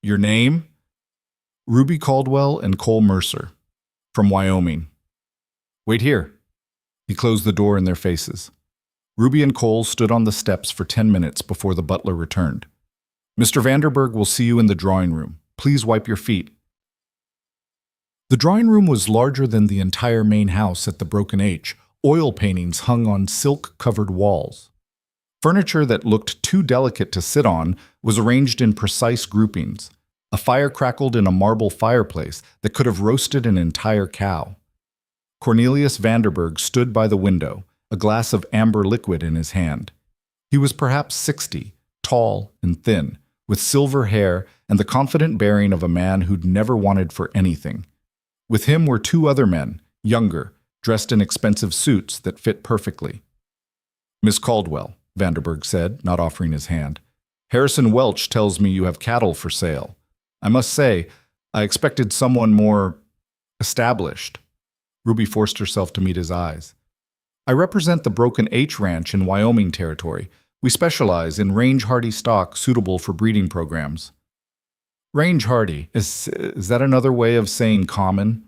"Your name?" "Ruby Caldwell and Cole Mercer. From Wyoming." "Wait here." He closed the door in their faces. Ruby and Cole stood on the steps for 10 minutes before the butler returned. "Mr. Vanderburg will see you in the drawing room. Please wipe your feet." The drawing room was larger than the entire main house at the Broken H. Oil paintings hung on silk-covered walls. Furniture that looked too delicate to sit on was arranged in precise groupings. A fire crackled in a marble fireplace that could have roasted an entire cow. Cornelius Vanderburg stood by the window, a glass of amber liquid in his hand. He was perhaps 60, tall and thin, with silver hair and the confident bearing of a man who'd never wanted for anything. With him were 2 other men, younger, dressed in expensive suits that fit perfectly. "Miss Caldwell," Vanderburg said, not offering his hand, "Harrison Welch tells me you have cattle for sale. I must say, I expected someone more established." Ruby forced herself to meet his eyes. "I represent the Broken H Ranch in Wyoming Territory. We specialize in range-hardy stock suitable for breeding programs." "Range-hardy, is that another way of saying common?"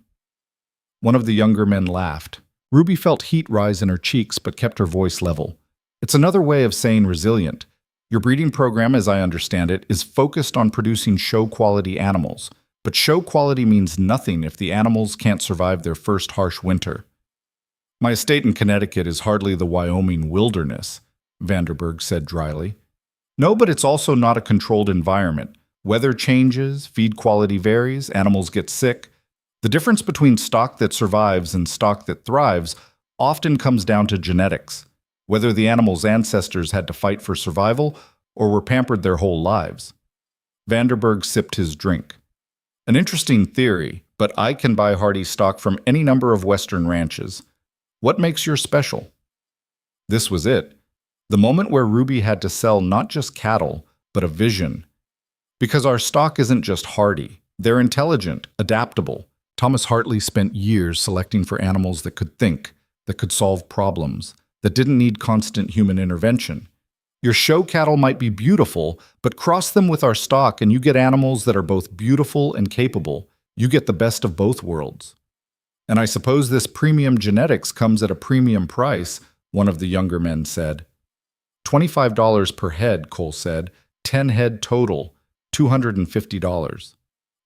One of the younger men laughed. Ruby felt heat rise in her cheeks but kept her voice level. It's another way of saying resilient. Your breeding program, as I understand it, is focused on producing show-quality animals. But show quality means nothing if the animals can't survive their first harsh winter. My estate in Connecticut is hardly the Wyoming wilderness, Vanderberg said dryly. No, but it's also not a controlled environment. Weather changes, feed quality varies, animals get sick. The difference between stock that survives and stock that thrives often comes down to genetics, whether the animal's ancestors had to fight for survival or were pampered their whole lives. Vanderberg sipped his drink. An interesting theory, but I can buy hardy stock from any number of Western ranches. What makes yours special? This was it. The moment where Ruby had to sell not just cattle, but a vision. Because our stock isn't just hardy. They're intelligent, adaptable. Thomas Hartley spent years selecting for animals that could think, that could solve problems, that didn't need constant human intervention. Your show cattle might be beautiful, but cross them with our stock and you get animals that are both beautiful and capable. You get the best of both worlds. And I suppose this premium genetics comes at a premium price, one of the younger men said. $25 per head, Cole said. 10 head total, $250.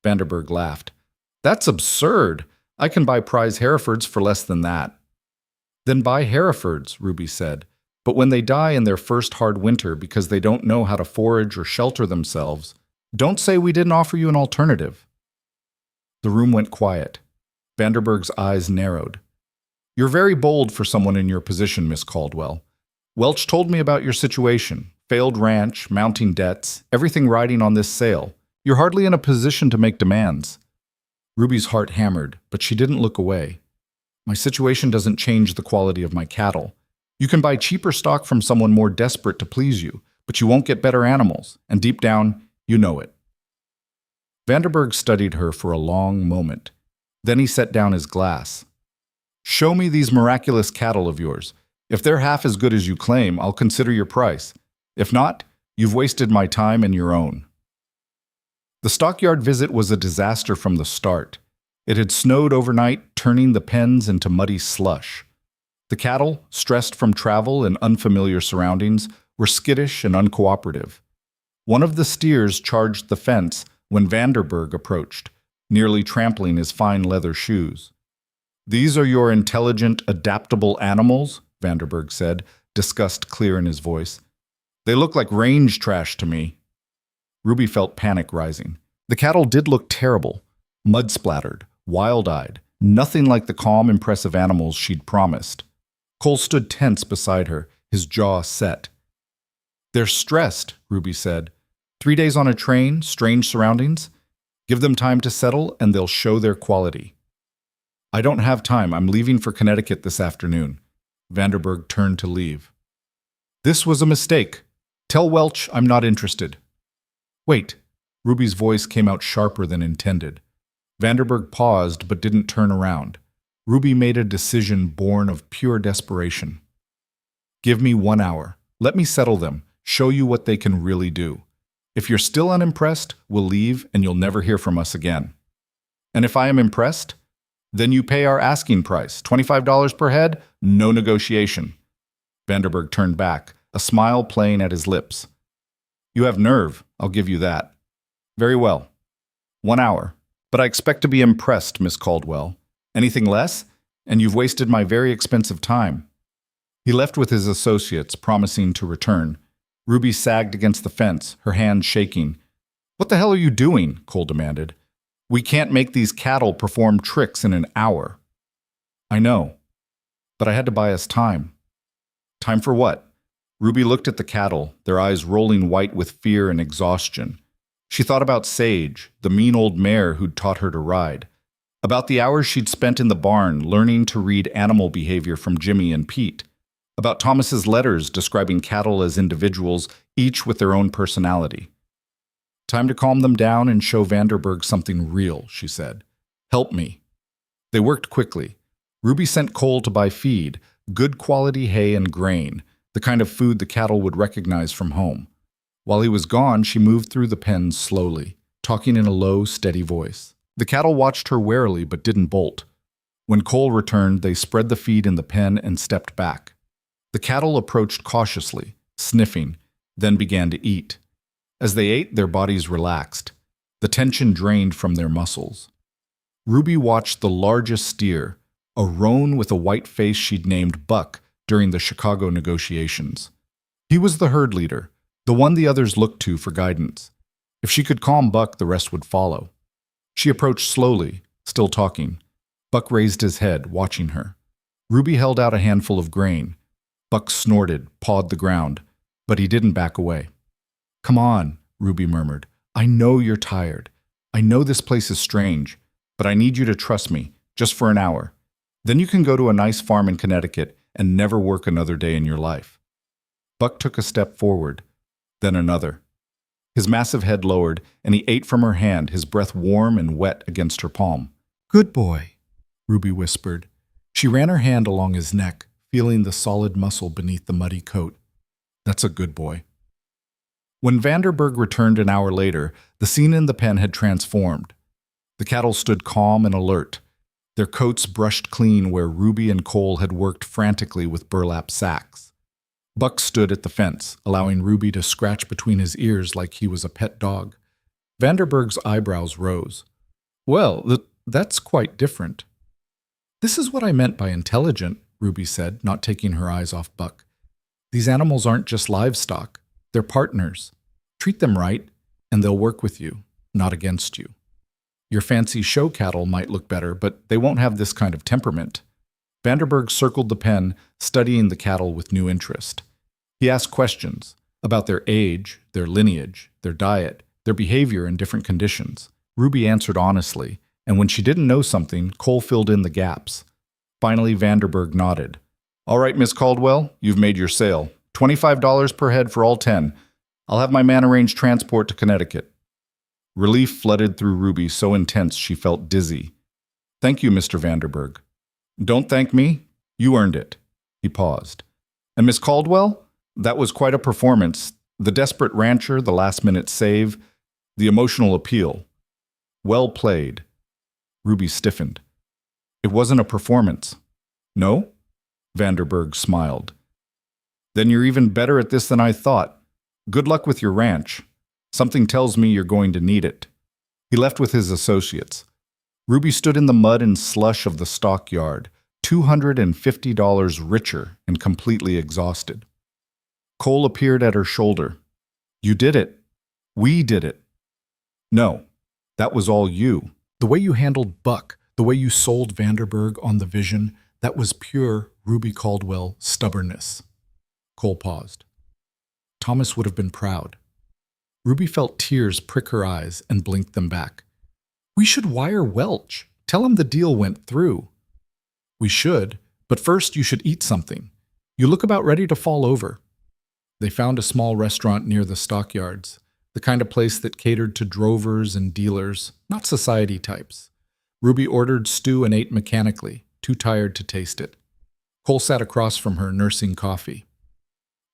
Vanderberg laughed. That's absurd. I can buy prize Herefords for less than that. Then buy Herefords, Ruby said. But when they die in their first hard winter because they don't know how to forage or shelter themselves, don't say we didn't offer you an alternative. The room went quiet. Vanderberg's eyes narrowed. You're very bold for someone in your position, Miss Caldwell. Welch told me about your situation. Failed ranch, mounting debts, everything riding on this sale. You're hardly in a position to make demands. Ruby's heart hammered, but she didn't look away. My situation doesn't change the quality of my cattle. You can buy cheaper stock from someone more desperate to please you, but you won't get better animals, and deep down, you know it. Vanderberg studied her for a long moment. Then he set down his glass. Show me these miraculous cattle of yours. If they're half as good as you claim, I'll consider your price. If not, you've wasted my time and your own. The stockyard visit was a disaster from the start. It had snowed overnight, turning the pens into muddy slush. The cattle, stressed from travel and unfamiliar surroundings, were skittish and uncooperative. One of the steers charged the fence when Vanderberg approached, nearly trampling his fine leather shoes. These are your intelligent, adaptable animals, Vanderberg said, disgust clear in his voice. They look like range trash to me. Ruby felt panic rising. The cattle did look terrible, mud-splattered, wild-eyed, nothing like the calm, impressive animals she'd promised. Cole stood tense beside her, his jaw set. They're stressed, Ruby said. 3 days on a train, strange surroundings. Give them time to settle, and they'll show their quality. I don't have time. I'm leaving for Connecticut this afternoon. Vanderberg turned to leave. This was a mistake. Tell Welch I'm not interested. Wait. Ruby's voice came out sharper than intended. Vanderberg paused but didn't turn around. Ruby made a decision born of pure desperation. Give me 1 hour. Let me settle them, show you what they can really do. If you're still unimpressed, we'll leave and you'll never hear from us again. And if I am impressed, then you pay our asking price, $25 per head, no negotiation. Vanderberg turned back, a smile playing at his lips. You have nerve, I'll give you that. Very well. 1 hour. But I expect to be impressed, Miss Caldwell. Anything less, and you've wasted my very expensive time. He left with his associates, promising to return. Ruby sagged against the fence, her hands shaking. What the hell are you doing? Cole demanded. We can't make these cattle perform tricks in an hour. I know, but I had to buy us time. Time for what? Ruby looked at the cattle, their eyes rolling white with fear and exhaustion. She thought about Sage, the mean old mare who'd taught her to ride. About the hours she'd spent in the barn learning to read animal behavior from Jimmy and Pete. About Thomas's letters describing cattle as individuals, each with their own personality. Time to calm them down and show Vanderberg something real, she said. Help me. They worked quickly. Ruby sent Cole to buy feed, good quality hay and grain, the kind of food the cattle would recognize from home. While he was gone, she moved through the pens slowly, talking in a low, steady voice. The cattle watched her warily but didn't bolt. When Cole returned, they spread the feed in the pen and stepped back. The cattle approached cautiously, sniffing, then began to eat. As they ate, their bodies relaxed. The tension drained from their muscles. Ruby watched the largest steer, a roan with a white face she'd named Buck during the Chicago negotiations. He was the herd leader, the one the others looked to for guidance. If she could calm Buck, the rest would follow. She approached slowly, still talking. Buck raised his head, watching her. Ruby held out a handful of grain. Buck snorted, pawed the ground, but he didn't back away. "Come on," Ruby murmured. "I know you're tired. I know this place is strange, but I need you to trust me, just for an hour. Then you can go to a nice farm in Connecticut and never work another day in your life." Buck took a step forward, then another. His massive head lowered, and he ate from her hand, his breath warm and wet against her palm. "Good boy," Ruby whispered. She ran her hand along his neck, feeling the solid muscle beneath the muddy coat. "That's a good boy." When Vanderberg returned an hour later, the scene in the pen had transformed. The cattle stood calm and alert, their coats brushed clean where Ruby and Cole had worked frantically with burlap sacks. Buck stood at the fence, allowing Ruby to scratch between his ears like he was a pet dog. Vanderberg's eyebrows rose. "Well, that's quite different." "This is what I meant by intelligent," Ruby said, not taking her eyes off Buck. "These animals aren't just livestock. They're partners. Treat them right, and they'll work with you, not against you. Your fancy show cattle might look better, but they won't have this kind of temperament." Vanderberg circled the pen, studying the cattle with new interest. He asked questions about their age, their lineage, their diet, their behavior in different conditions. Ruby answered honestly, and when she didn't know something, Cole filled in the gaps. Finally, Vanderberg nodded. "All right, Miss Caldwell, you've made your sale. $25 per head for all 10. I'll have my man arrange transport to Connecticut." Relief flooded through Ruby, so intense she felt dizzy. "Thank you, Mr. Vanderberg." "Don't thank me. You earned it." He paused. "And Miss Caldwell? That was quite a performance. The desperate rancher, the last-minute save, the emotional appeal. Well played." Ruby stiffened. "It wasn't a performance." "No?" Vanderberg smiled. "Then you're even better at this than I thought. Good luck with your ranch. Something tells me you're going to need it." He left with his associates. Ruby stood in the mud and slush of the stockyard, $250 richer and completely exhausted. Cole appeared at her shoulder. "You did it. We did it." "No, that was all you. The way you handled Buck, the way you sold Vanderberg on the vision, that was pure Ruby Caldwell stubbornness." Cole paused. Thomas would have been proud. Ruby felt tears prick her eyes and blinked them back. "We should wire Welch. Tell him the deal went through." "We should, but first you should eat something. You look about ready to fall over." They found a small restaurant near the stockyards, the kind of place that catered to drovers and dealers, not society types. Ruby ordered stew and ate mechanically, too tired to taste it. Cole sat across from her, nursing coffee.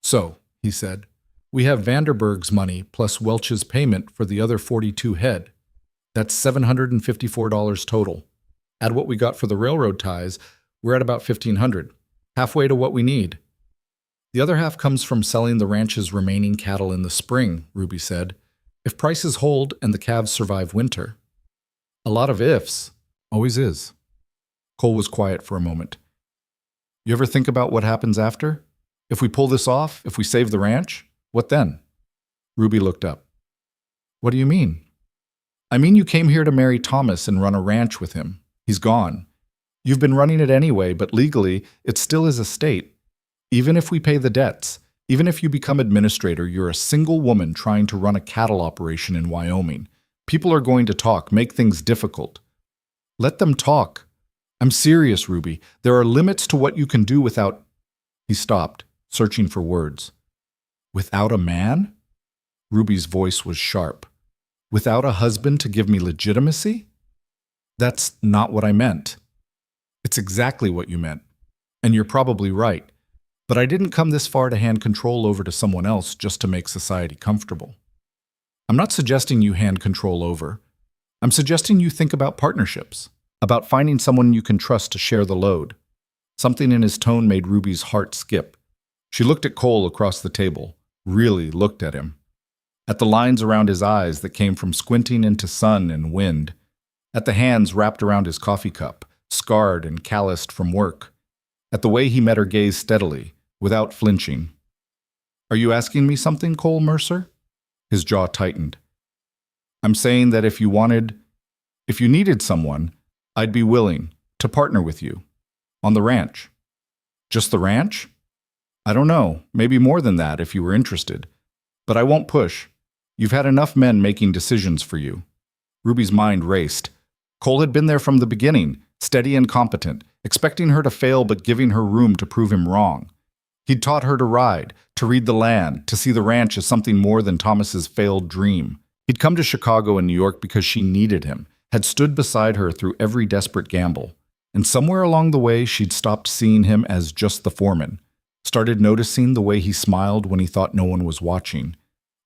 "So," he said, "we have Vanderberg's money plus Welch's payment for the other 42 head. That's $754 total. Add what we got for the railroad ties, we're at about $1,500, halfway to what we need." "The other half comes from selling the ranch's remaining cattle in the spring," Ruby said, "if prices hold and the calves survive winter." "A lot of ifs." "Always is." Cole was quiet for a moment. "You ever think about what happens after? If we pull this off, if we save the ranch, what then?" Ruby looked up. "What do you mean?" "I mean you came here to marry Thomas and run a ranch with him. He's gone. You've been running it anyway, but legally, it still is a state. Even if we pay the debts, even if you become administrator, you're a single woman trying to run a cattle operation in Wyoming. People are going to talk, make things difficult. Let them talk. I'm serious, Ruby. There are limits to what you can do without—" He stopped, searching for words. "Without a man?" Ruby's voice was sharp. "Without a husband to give me legitimacy?" "That's not what I meant." "It's exactly what you meant. And you're probably right. But I didn't come this far to hand control over to someone else just to make society comfortable. I'm not suggesting you hand control over. I'm suggesting you think about partnerships, about finding someone you can trust to share the load." Something in his tone made Ruby's heart skip. She looked at Cole across the table, really looked at him. At the lines around his eyes that came from squinting into sun and wind. At the hands wrapped around his coffee cup, scarred and calloused from work. At the way he met her gaze steadily, without flinching. "Are you asking me something, Cole Mercer?" His jaw tightened. "I'm saying that if you needed someone, I'd be willing to partner with you. On the ranch." "Just the ranch?" "I don't know, maybe more than that if you were interested. But I won't push. You've had enough men making decisions for you." Ruby's mind raced. Cole had been there from the beginning, steady and competent, expecting her to fail but giving her room to prove him wrong. He'd taught her to ride, to read the land, to see the ranch as something more than Thomas's failed dream. He'd come to Chicago and New York because she needed him, had stood beside her through every desperate gamble. And somewhere along the way, she'd stopped seeing him as just the foreman, started noticing the way he smiled when he thought no one was watching,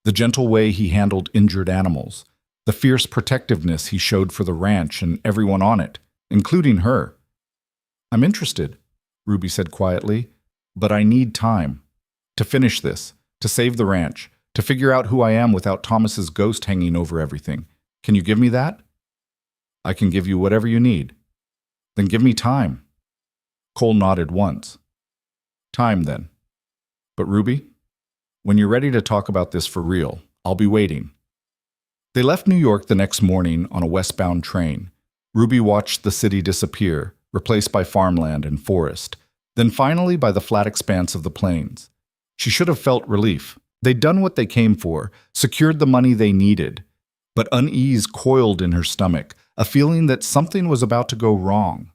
the gentle way he handled injured animals, the fierce protectiveness he showed for the ranch and everyone on it, including her. "I'm interested," Ruby said quietly, "but I need time. To finish this, to save the ranch, to figure out who I am without Thomas's ghost hanging over everything. Can you give me that?" "I can give you whatever you need." "Then give me time." Cole nodded once. "Time, then. But Ruby, when you're ready to talk about this for real, I'll be waiting." They left New York the next morning on a westbound train. Ruby watched the city disappear, replaced by farmland and forest, then finally by the flat expanse of the plains. She should have felt relief. They'd done what they came for, secured the money they needed. But unease coiled in her stomach, a feeling that something was about to go wrong.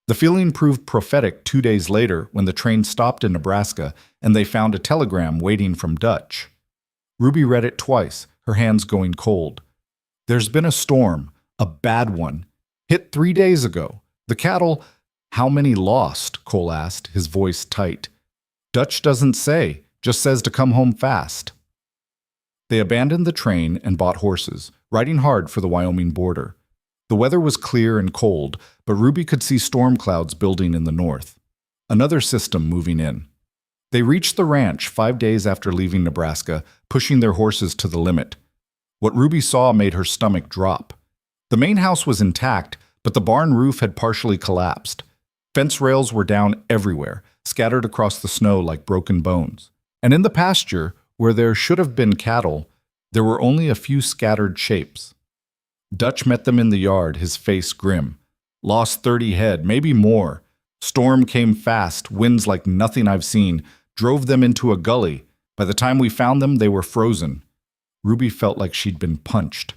The feeling proved prophetic 2 days later when the train stopped in Nebraska and they found a telegram waiting from Dutch. Ruby read it twice, her hands going cold. "There's been a storm, a bad one. Hit 3 days ago. The cattle—" "How many lost?" Cole asked, his voice tight. "Dutch doesn't say, just says to come home fast." They abandoned the train and bought horses, riding hard for the Wyoming border. The weather was clear and cold, but Ruby could see storm clouds building in the north. Another system moving in. They reached the ranch 5 days after leaving Nebraska, pushing their horses to the limit. What Ruby saw made her stomach drop. The main house was intact, but the barn roof had partially collapsed. Fence rails were down everywhere, scattered across the snow like broken bones. And in the pasture, where there should have been cattle, there were only a few scattered shapes. Dutch met them in the yard, his face grim. "Lost 30 head, maybe more. Storm came fast, winds like nothing I've seen, drove them into a gully. By the time we found them, they were frozen." Ruby felt like she'd been punched.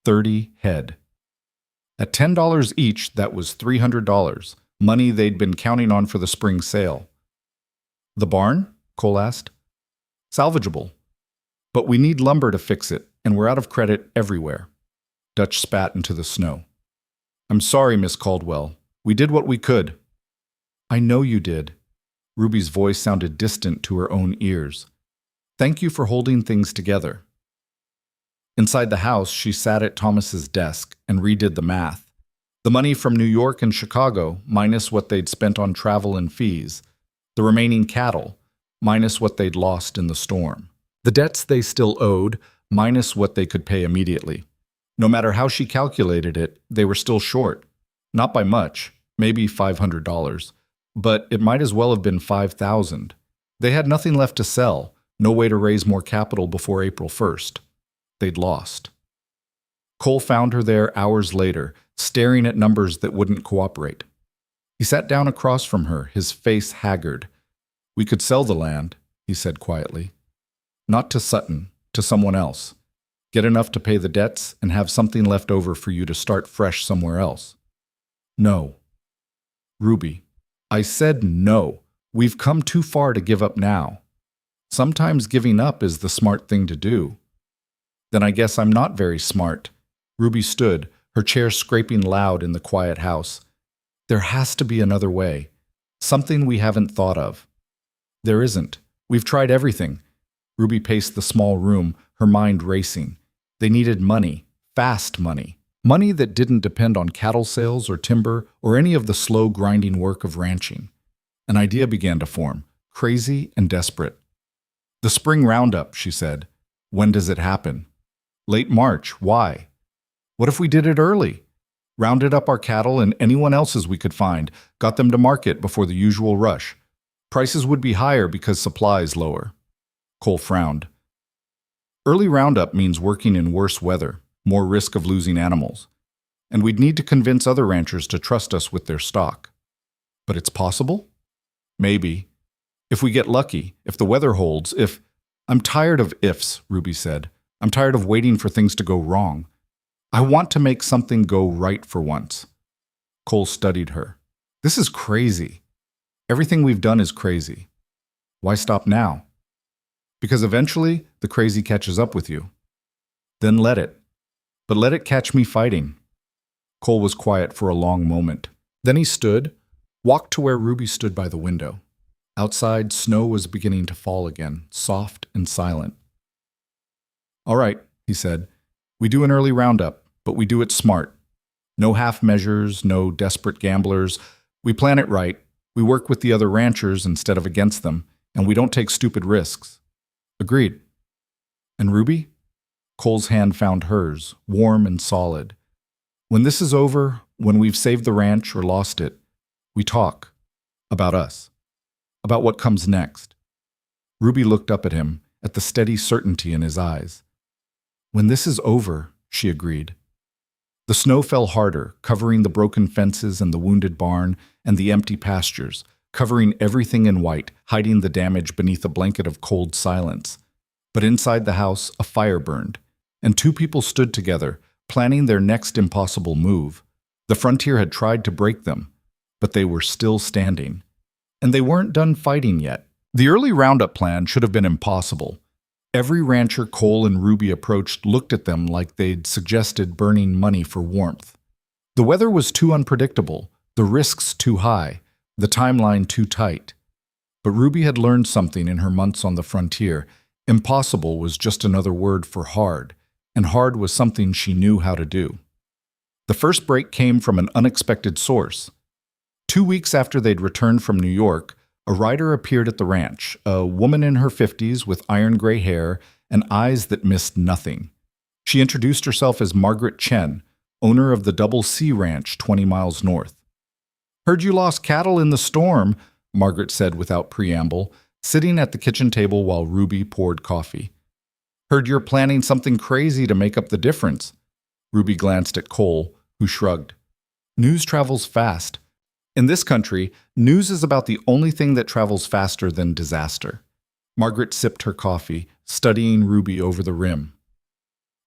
30 head. At $10 each, that was $300, money they'd been counting on for the spring sale. "The barn?" Cole asked. "Salvageable. But we need lumber to fix it, and we're out of credit everywhere." Dutch spat into the snow. "I'm sorry, Miss Caldwell. We did what we could." "I know you did." Ruby's voice sounded distant to her own ears. "Thank you for holding things together." Inside the house, she sat at Thomas's desk and redid the math. The money from New York and Chicago, minus what they'd spent on travel and fees. The remaining cattle, minus what they'd lost in the storm. The debts they still owed, minus what they could pay immediately. No matter how she calculated it, they were still short. Not by much, maybe $500, but it might as well have been $5,000. They had nothing left to sell, no way to raise more capital before April 1st. They'd lost. Cole found her there hours later, staring at numbers that wouldn't cooperate. He sat down across from her, his face haggard. "We could sell the land," he said quietly. "Not to Sutton, to someone else. Get enough to pay the debts and have something left over for you to start fresh somewhere else." "No." "Ruby, I said no. We've come too far to give up now. Sometimes giving up is the smart thing to do." "Then I guess I'm not very smart." Ruby stood, her chair scraping loud in the quiet house. "There has to be another way. Something we haven't thought of." "There isn't. We've tried everything." Ruby paced the small room, her mind racing. They needed money, fast money. Money that didn't depend on cattle sales or timber or any of the slow grinding work of ranching. An idea began to form, crazy and desperate. "The spring roundup," she said. "When does it happen?" "Late March. Why?" "What if we did it early? Rounded up our cattle and anyone else's we could find, got them to market before the usual rush. Prices would be higher because supplies lower." Cole frowned. "Early roundup means working in worse weather, more risk of losing animals. And we'd need to convince other ranchers to trust us with their stock." "But it's possible?" "Maybe. If we get lucky, if the weather holds, if—" "I'm tired of ifs," Ruby said. "I'm tired of waiting for things to go wrong. I want to make something go right for once." Cole studied her. "This is crazy. Everything we've done is crazy. Why stop now?" "Because eventually the crazy catches up with you." "Then let it. But let it catch me fighting." Cole was quiet for a long moment. Then he stood, walked to where Ruby stood by the window. Outside, snow was beginning to fall again, soft and silent. "All right," he said. "We do an early roundup, but we do it smart. No half measures, no desperate gamblers. We plan it right. We work with the other ranchers instead of against them, and we don't take stupid risks." "Agreed." "And Ruby?" Cole's hand found hers, warm and solid. "When this is over, when we've saved the ranch or lost it, we talk. About us. About what comes next." Ruby looked up at him, at the steady certainty in his eyes. "When this is over," she agreed. The snow fell harder, covering the broken fences and the wounded barn and the empty pastures, covering everything in white, hiding the damage beneath a blanket of cold silence. But inside the house, a fire burned, and two people stood together, planning their next impossible move. The frontier had tried to break them, but they were still standing. And they weren't done fighting yet. The early roundup plan should have been impossible. Every rancher Cole and Ruby approached looked at them like they'd suggested burning money for warmth. The weather was too unpredictable, the risks too high, the timeline too tight. But Ruby had learned something in her months on the frontier. Impossible was just another word for hard, and hard was something she knew how to do. The first break came from an unexpected source. 2 weeks after they'd returned from New York, a rider appeared at the ranch, a woman in her 50s with iron gray hair and eyes that missed nothing. She introduced herself as Margaret Chen, owner of the Double C Ranch 20 miles north. "Heard you lost cattle in the storm," Margaret said without preamble, sitting at the kitchen table while Ruby poured coffee. "Heard you're planning something crazy to make up the difference." Ruby glanced at Cole, who shrugged. "News travels fast. In this country, news is about the only thing that travels faster than disaster." Margaret sipped her coffee, studying Ruby over the rim.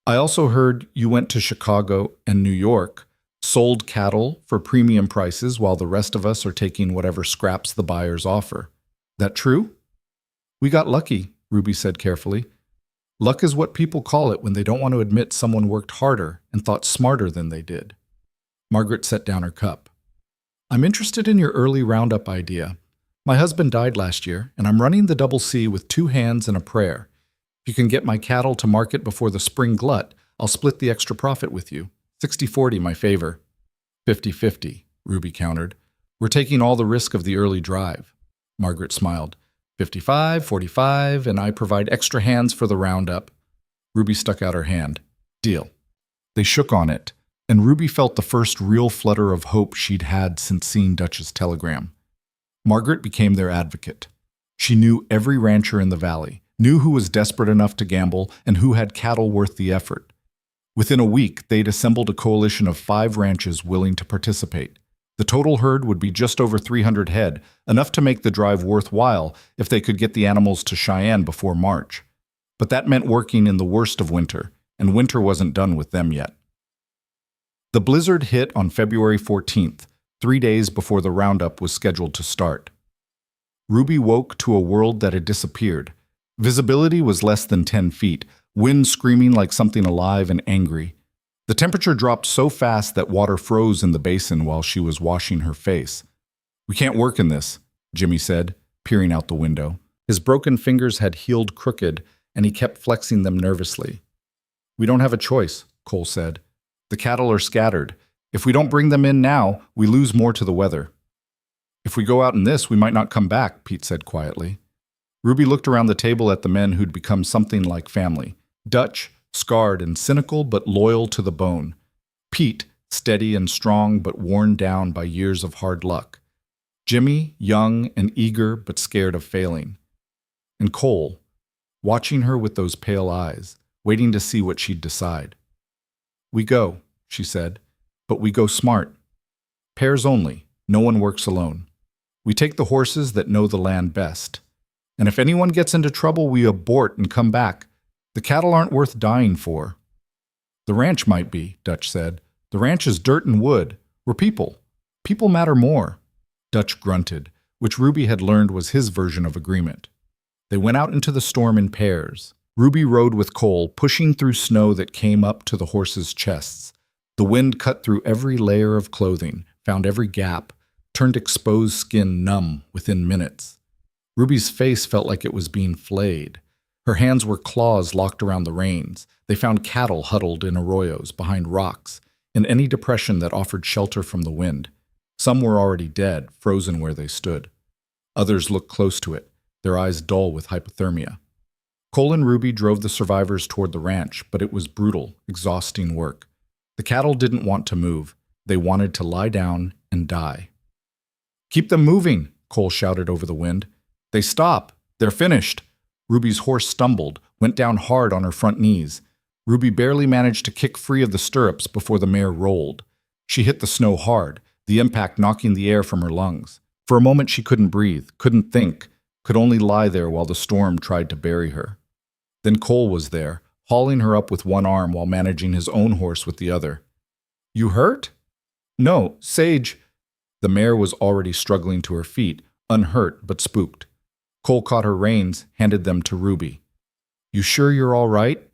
"I also heard you went to Chicago and New York, sold cattle for premium prices while the rest of us are taking whatever scraps the buyers offer. That true?" "We got lucky," Ruby said carefully. "Luck is what people call it when they don't want to admit someone worked harder and thought smarter than they did." Margaret set down her cup. "I'm interested in your early roundup idea. My husband died last year, and I'm running the Double C with 2 hands and a prayer. If you can get my cattle to market before the spring glut, I'll split the extra profit with you. 60-40 my favor." 50-50, Ruby countered. "We're taking all the risk of the early drive." Margaret smiled. 55-45, and I provide extra hands for the roundup." Ruby stuck out her hand. "Deal." They shook on it, and Ruby felt the first real flutter of hope she'd had since seeing Dutch's telegram. Margaret became their advocate. She knew every rancher in the valley, knew who was desperate enough to gamble, and who had cattle worth the effort. Within a week, they'd assembled a coalition of 5 ranches willing to participate. The total herd would be just over 300 head, enough to make the drive worthwhile if they could get the animals to Cheyenne before March. But that meant working in the worst of winter, and winter wasn't done with them yet. The blizzard hit on February 14th, 3 days before the roundup was scheduled to start. Ruby woke to a world that had disappeared. Visibility was less than 10 feet, wind screaming like something alive and angry. The temperature dropped so fast that water froze in the basin while she was washing her face. "We can't work in this," Jimmy said, peering out the window. His broken fingers had healed crooked, and he kept flexing them nervously. "We don't have a choice," Cole said. "The cattle are scattered. If we don't bring them in now, we lose more to the weather." If we go out in this, we might not come back, Pete said quietly. Ruby looked around the table at the men who'd become something like family. Dutch, scarred and cynical but loyal to the bone. Pete, steady and strong but worn down by years of hard luck. Jimmy, young and eager but scared of failing. And Cole, watching her with those pale eyes, waiting to see what she'd decide. "We go," she said, "but we go smart. Pairs only, no one works alone. We take the horses that know the land best. And if anyone gets into trouble, we abort and come back. The cattle aren't worth dying for." "The ranch might be," Dutch said. "The ranch is dirt and wood. We're people. People matter more." Dutch grunted, which Ruby had learned was his version of agreement. They went out into the storm in pairs. Ruby rode with Cole, pushing through snow that came up to the horses' chests. The wind cut through every layer of clothing, found every gap, turned exposed skin numb within minutes. Ruby's face felt like it was being flayed. Her hands were claws locked around the reins. They found cattle huddled in arroyos, behind rocks, in any depression that offered shelter from the wind. Some were already dead, frozen where they stood. Others looked close to it, their eyes dull with hypothermia. Cole and Ruby drove the survivors toward the ranch, but it was brutal, exhausting work. The cattle didn't want to move. They wanted to lie down and die. "Keep them moving," Cole shouted over the wind. "They stop. They're finished." Ruby's horse stumbled, went down hard on her front knees. Ruby barely managed to kick free of the stirrups before the mare rolled. She hit the snow hard, the impact knocking the air from her lungs. For a moment she couldn't breathe, couldn't think, could only lie there while the storm tried to bury her. Then Cole was there, hauling her up with one arm while managing his own horse with the other. "You hurt?" "No, Sage." The mare was already struggling to her feet, unhurt but spooked. Cole caught her reins, handed them to Ruby. "You sure you're all right?"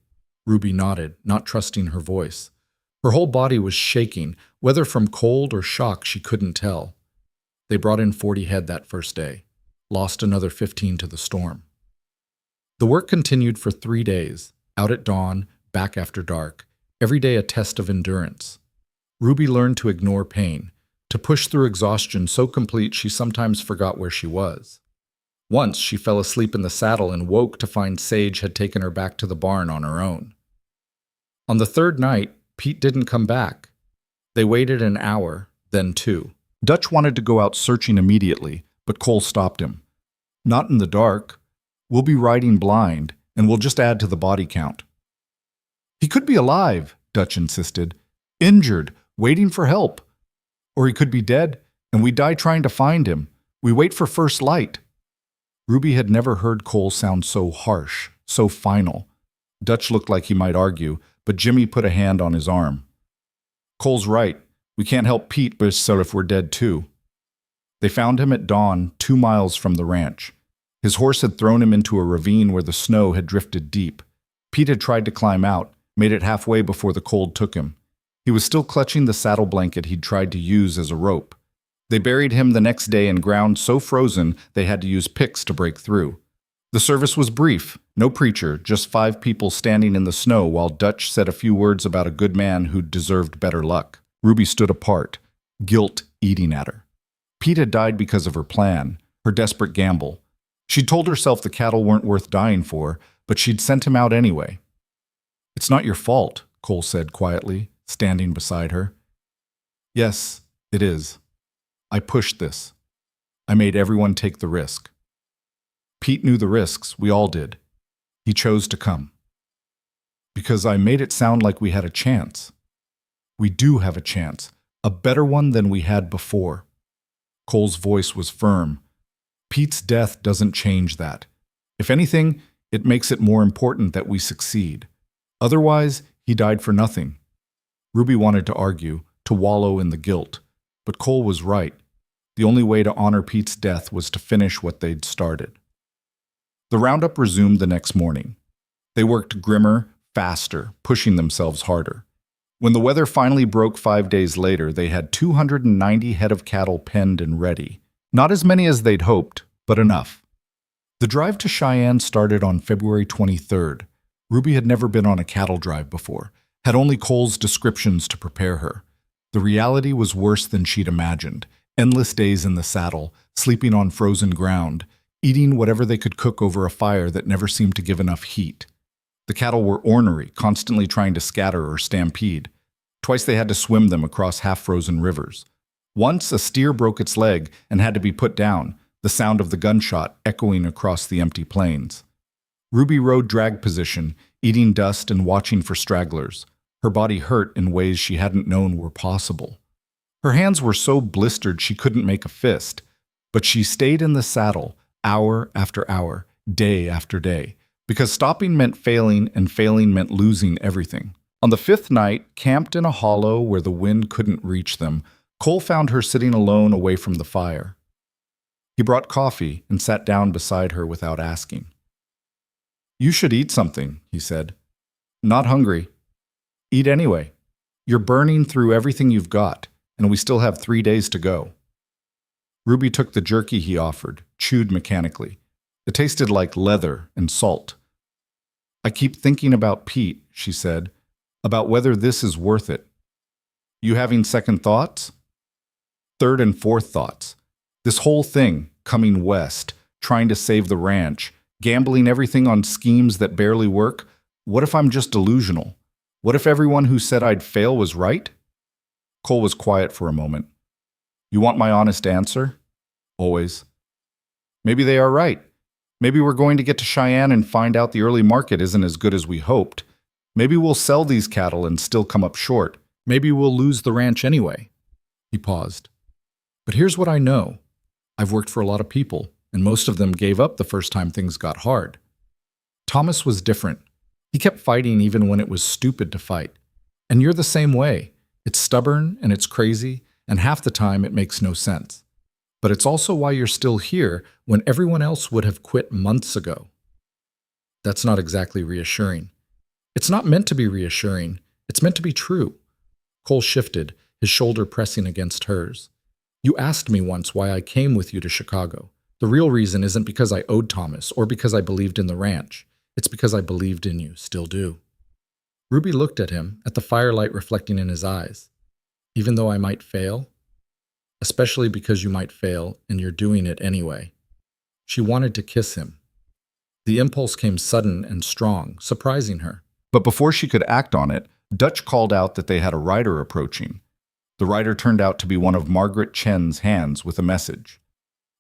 Ruby nodded, not trusting her voice. Her whole body was shaking, whether from cold or shock she couldn't tell. They brought in 40 head that first day, lost another 15 to the storm. The work continued for 3 days, out at dawn, back after dark, every day a test of endurance. Ruby learned to ignore pain, to push through exhaustion so complete she sometimes forgot where she was. Once she fell asleep in the saddle and woke to find Sage had taken her back to the barn on her own. On the third night, Pete didn't come back. They waited an hour, then 2. Dutch wanted to go out searching immediately, but Cole stopped him. "Not in the dark. We'll be riding blind, and we'll just add to the body count." "He could be alive," Dutch insisted. "Injured, waiting for help. Or he could be dead, and we die trying to find him. We wait for first light." Ruby had never heard Cole sound so harsh, so final. Dutch looked like he might argue, but Jimmy put a hand on his arm. "Cole's right. We can't help Pete, but so if we're dead too." They found him at dawn, 2 miles from the ranch. His horse had thrown him into a ravine where the snow had drifted deep. Pete had tried to climb out, made it halfway before the cold took him. He was still clutching the saddle blanket he'd tried to use as a rope. They buried him the next day in ground so frozen they had to use picks to break through. The service was brief, no preacher, just 5 people standing in the snow while Dutch said a few words about a good man who'd deserved better luck. Ruby stood apart, guilt eating at her. Pete had died because of her plan, her desperate gamble. She'd told herself the cattle weren't worth dying for, but she'd sent him out anyway. "It's not your fault," Cole said quietly, standing beside her. "Yes, it is. I pushed this. I made everyone take the risk. Pete knew the risks, we all did. He chose to come. Because I made it sound like we had a chance. We do have a chance, a better one than we had before." Cole's voice was firm. "Pete's death doesn't change that. If anything, it makes it more important that we succeed. Otherwise, he died for nothing." Ruby wanted to argue, to wallow in the guilt, but Cole was right. The only way to honor Pete's death was to finish what they'd started. The roundup resumed the next morning. They worked grimmer, faster, pushing themselves harder. When the weather finally broke 5 days later, they had 290 head of cattle penned and ready. Not as many as they'd hoped, but enough. The drive to Cheyenne started on February 23rd. Ruby had never been on a cattle drive before, had only Cole's descriptions to prepare her. The reality was worse than she'd imagined. Endless days in the saddle, sleeping on frozen ground, eating whatever they could cook over a fire that never seemed to give enough heat. The cattle were ornery, constantly trying to scatter or stampede. Twice they had to swim them across half-frozen rivers. Once a steer broke its leg and had to be put down, the sound of the gunshot echoing across the empty plains. Ruby rode drag position, eating dust and watching for stragglers. Her body hurt in ways she hadn't known were possible. Her hands were so blistered she couldn't make a fist, but she stayed in the saddle hour after hour, day after day, because stopping meant failing and failing meant losing everything. On the fifth night, camped in a hollow where the wind couldn't reach them, Cole found her sitting alone away from the fire. He brought coffee and sat down beside her without asking. "You should eat something," he said. "Not hungry. Eat anyway. You're burning through everything you've got, and we still have 3 days to go." Ruby took the jerky he offered, chewed mechanically. It tasted like leather and salt. "I keep thinking about Pete," she said, "about whether this is worth it." "You having second thoughts?" "Third and fourth thoughts. This whole thing, coming west, trying to save the ranch, gambling everything on schemes that barely work. What if I'm just delusional? What if everyone who said I'd fail was right?" Cole was quiet for a moment. "You want my honest answer?" "Always." "Maybe they are right. Maybe we're going to get to Cheyenne and find out the early market isn't as good as we hoped. Maybe we'll sell these cattle and still come up short. Maybe we'll lose the ranch anyway." He paused. "But here's what I know. I've worked for a lot of people, and most of them gave up the first time things got hard. Thomas was different. He kept fighting even when it was stupid to fight. And you're the same way. It's stubborn and it's crazy, and half the time it makes no sense. But it's also why you're still here when everyone else would have quit months ago." That's not exactly reassuring. It's not meant to be reassuring. It's meant to be true. Cole shifted, his shoulder pressing against hers. "You asked me once why I came with you to Chicago. The real reason isn't because I owed Thomas or because I believed in the ranch. It's because I believed in you, still do." Ruby looked at him, at the firelight reflecting in his eyes. "Even though I might fail?" "Especially because you might fail, and you're doing it anyway." She wanted to kiss him. The impulse came sudden and strong, surprising her. But before she could act on it, Dutch called out that they had a rider approaching. The rider turned out to be one of Margaret Chen's hands with a message.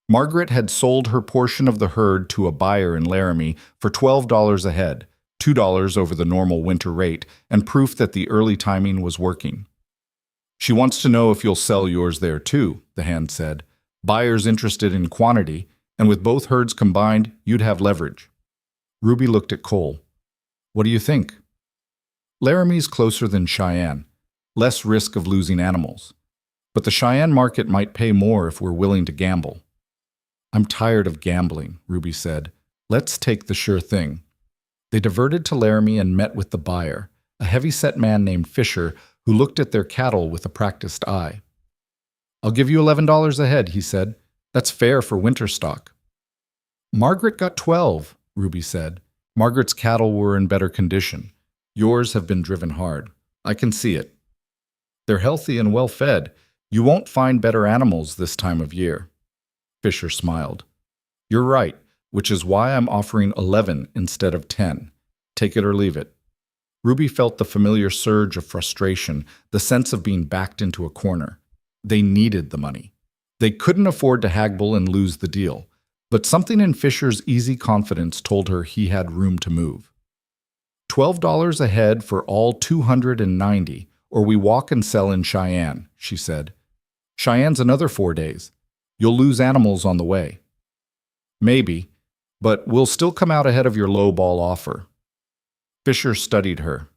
Margaret had sold her portion of the herd to a buyer in Laramie for $12 a head, $2 over the normal winter rate, and proof that the early timing was working. "She wants to know if you'll sell yours there too," the hand said. "Buyers interested in quantity, and with both herds combined, you'd have leverage." Ruby looked at Cole. "What do you think?" "Laramie's closer than Cheyenne. Less risk of losing animals. But the Cheyenne market might pay more if we're willing to gamble." "I'm tired of gambling," Ruby said. "Let's take the sure thing." They diverted to Laramie and met with the buyer, a heavy-set man named Fisher who looked at their cattle with a practiced eye. "I'll give you $11 a head," he said. "That's fair for winter stock." "Margaret got 12, Ruby said. "Margaret's cattle were in better condition. Yours have been driven hard. I can see it. They're healthy and well-fed. You won't find better animals this time of year." Fisher smiled. "You're right, which is why I'm offering 11 instead of 10. Take it or leave it." Ruby felt the familiar surge of frustration, the sense of being backed into a corner. They needed the money. They couldn't afford to haggle and lose the deal, but something in Fisher's easy confidence told her he had room to move. $12 a head for all 290, or we walk and sell in Cheyenne," she said. "Cheyenne's another 4 days. You'll lose animals on the way." "Maybe, but we'll still come out ahead of your low-ball offer." Fisher studied her.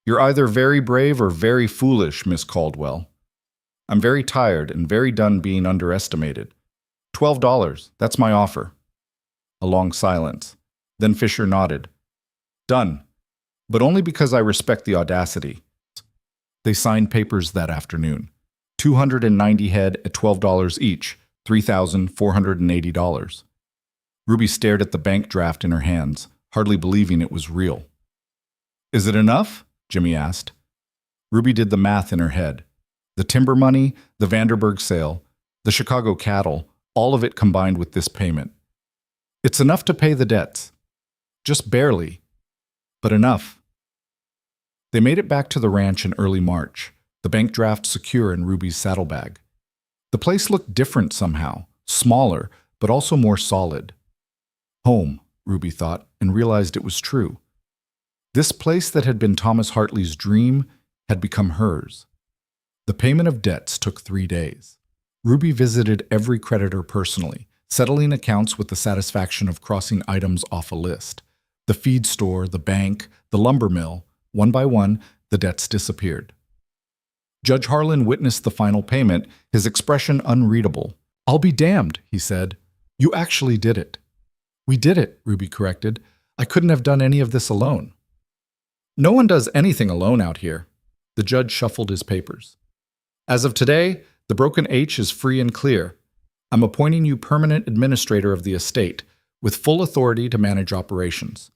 "You're either very brave or very foolish, Miss Caldwell. I'm very tired and very done being underestimated. $12, that's my offer." A long silence. Then Fisher nodded. "Done, but only because I respect the audacity." They signed papers that afternoon. 290 head at $12 each, $3,480. Ruby stared at the bank draft in her hands, hardly believing it was real. "Is it enough?" Jimmy asked. Ruby did the math in her head. The timber money, the Vanderburg sale, the Chicago cattle, all of it combined with this payment. It's enough to pay the debts. Just barely, but enough. They made it back to the ranch in early March, the bank draft secure in Ruby's saddlebag. The place looked different somehow, smaller, but also more solid. Home, Ruby thought, and realized it was true. This place that had been Thomas Hartley's dream had become hers. The payment of debts took 3 days. Ruby visited every creditor personally, settling accounts with the satisfaction of crossing items off a list. The feed store, the bank, the lumber mill, one by one, the debts disappeared. Judge Harlan witnessed the final payment, his expression unreadable. "I'll be damned," he said. "You actually did it." "We did it," Ruby corrected. "I couldn't have done any of this alone." "No one does anything alone out here." The judge shuffled his papers. "As of today, the broken H is free and clear. I'm appointing you permanent administrator of the estate, with full authority to manage operations.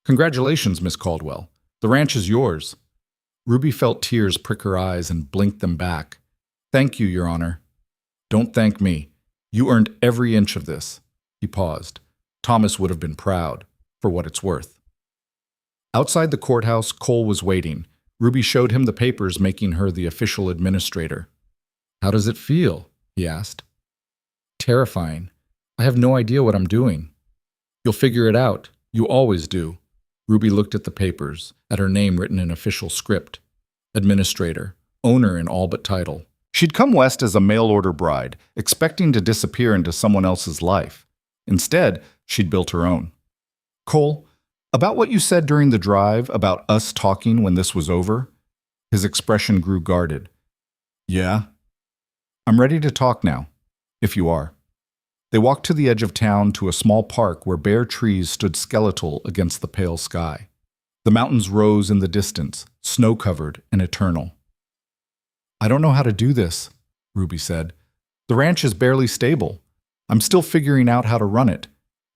Congratulations, Miss Caldwell. The ranch is yours." Ruby felt tears prick her eyes and blinked them back. "Thank you, Your Honor." "Don't thank me. You earned every inch of this." He paused. Thomas would have been proud, for what it's worth. Outside the courthouse, Cole was waiting. Ruby showed him the papers, making her the official administrator. "How does it feel?" he asked. "Terrifying. I have no idea what I'm doing." "You'll figure it out. You always do." Ruby looked at the papers, at her name written in official script. Administrator, owner in all but title. She'd come west as a mail-order bride, expecting to disappear into someone else's life. Instead, she'd built her own. "Cole, about what you said during the drive, about us talking when this was over?" His expression grew guarded. "Yeah?" "I'm ready to talk now, if you are." They walked to the edge of town to a small park where bare trees stood skeletal against the pale sky. The mountains rose in the distance, snow-covered and eternal. "I don't know how to do this," Ruby said. "The ranch is barely stable. I'm still figuring out how to run it.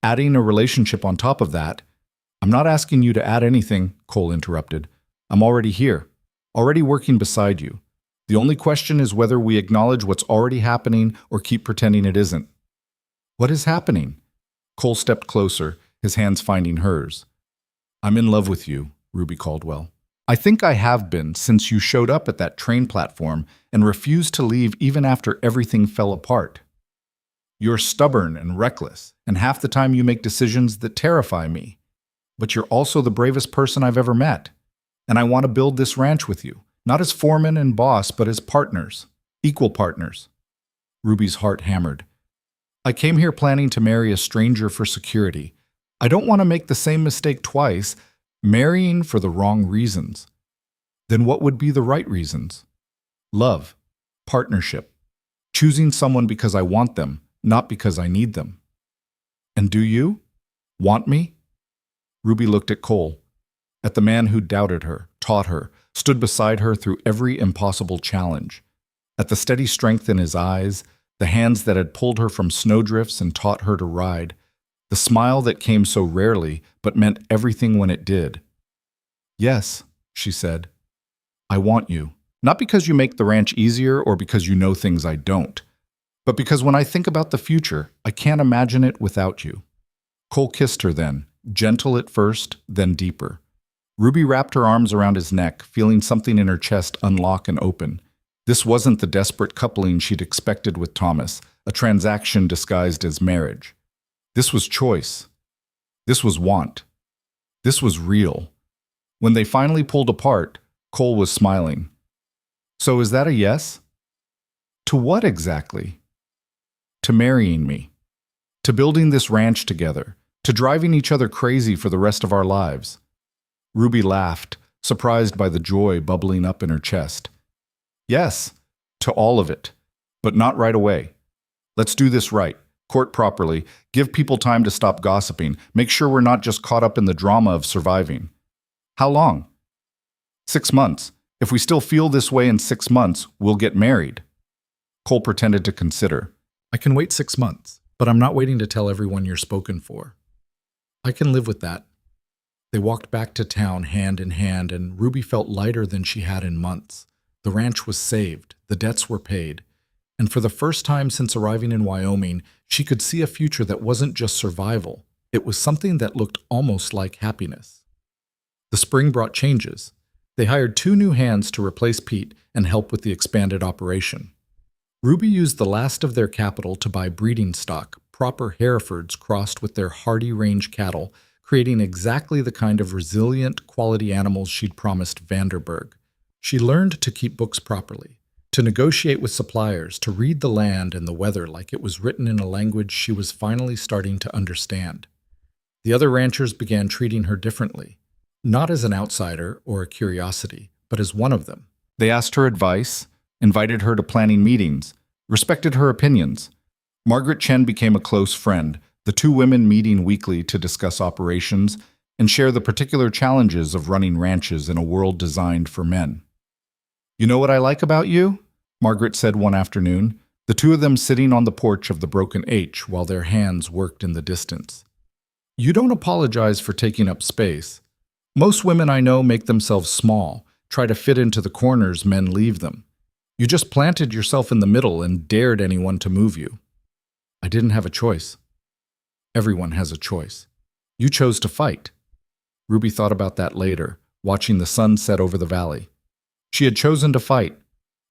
Adding a relationship on top of that—" "I'm not asking you to add anything," Cole interrupted. "I'm already here, already working beside you. The only question is whether we acknowledge what's already happening or keep pretending it isn't." "What is happening?" Cole stepped closer, his hands finding hers. "I'm in love with you, Ruby Caldwell. I think I have been since you showed up at that train platform and refused to leave even after everything fell apart. You're stubborn and reckless, and half the time you make decisions that terrify me. But you're also the bravest person I've ever met. And I want to build this ranch with you, not as foreman and boss, but as partners, equal partners." Ruby's heart hammered. "I came here planning to marry a stranger for security. I don't want to make the same mistake twice, marrying for the wrong reasons. Then what would be the right reasons? Love, partnership, choosing someone because I want them, not because I need them. And do you? Want me?" Ruby looked at Cole, at the man who doubted her, taught her, stood beside her through every impossible challenge, at the steady strength in his eyes, the hands that had pulled her from snowdrifts and taught her to ride, the smile that came so rarely but meant everything when it did. "Yes," she said, "I want you. Not because you make the ranch easier or because you know things I don't, but because when I think about the future, I can't imagine it without you." Cole kissed her then, gentle at first, then deeper. Ruby wrapped her arms around his neck, feeling something in her chest unlock and open. This wasn't the desperate coupling she'd expected with Thomas, a transaction disguised as marriage. This was choice. This was want. This was real. When they finally pulled apart, Cole was smiling. "So is that a yes?" "To what exactly?" "To marrying me. To building this ranch together. To driving each other crazy for the rest of our lives." Ruby laughed, surprised by the joy bubbling up in her chest. "Yes, to all of it, but not right away. Let's do this right, court properly, give people time to stop gossiping, make sure we're not just caught up in the drama of surviving." "How long?" 6 months. If we still feel this way in 6 months, we'll get married." Cole pretended to consider. "I can wait 6 months, but I'm not waiting to tell everyone you're spoken for." "I can live with that." They walked back to town hand in hand, and Ruby felt lighter than she had in months. The ranch was saved, the debts were paid. And for the first time since arriving in Wyoming, she could see a future that wasn't just survival. It was something that looked almost like happiness. The spring brought changes. They hired 2 new hands to replace Pete and help with the expanded operation. Ruby used the last of their capital to buy breeding stock, proper Herefords crossed with their hardy range cattle, creating exactly the kind of resilient, quality animals she'd promised Vanderburg. She learned to keep books properly, to negotiate with suppliers, to read the land and the weather like it was written in a language she was finally starting to understand. The other ranchers began treating her differently, not as an outsider or a curiosity, but as one of them. They asked her advice, invited her to planning meetings, respected her opinions. Margaret Chen became a close friend, the 2 women meeting weekly to discuss operations and share the particular challenges of running ranches in a world designed for men. "You know what I like about you?" Margaret said one afternoon, the 2 of them sitting on the porch of the Broken H while their hands worked in the distance. "You don't apologize for taking up space. Most women I know make themselves small, try to fit into the corners men leave them. You just planted yourself in the middle and dared anyone to move you." "I didn't have a choice." "Everyone has a choice. You chose to fight." Ruby thought about that later, watching the sun set over the valley. She had chosen to fight.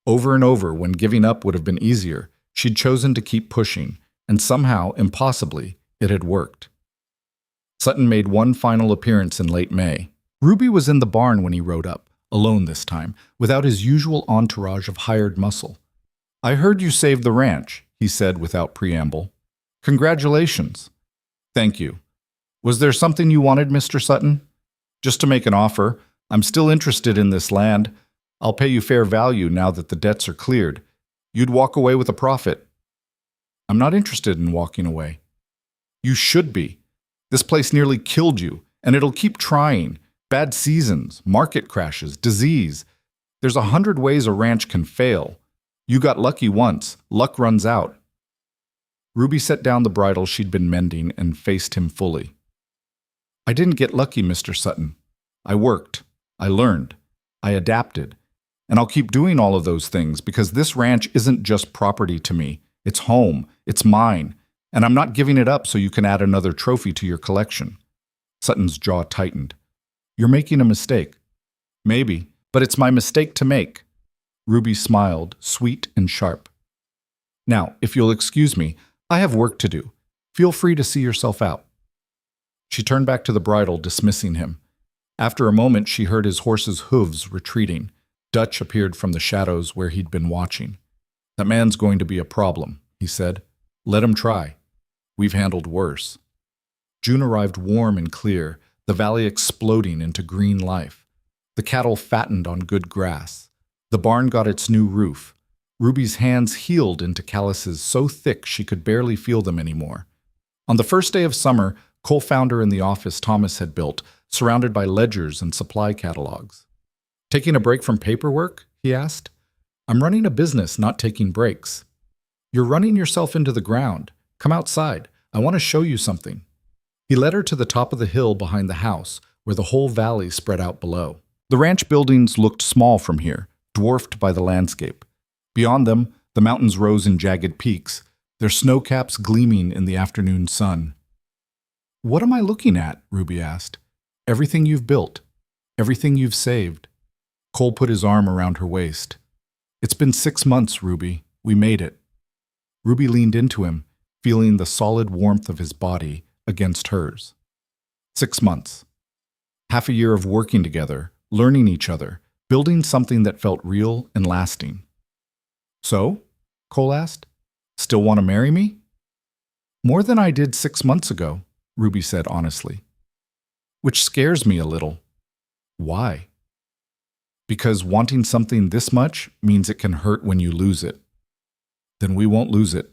Over and over, when giving up would have been easier, she'd chosen to keep pushing, and somehow, impossibly, it had worked. Sutton made one final appearance in late May. Ruby was in the barn when he rode up, alone this time, without his usual entourage of hired muscle. "I heard you saved the ranch," he said without preamble. "Congratulations." "Thank you. Was there something you wanted, Mr. Sutton?" "Just to make an offer. I'm still interested in this land. I'll pay you fair value now that the debts are cleared. You'd walk away with a profit." "I'm not interested in walking away." "You should be. This place nearly killed you, and it'll keep trying. Bad seasons, market crashes, disease. There's 100 ways a ranch can fail. You got lucky once. Luck runs out." Ruby set down the bridle she'd been mending and faced him fully. "I didn't get lucky, Mr. Sutton. I worked. I learned. I adapted. And I'll keep doing all of those things because this ranch isn't just property to me. It's home. It's mine. And I'm not giving it up so you can add another trophy to your collection." Sutton's jaw tightened. "You're making a mistake." "Maybe, but it's my mistake to make." Ruby smiled, sweet and sharp. "Now, if you'll excuse me, I have work to do. Feel free to see yourself out." She turned back to the bridle, dismissing him. After a moment, she heard his horse's hooves retreating. Dutch appeared from the shadows where he'd been watching. "That man's going to be a problem," he said. "Let him try. We've handled worse." June arrived warm and clear, the valley exploding into green life. The cattle fattened on good grass. The barn got its new roof. Ruby's hands healed into calluses so thick she could barely feel them anymore. On the first day of summer, Cole found her in the office Thomas had built, surrounded by ledgers and supply catalogs. "Taking a break from paperwork?" he asked. "I'm running a business, not taking breaks." "You're running yourself into the ground. Come outside. I want to show you something." He led her to the top of the hill behind the house, where the whole valley spread out below. The ranch buildings looked small from here, dwarfed by the landscape. Beyond them, the mountains rose in jagged peaks, their snowcaps gleaming in the afternoon sun. "What am I looking at?" Ruby asked. "Everything you've built. Everything you've saved." Cole put his arm around her waist. "It's been 6 months, Ruby. We made it." Ruby leaned into him, feeling the solid warmth of his body against hers. 6 months. Half a year of working together, learning each other, building something that felt real and lasting. "So?" Cole asked. "Still want to marry me?" "More than I did 6 months ago," Ruby said honestly. "Which scares me a little." "Why?" "Because wanting something this much means it can hurt when you lose it." "Then we won't lose it."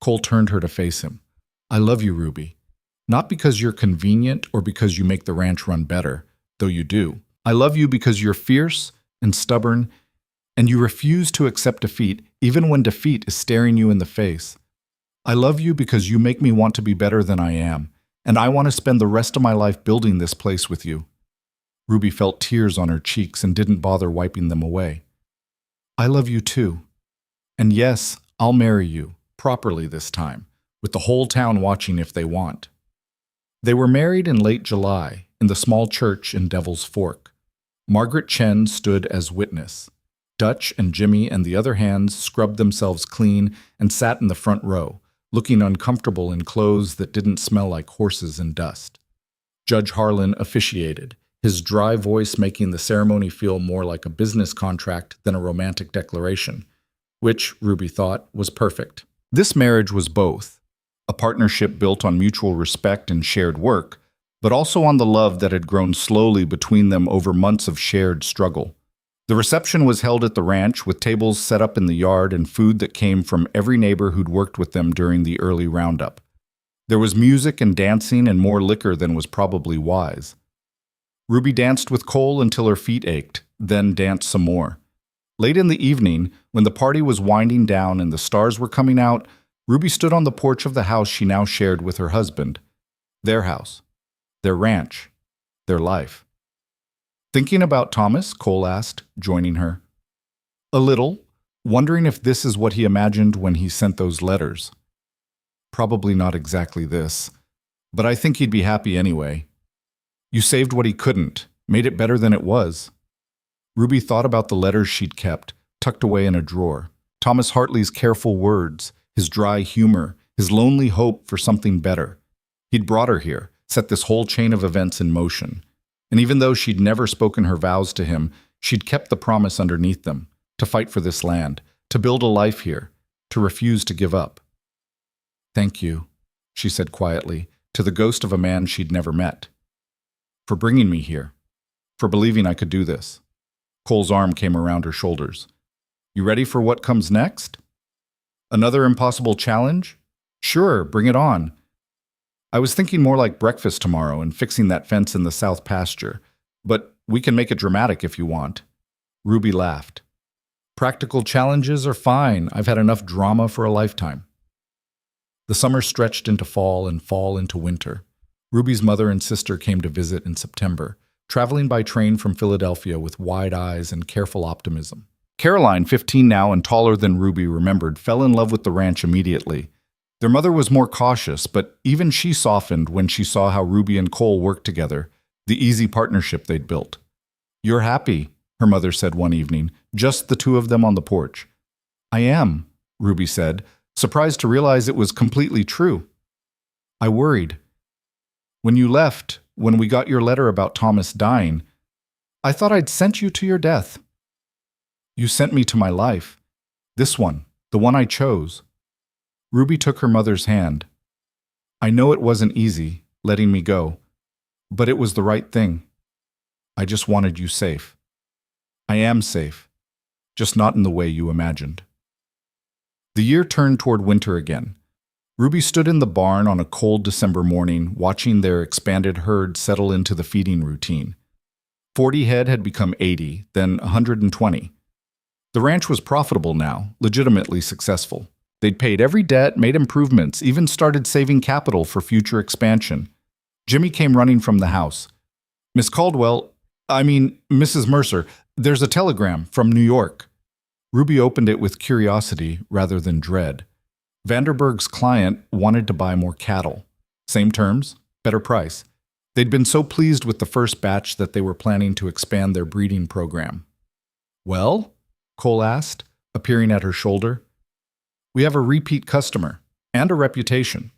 Cole turned her to face him. "I love you, Ruby. Not because you're convenient or because you make the ranch run better, though you do. I love you because you're fierce and stubborn, and you refuse to accept defeat even when defeat is staring you in the face. I love you because you make me want to be better than I am, and I want to spend the rest of my life building this place with you." Ruby felt tears on her cheeks and didn't bother wiping them away. "I love you too. And yes, I'll marry you, properly this time, with the whole town watching if they want." They were married in late July, in the small church in Devil's Fork. Margaret Chen stood as witness. Dutch and Jimmy and the other hands scrubbed themselves clean and sat in the front row, looking uncomfortable in clothes that didn't smell like horses and dust. Judge Harlan officiated, his dry voice making the ceremony feel more like a business contract than a romantic declaration, which, Ruby thought, was perfect. This marriage was both, a partnership built on mutual respect and shared work, but also on the love that had grown slowly between them over months of shared struggle. The reception was held at the ranch with tables set up in the yard and food that came from every neighbor who'd worked with them during the early roundup. There was music and dancing and more liquor than was probably wise. Ruby danced with Cole until her feet ached, then danced some more. Late in the evening, when the party was winding down and the stars were coming out, Ruby stood on the porch of the house she now shared with her husband. Their house, their ranch, their life. "Thinking about Thomas?" Cole asked, joining her. "A little, wondering if this is what he imagined when he sent those letters. Probably not exactly this, but I think he'd be happy anyway. You saved what he couldn't, made it better than it was." Ruby thought about the letters she'd kept, tucked away in a drawer. Thomas Hartley's careful words, his dry humor, his lonely hope for something better. He'd brought her here, set this whole chain of events in motion. And even though she'd never spoken her vows to him, she'd kept the promise underneath them, to fight for this land, to build a life here, to refuse to give up. "Thank you," she said quietly, to the ghost of a man she'd never met. "For bringing me here, for believing I could do this." Cole's arm came around her shoulders. "You ready for what comes next? Another impossible challenge? Sure, bring it on. I was thinking more like breakfast tomorrow and fixing that fence in the south pasture, but we can make it dramatic if you want." Ruby laughed. "Practical challenges are fine. I've had enough drama for a lifetime." The summer stretched into fall and fall into winter. Ruby's mother and sister came to visit in September, traveling by train from Philadelphia with wide eyes and careful optimism. Caroline, 15 now and taller than Ruby remembered, fell in love with the ranch immediately. Their mother was more cautious, but even she softened when she saw how Ruby and Cole worked together, the easy partnership they'd built. "You're happy," her mother said one evening, just the two of them on the porch. "I am," Ruby said, surprised to realize it was completely true. "I worried. When you left, when we got your letter about Thomas dying, I thought I'd sent you to your death. You sent me to my life. This one, the one I chose." Ruby took her mother's hand. "I know it wasn't easy, letting me go, but it was the right thing. I just wanted you safe. I am safe, just not in the way you imagined." The year turned toward winter again. Ruby stood in the barn on a cold December morning, watching their expanded herd settle into the feeding routine. 40 head had become 80, then 120. The ranch was profitable now, legitimately successful. They'd paid every debt, made improvements, even started saving capital for future expansion. Jimmy came running from the house. Mrs. Mercer, there's a telegram from New York." Ruby opened it with curiosity rather than dread. Vanderberg's client wanted to buy more cattle. Same terms, better price. They'd been so pleased with the first batch that they were planning to expand their breeding program. "Well?" Cole asked, appearing at her shoulder. "We have a repeat customer, and a reputation."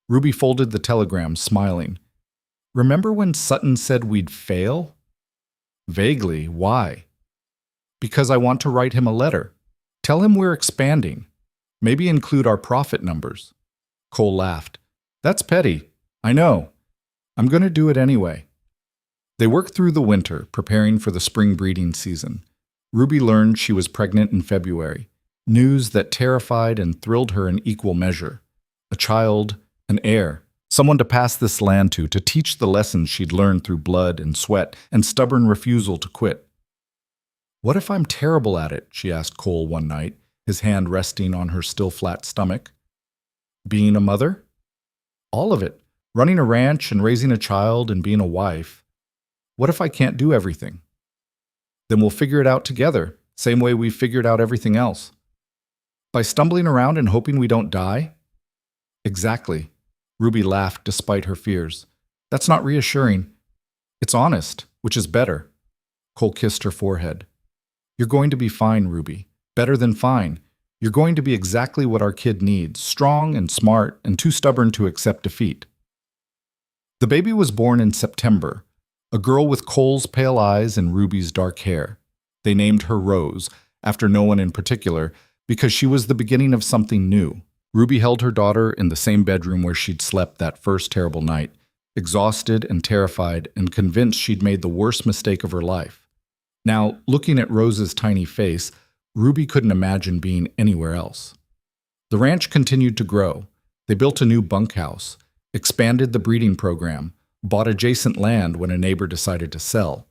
Ruby folded the telegram, smiling. "Remember when Sutton said we'd fail?" "Vaguely. Why?" "Because I want to write him a letter. Tell him we're expanding. Maybe include our profit numbers." Cole laughed. "That's petty. I know. I'm going to do it anyway." They worked through the winter, preparing for the spring breeding season. Ruby learned she was pregnant in February, news that terrified and thrilled her in equal measure. A child, an heir, someone to pass this land to teach the lessons she'd learned through blood and sweat and stubborn refusal to quit. "What if I'm terrible at it?" she asked Cole one night, his hand resting on her still flat stomach. "Being a mother?" "All of it. Running a ranch and raising a child and being a wife. What if I can't do everything?" "Then we'll figure it out together, same way we've figured out everything else." By stumbling around and hoping we don't die? Exactly. Ruby laughed despite her fears. That's not reassuring. It's honest, which is better. Cole kissed her forehead. You're going to be fine, Ruby. Better than fine. You're going to be exactly what our kid needs, strong and smart and too stubborn to accept defeat. The baby was born in September, a girl with Cole's pale eyes and Ruby's dark hair. They named her Rose, after no one in particular, because she was the beginning of something new. Ruby held her daughter in the same bedroom where she'd slept that first terrible night, exhausted and terrified and convinced she'd made the worst mistake of her life. Now, looking at Rose's tiny face, Ruby couldn't imagine being anywhere else. The ranch continued to grow. They built a new bunkhouse, expanded the breeding program, bought adjacent land when a neighbor decided to sell.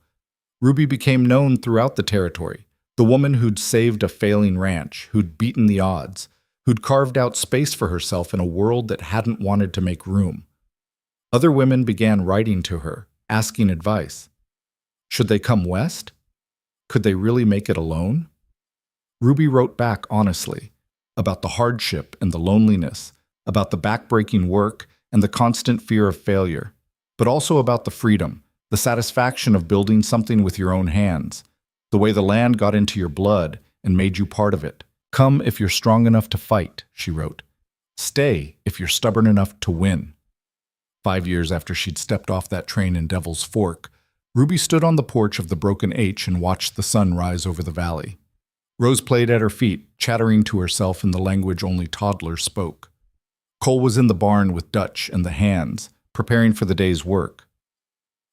Ruby became known throughout the territory, the woman who'd saved a failing ranch, who'd beaten the odds, who'd carved out space for herself in a world that hadn't wanted to make room. Other women began writing to her, asking advice. Should they come west? Could they really make it alone? Ruby wrote back honestly, about the hardship and the loneliness, about the backbreaking work and the constant fear of failure, but also about the freedom, the satisfaction of building something with your own hands, the way the land got into your blood and made you part of it. Come if you're strong enough to fight, she wrote. Stay if you're stubborn enough to win. 5 years after she'd stepped off that train in Devil's Fork, Ruby stood on the porch of the Broken H and watched the sun rise over the valley. Rose played at her feet, chattering to herself in the language only toddlers spoke. Cole was in the barn with Dutch and the hands, preparing for the day's work.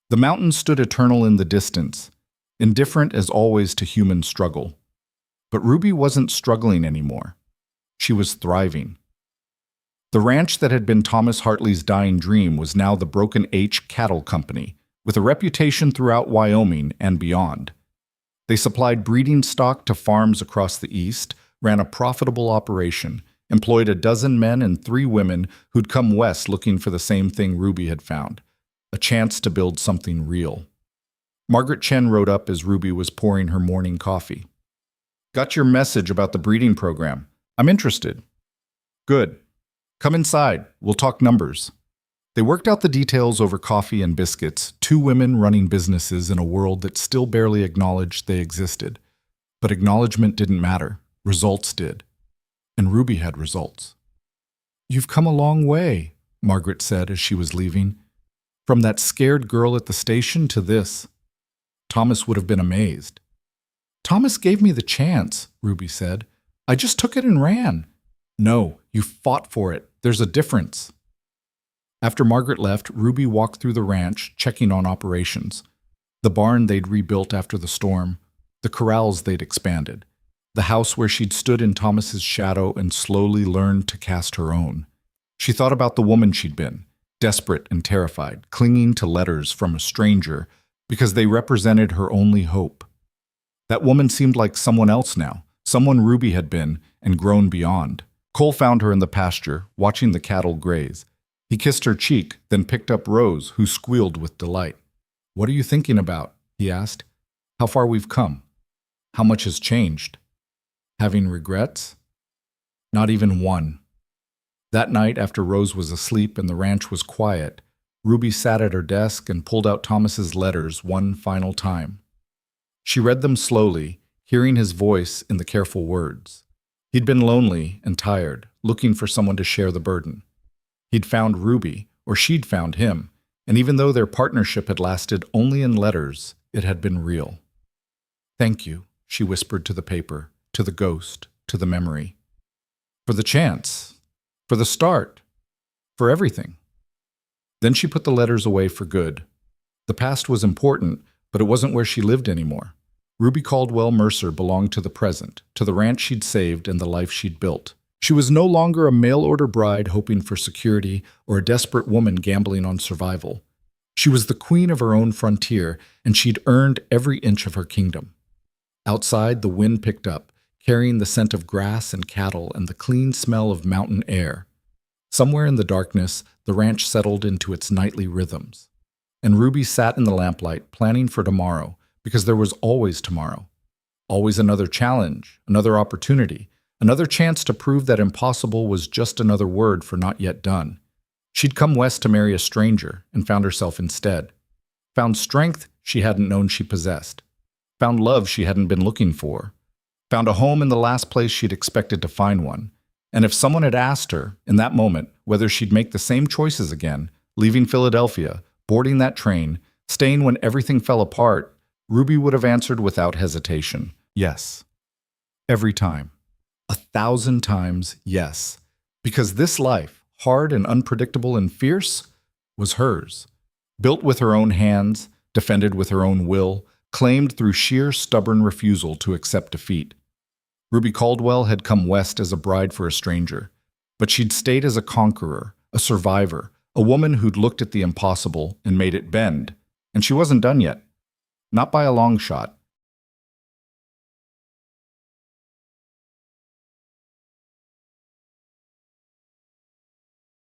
The mountains stood eternal in the distance, indifferent as always to human struggle. But Ruby wasn't struggling anymore. She was thriving. The ranch that had been Thomas Hartley's dying dream was now the Broken H Cattle Company, with a reputation throughout Wyoming and beyond. They supplied breeding stock to farms across the east, ran a profitable operation, employed 12 men and 3 women who'd come west looking for the same thing Ruby had found, a chance to build something real. Margaret Chen rode up as Ruby was pouring her morning coffee. Got your message about the breeding program. I'm interested. Good. Come inside. We'll talk numbers. They worked out the details over coffee and biscuits, 2 women running businesses in a world that still barely acknowledged they existed. But acknowledgement didn't matter. Results did. And Ruby had results. You've come a long way, Margaret said as she was leaving. From that scared girl at the station to this. Thomas would have been amazed. Thomas gave me the chance, Ruby said. I just took it and ran. No, you fought for it. There's a difference. After Margaret left, Ruby walked through the ranch, checking on operations. The barn they'd rebuilt after the storm, the corrals they'd expanded, the house where she'd stood in Thomas's shadow and slowly learned to cast her own. She thought about the woman she'd been, desperate and terrified, clinging to letters from a stranger because they represented her only hope. That woman seemed like someone else now, someone Ruby had been and grown beyond. Cole found her in the pasture, watching the cattle graze. He kissed her cheek, then picked up Rose, who squealed with delight. What are you thinking about? He asked. How far we've come. How much has changed. Having regrets? Not even one. That night, after Rose was asleep and the ranch was quiet, Ruby sat at her desk and pulled out Thomas's letters one final time. She read them slowly, hearing his voice in the careful words. He'd been lonely and tired, looking for someone to share the burden. He'd found Ruby, or she'd found him, and even though their partnership had lasted only in letters, it had been real. Thank you, she whispered to the paper, to the ghost, to the memory. For the chance, for the start, for everything. Then she put the letters away for good. The past was important, but it wasn't where she lived anymore. Ruby Caldwell Mercer belonged to the present, to the ranch she'd saved and the life she'd built. She was no longer a mail-order bride hoping for security or a desperate woman gambling on survival. She was the queen of her own frontier, and she'd earned every inch of her kingdom. Outside, the wind picked up, carrying the scent of grass and cattle and the clean smell of mountain air. Somewhere in the darkness, the ranch settled into its nightly rhythms. And Ruby sat in the lamplight, planning for tomorrow, because there was always tomorrow. Always another challenge, another opportunity, Another chance to prove that impossible was just another word for not yet done. She'd come west to marry a stranger and found herself instead. Found strength she hadn't known she possessed. Found love she hadn't been looking for. Found a home in the last place she'd expected to find one. And if someone had asked her, in that moment, whether she'd make the same choices again, leaving Philadelphia, boarding that train, staying when everything fell apart, Ruby would have answered without hesitation, yes. Every time. 1,000 times yes. Because this life, hard and unpredictable and fierce, was hers. Built with her own hands, defended with her own will, claimed through sheer stubborn refusal to accept defeat. Ruby Caldwell had come west as a bride for a stranger, but she'd stayed as a conqueror, a survivor, a woman who'd looked at the impossible and made it bend. And she wasn't done yet. Not by a long shot.